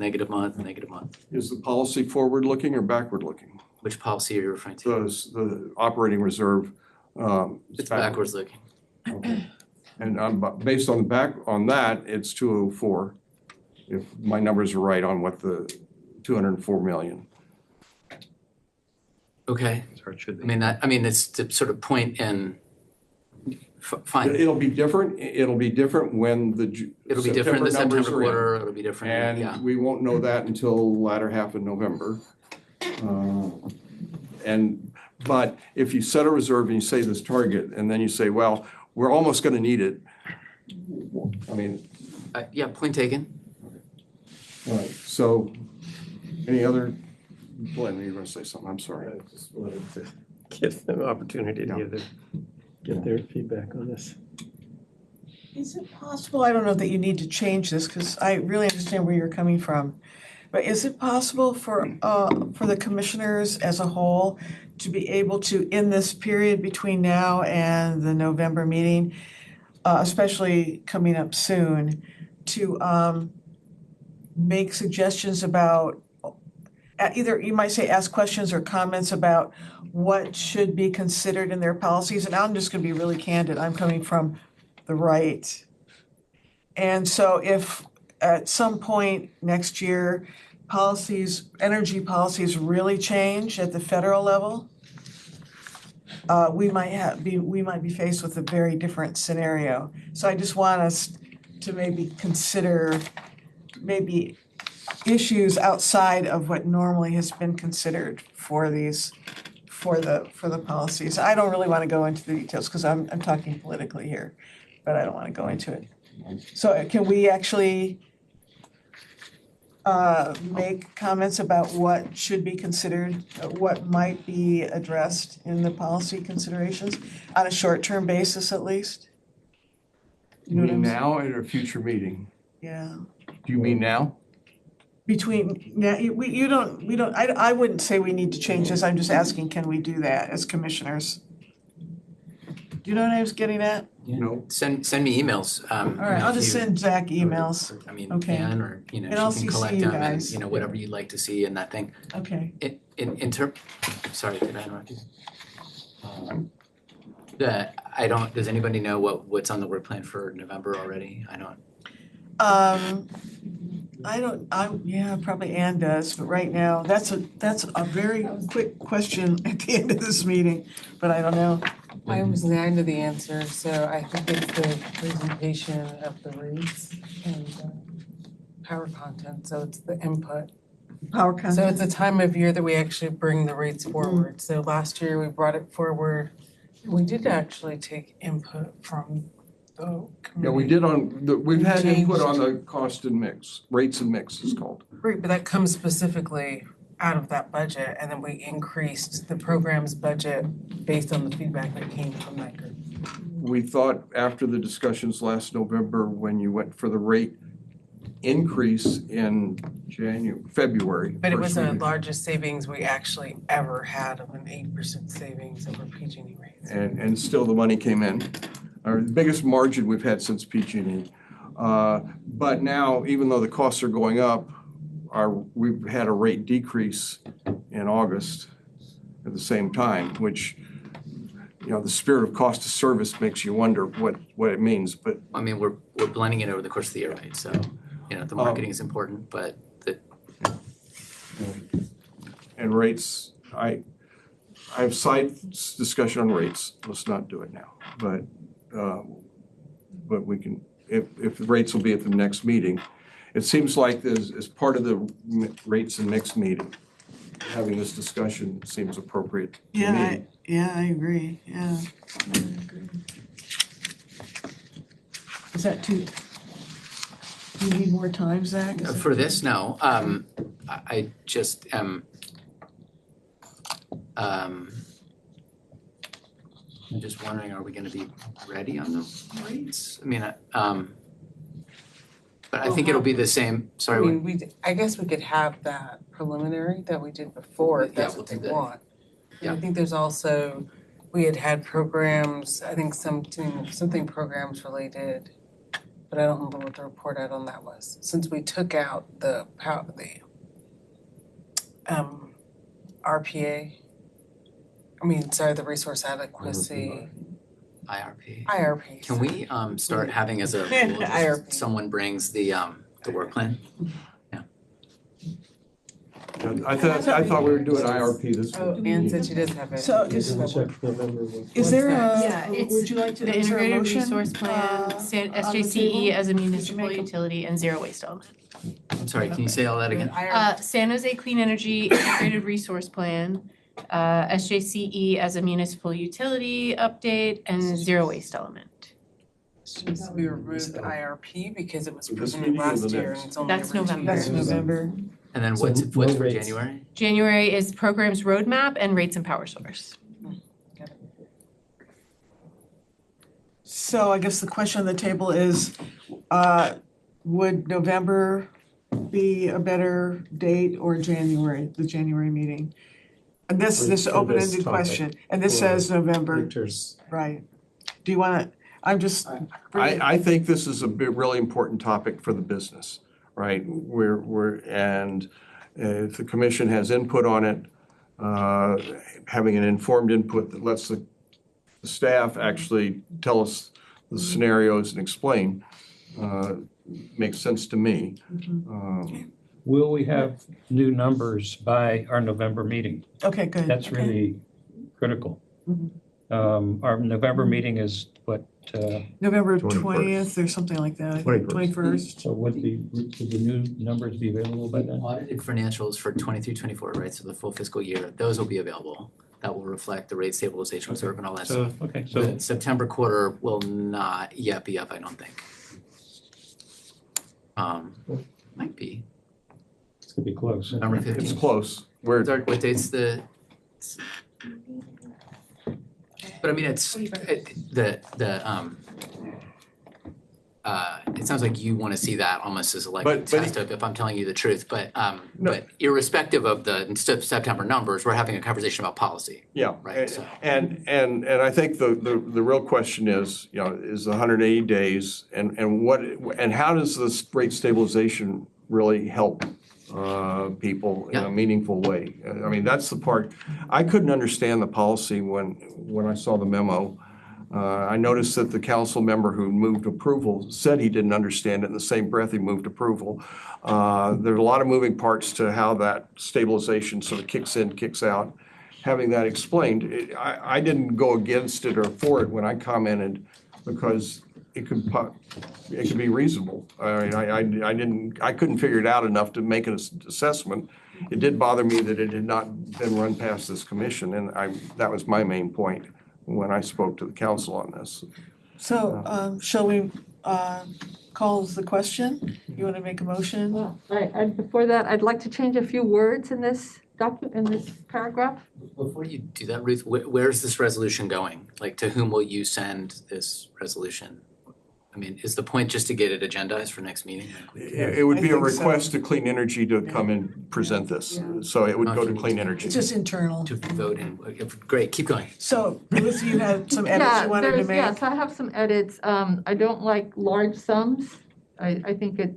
Is the policy forward-looking or backward-looking? Which policy are you referring to? The operating reserve. It's backwards looking. Okay. And based on that, it's 204. If my numbers are right on what the 204 million. Okay. Or it should be. It's to sort of point in. Fine. It'll be different. It'll be different when It'll be different the September quarter. It'll be different. And we won't know that until the latter half of November. But if you set a reserve and you say this target, and then you say, well, we're almost going to need it. Point taken. All right. So, any other? Glenn, you were going to say something? I'm sorry. I just wanted to give them opportunity to get their feedback on this. Is it possible, I don't know that you need to change this, because I really understand where you're coming from, but is it possible for the commissioners as a whole to be able to, in this period between now and the November meeting, especially coming up soon, to make suggestions about, either you might say ask questions or comments about what should be considered in their policies, and I'm just gonna be really candid, I'm coming from the right. And so if at some point next year, policies, energy policies really change at the federal level, we might be faced with a very different scenario. So I just want us to maybe consider maybe issues outside of what normally has been considered for these, for the policies. I don't really want to go into the details because I'm talking politically here, but I don't want to go into it. So can we actually make comments about what should be considered, what might be addressed in the policy considerations on a short-term basis at least? You mean now at a future meeting? Yeah. Do you mean now? Between, now, we don't, I wouldn't say we need to change this, I'm just asking, can we do that as commissioners? Do you know what I was getting at? No. Send me emails. All right, I'll just send Zach emails. I mean, Okay. Ann, or, you know, And I'll she can CC collect you them and, guys. you know, whatever you'd like to see in that thing. Okay. Sorry, did I interrupt you? Does anybody know what's on the work plan for November already? Yeah, probably Ann does, but right now, that's a very quick question at the end of this meeting, but I don't know. I resigned to the answer, so I think it's the presentation of the rates and power content, so it's the input. Power content. So it's a time of year that we actually bring the rates forward. So last year we brought it forward. We did actually take input from the committee. Yeah, we did we've had input on the cost and mix, rates and mix is called. Right, but that comes specifically out of that budget, and then we increased the program's budget based on the feedback that came from that group. We thought after the discussions last November, when you went for the rate increase in February. But it was the meeting. largest savings we actually ever had of an 8% savings over PG&E rates. And still the money came in. Our biggest margin we've had since PG&E. But now, even though the costs are going up, we've had a rate decrease in August at the same time, which, you know, the spirit of cost of service makes you wonder what it means, but. I mean, we're blending it over the course of the year, right? So, you know, the marketing is important, but And rates, I have side discussion on rates. Let's not do it now, but we can, if the rates will be at the next meeting. It seems like as part of the rates and mix meeting, having this discussion seems appropriate to me. I agree, yeah. I agree. Is that too, do you need more time, Zach? for this, no. I just am. I'm just wondering, are we going to be ready on the rates? I mean, but I think it'll be the same. Sorry. I mean, I guess we could have that preliminary that we did before if that's what they want. And I think there's also, we had programs, I think something programs related, but I don't remember what the report out on that was. Since we took out the RPA, the resource adequacy. IRP. Can we start having as a rule, IRP. someone brings the work plan? I thought we were doing IRP this week. Ann said she does have it. So is there would you like to, The is there a integrated motion, resource plan, SJCE as a municipal utility, and zero waste element. I'm sorry, can you say all that again? San Jose Clean Energy Integrated Resource Plan, SJCE as a municipal utility update, and zero waste element. We removed the IRP because it was This presented meeting or the last year next? and it's only That's every 2 November. years. that's November? And then what's for January? January is programs roadmap and rates and power source. So I guess the question on the table is, would November be a better date or January, the January meeting? And this For this open-ended topic, question, and this for says November, Victor's. right? Do you wanna, I'm just bringing. I think this is a really important topic for the business, right? And if the commission has input on it, having an informed input that lets the staff actually tell us the scenarios and explain, makes sense to me. Will we have new numbers by our November meeting? Okay, good. That's Okay. really critical. Our November meeting is what? November 20th or something like that, 21st. So would the new numbers be available by then? Audited financials for 23-24, right, so the full fiscal year, those will be available. That will reflect the rate stabilization reserve and all that stuff. Okay, The September quarter will not yet be up, I don't think. Might be. It's gonna be close. November 15th. It's close. What date's the? But I mean, it sounds like you want to see that almost as like a test of if I'm telling you the truth, but irrespective of the September numbers, we're having a conversation about policy. Yeah, right. So. And I think the real question is, is the 180 days and how does this rate stabilization really help people in a meaningful way? I mean, that's the part. I couldn't understand the policy when I saw the memo. I noticed that the council member who moved approval said he didn't understand it. In the same breath, he moved approval. There's a lot of moving parts to how that stabilization sort of kicks in, kicks out. Having that explained, I didn't go against it or for it when I commented because it could be reasonable. I mean, I couldn't figure it out enough to make an assessment. It did bother me that it had not been run past this commission, and that was my main point when I spoke to the council on this. So, shall we call the question? You want to make a motion? Well, before that, I'd like to change a few words in this document, in this paragraph. Before you do that, Ruth, where's this resolution going? Like, to whom will you send this resolution? I mean, is the point just to get it agendized for next meeting? It would be a request to Clean Energy to come and present this. So it would go to Clean Energy. It's just internal. To vote in. Great, keep going. So, Melissa, you had some edits you wanted to make? Yes, I have some edits. I don't like large sums. I think it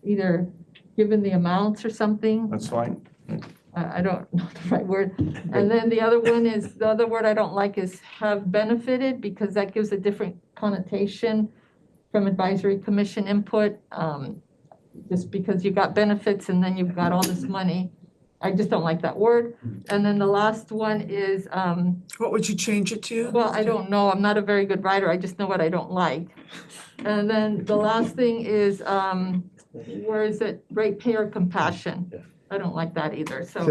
either given the amounts or something. That's fine. I don't know the right word. And then the other word I don't like is have benefited, because that gives a different connotation from advisory commission input. Just because you've got benefits and then you've got all this money. I just don't like that word. And then the last one is. What would you change it to? Well, I don't know. I'm not a very good writer. I just know what I don't like. And then the last thing is, where is it? Ratepayer compassion. I don't like that either, So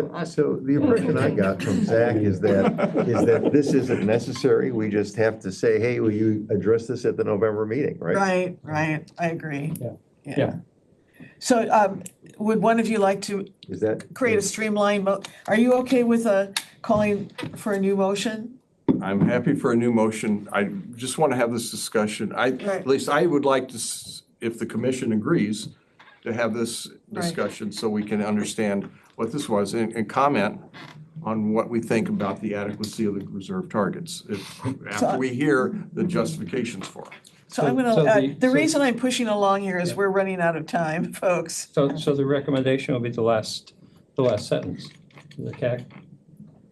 the impression I got from Zach is that this isn't necessary. We just have to say, hey, will you address this at the November meeting, right? Right. I agree. Yeah. So, would one of you like to create a streamlined are you okay with calling for a new motion? I'm happy for a new motion. I just want to have this discussion. At least I would like to, if the commission agrees, to have this discussion so we can understand what this was and comment on what we think about the adequacy of the reserve targets after we hear the justifications for it. So I'm gonna, the reason I'm pushing along here is we're running out of time, folks. So the recommendation will be the last sentence. The CAC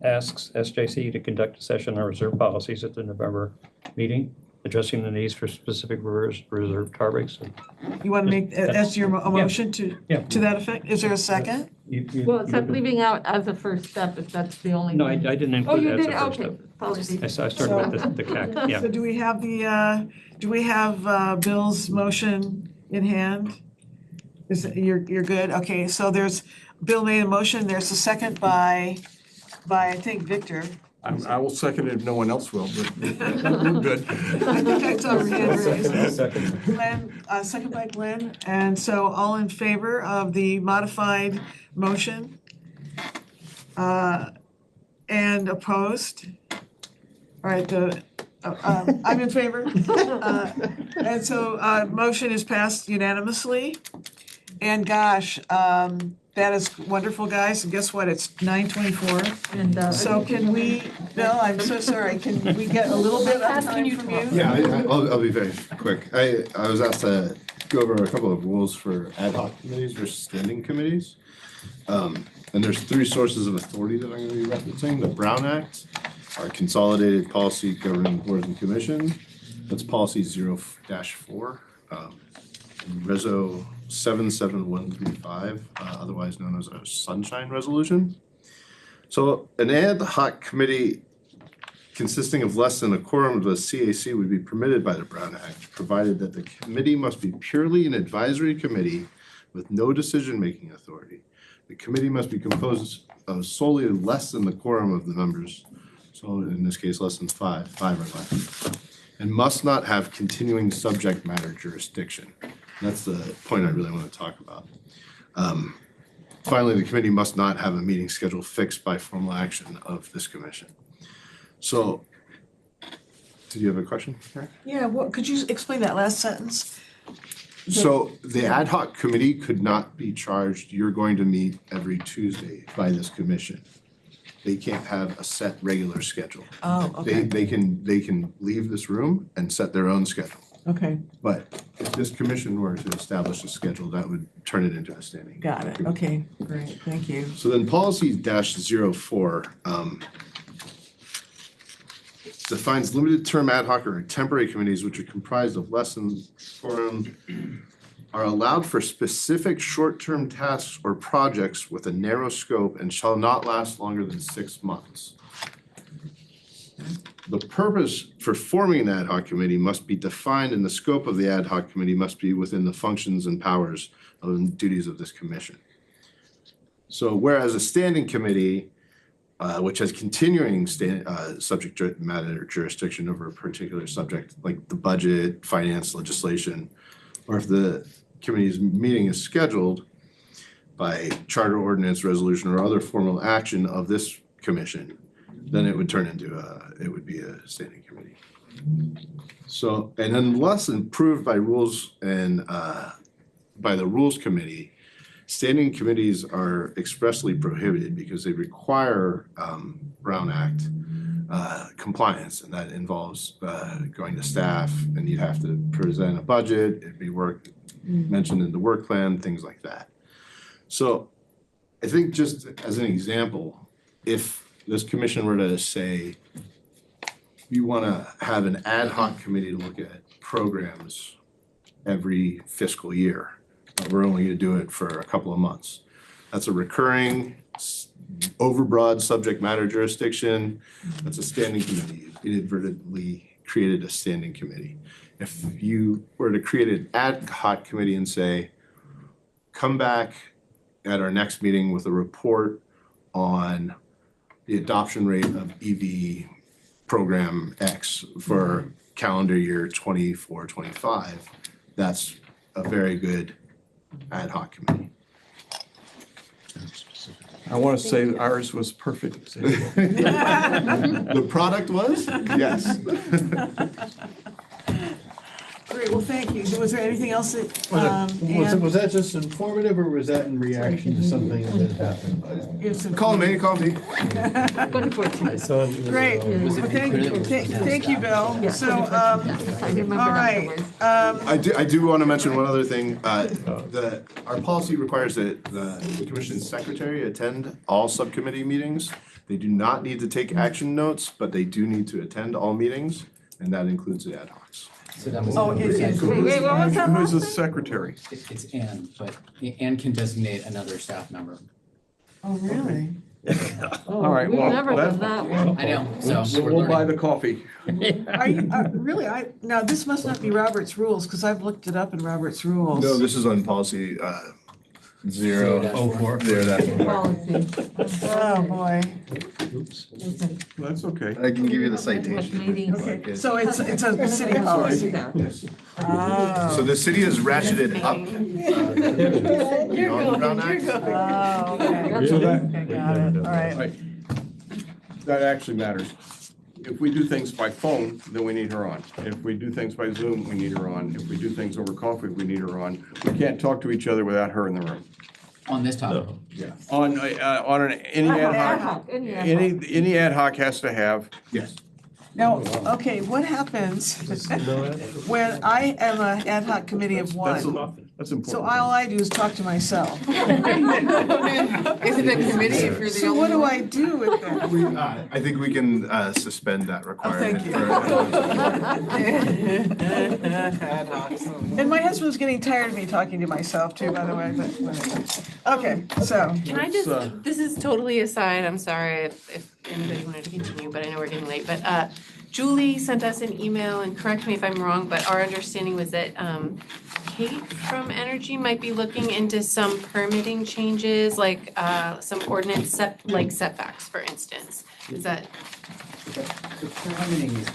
asks SJC to conduct a session on reserve policies at the November meeting, addressing the needs for specific reserve targets. You want to make that's your motion to that effect? Is there a second? Well, except leaving out as a first step, if that's the only. No, I didn't include it as a first step. Apologies. I started with the CAC, yeah. So do we have Bill's motion in hand? You're good? Okay, so Bill made a motion, there's a second by I think Victor. I will second it if no one else will, but we're good. I think I saw hand raised. Glenn, second by Glenn, and so all in favor of the modified motion? And opposed? All right, I'm in favor. And so, motion is passed unanimously. And gosh, that is wonderful, guys. And guess what? It's 9:24. And So can we, Bill, I'm so sorry, can we get a little bit of time from you? Yeah, I'll be very quick. I was asked to go over a couple of rules for ad hoc committees versus standing committees. And there's 3 sources of authority that I'm gonna be referencing. The Brown Act, our consolidated policy governing boards and commission. That's policy 0-4. Reso 77135, otherwise known as a sunshine resolution. So an ad hoc committee consisting of less than a quorum of the CAC would be permitted by the Brown Act, provided that the committee must be purely an advisory committee with no decision-making authority. The committee must be composed of solely less than the quorum of the members, so in this case, less than 5 or less, and must not have continuing subject matter jurisdiction. That's the point I really want to talk about. Finally, the committee must not have a meeting schedule fixed by formal action of this commission. So, did you have a question, Karen? Yeah, what, could you explain that last sentence? So the ad hoc committee could not be charged, you're going to meet every Tuesday by this commission. They can't have a set regular schedule. Oh, okay. They can leave this room and set their own schedule. Okay, But if this commission were to establish a schedule, that would turn it into a standing. got it. Okay, great, thank you. So then policy -04 defines limited term ad hoc or temporary committees which are comprised of less than quorum are allowed for specific short-term tasks or projects with a narrow scope and shall not last longer than 6 months. The purpose for forming an ad hoc committee must be defined and the scope of the ad hoc committee must be within the functions and powers and duties of this commission. So whereas a standing committee, which has continuing subject matter jurisdiction over a particular subject, like the budget, finance, legislation, or if the committee's meeting is scheduled by charter, ordinance, resolution, or other formal action of this commission, then it would turn into it would be a standing committee. So, and unless approved by rules and by the rules committee, standing committees are expressly prohibited because they require Brown Act compliance, and that involves going to staff, and you'd have to present a budget, it'd be mentioned in the work plan, things like that. So I think just as an example, if this commission were to say, we want to have an ad hoc committee to look at programs every fiscal year, but we're only going to do it for a couple of months. That's a recurring, overbroad subject matter jurisdiction. That's a standing committee. You inadvertently created a standing committee. If you were to create an ad hoc committee and say, come back at our next meeting with a report on the adoption rate of EV program X for calendar year 24-25, that's a very good ad hoc committee. I want to say that ours was perfect. The product was? Yes. Great, well, thank you. Was there anything else that, Was that just informative or was that in reaction to something that happened? Call me, call me. Great, well, thank you, Bill. So, all right. I do want to mention one other thing. Our policy requires that the commission's secretary attend all subcommittee meetings. They do not need to take action notes, but they do need to attend all meetings, and that includes the ad hocs. So that was. Oh, Wait, what was that Who's the last thing? secretary? It's Ann, but Ann can designate another staff member. Oh, really? All right, We've well, never done that one. I know, so we're we'll buy learning. the coffee. Are you, really, now this must not be Robert's rules, because I've looked it up in Robert's rules. No, this is on policy 004. Policy. Oh, boy. That's okay. I can give you the citation. Meetings. Okay, so it's a city policy. Oh. So the city has ratcheted up. You're beyond the Brown going, Act. you're going. Oh, okay. So that, Okay, got it, all right. that actually matters. if we do things by phone, then we need her on. If we do things by Zoom, we need her on. If we do things over coffee, we need her on. We can't talk to each other without her in the room. On this topic. On any ad hoc, any ad hoc has to have, yes. Now, okay, what happens when I am an ad hoc committee of one? That's important. So all I do is talk to myself. Is it a committee if you're the So what do I do with that? I think we can suspend that requirement. Thank you. And my husband's getting tired of me talking to myself too, by the way, but whatever. Okay, so. Can I just, this is totally aside, I'm sorry if anybody wanted to continue, but I know we're getting late, but Julie sent us an email, and correct me if I'm wrong, but our understanding was that Kate from Energy might be looking into some permitting changes, like some ordinance setbacks, for instance. Is that? The permitting is,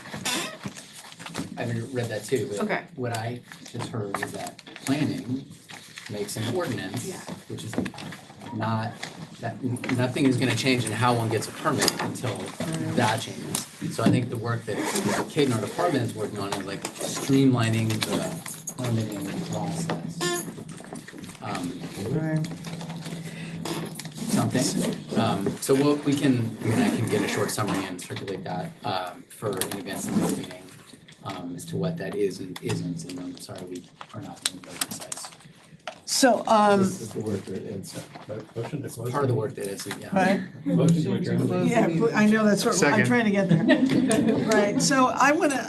I haven't read that too, but Okay. what I just heard is that planning makes an ordinance, which is not, that nothing is gonna change in how one gets a permit until that changes. So I think the work that Kate and our department is working on is like streamlining the permitting process. Something. So what we can, I mean, I can get a short summary and circulate that for in advance of this meeting as to what that is and isn't, and I'm sorry we are not being very precise. So, This is the work that it's, motion to close. Part of the work that is, yeah. Right. Motion to adjourn. Yeah, I know, that's what, I'm Second. trying to get there. Right, so I wanna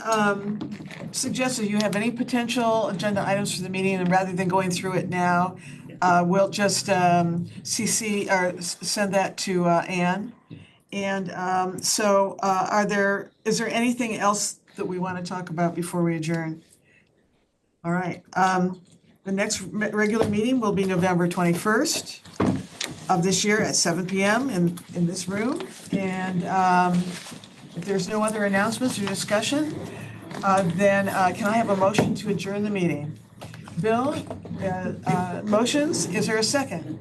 suggest if you have any potential agenda items for the meeting, and rather than going through it now, we'll just CC, or send that to Ann. And is there anything else that we wanna talk about before we adjourn? All right, the next regular meeting will be November 21st of this year at 7 PM in this room. And if there's no other announcements or discussion, then can I have a motion to adjourn the meeting? Bill, motions, is there a second?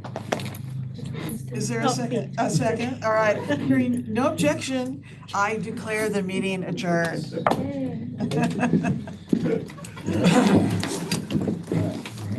Is there a second? A second, all right. Hearing no objection, I declare the meeting adjourned.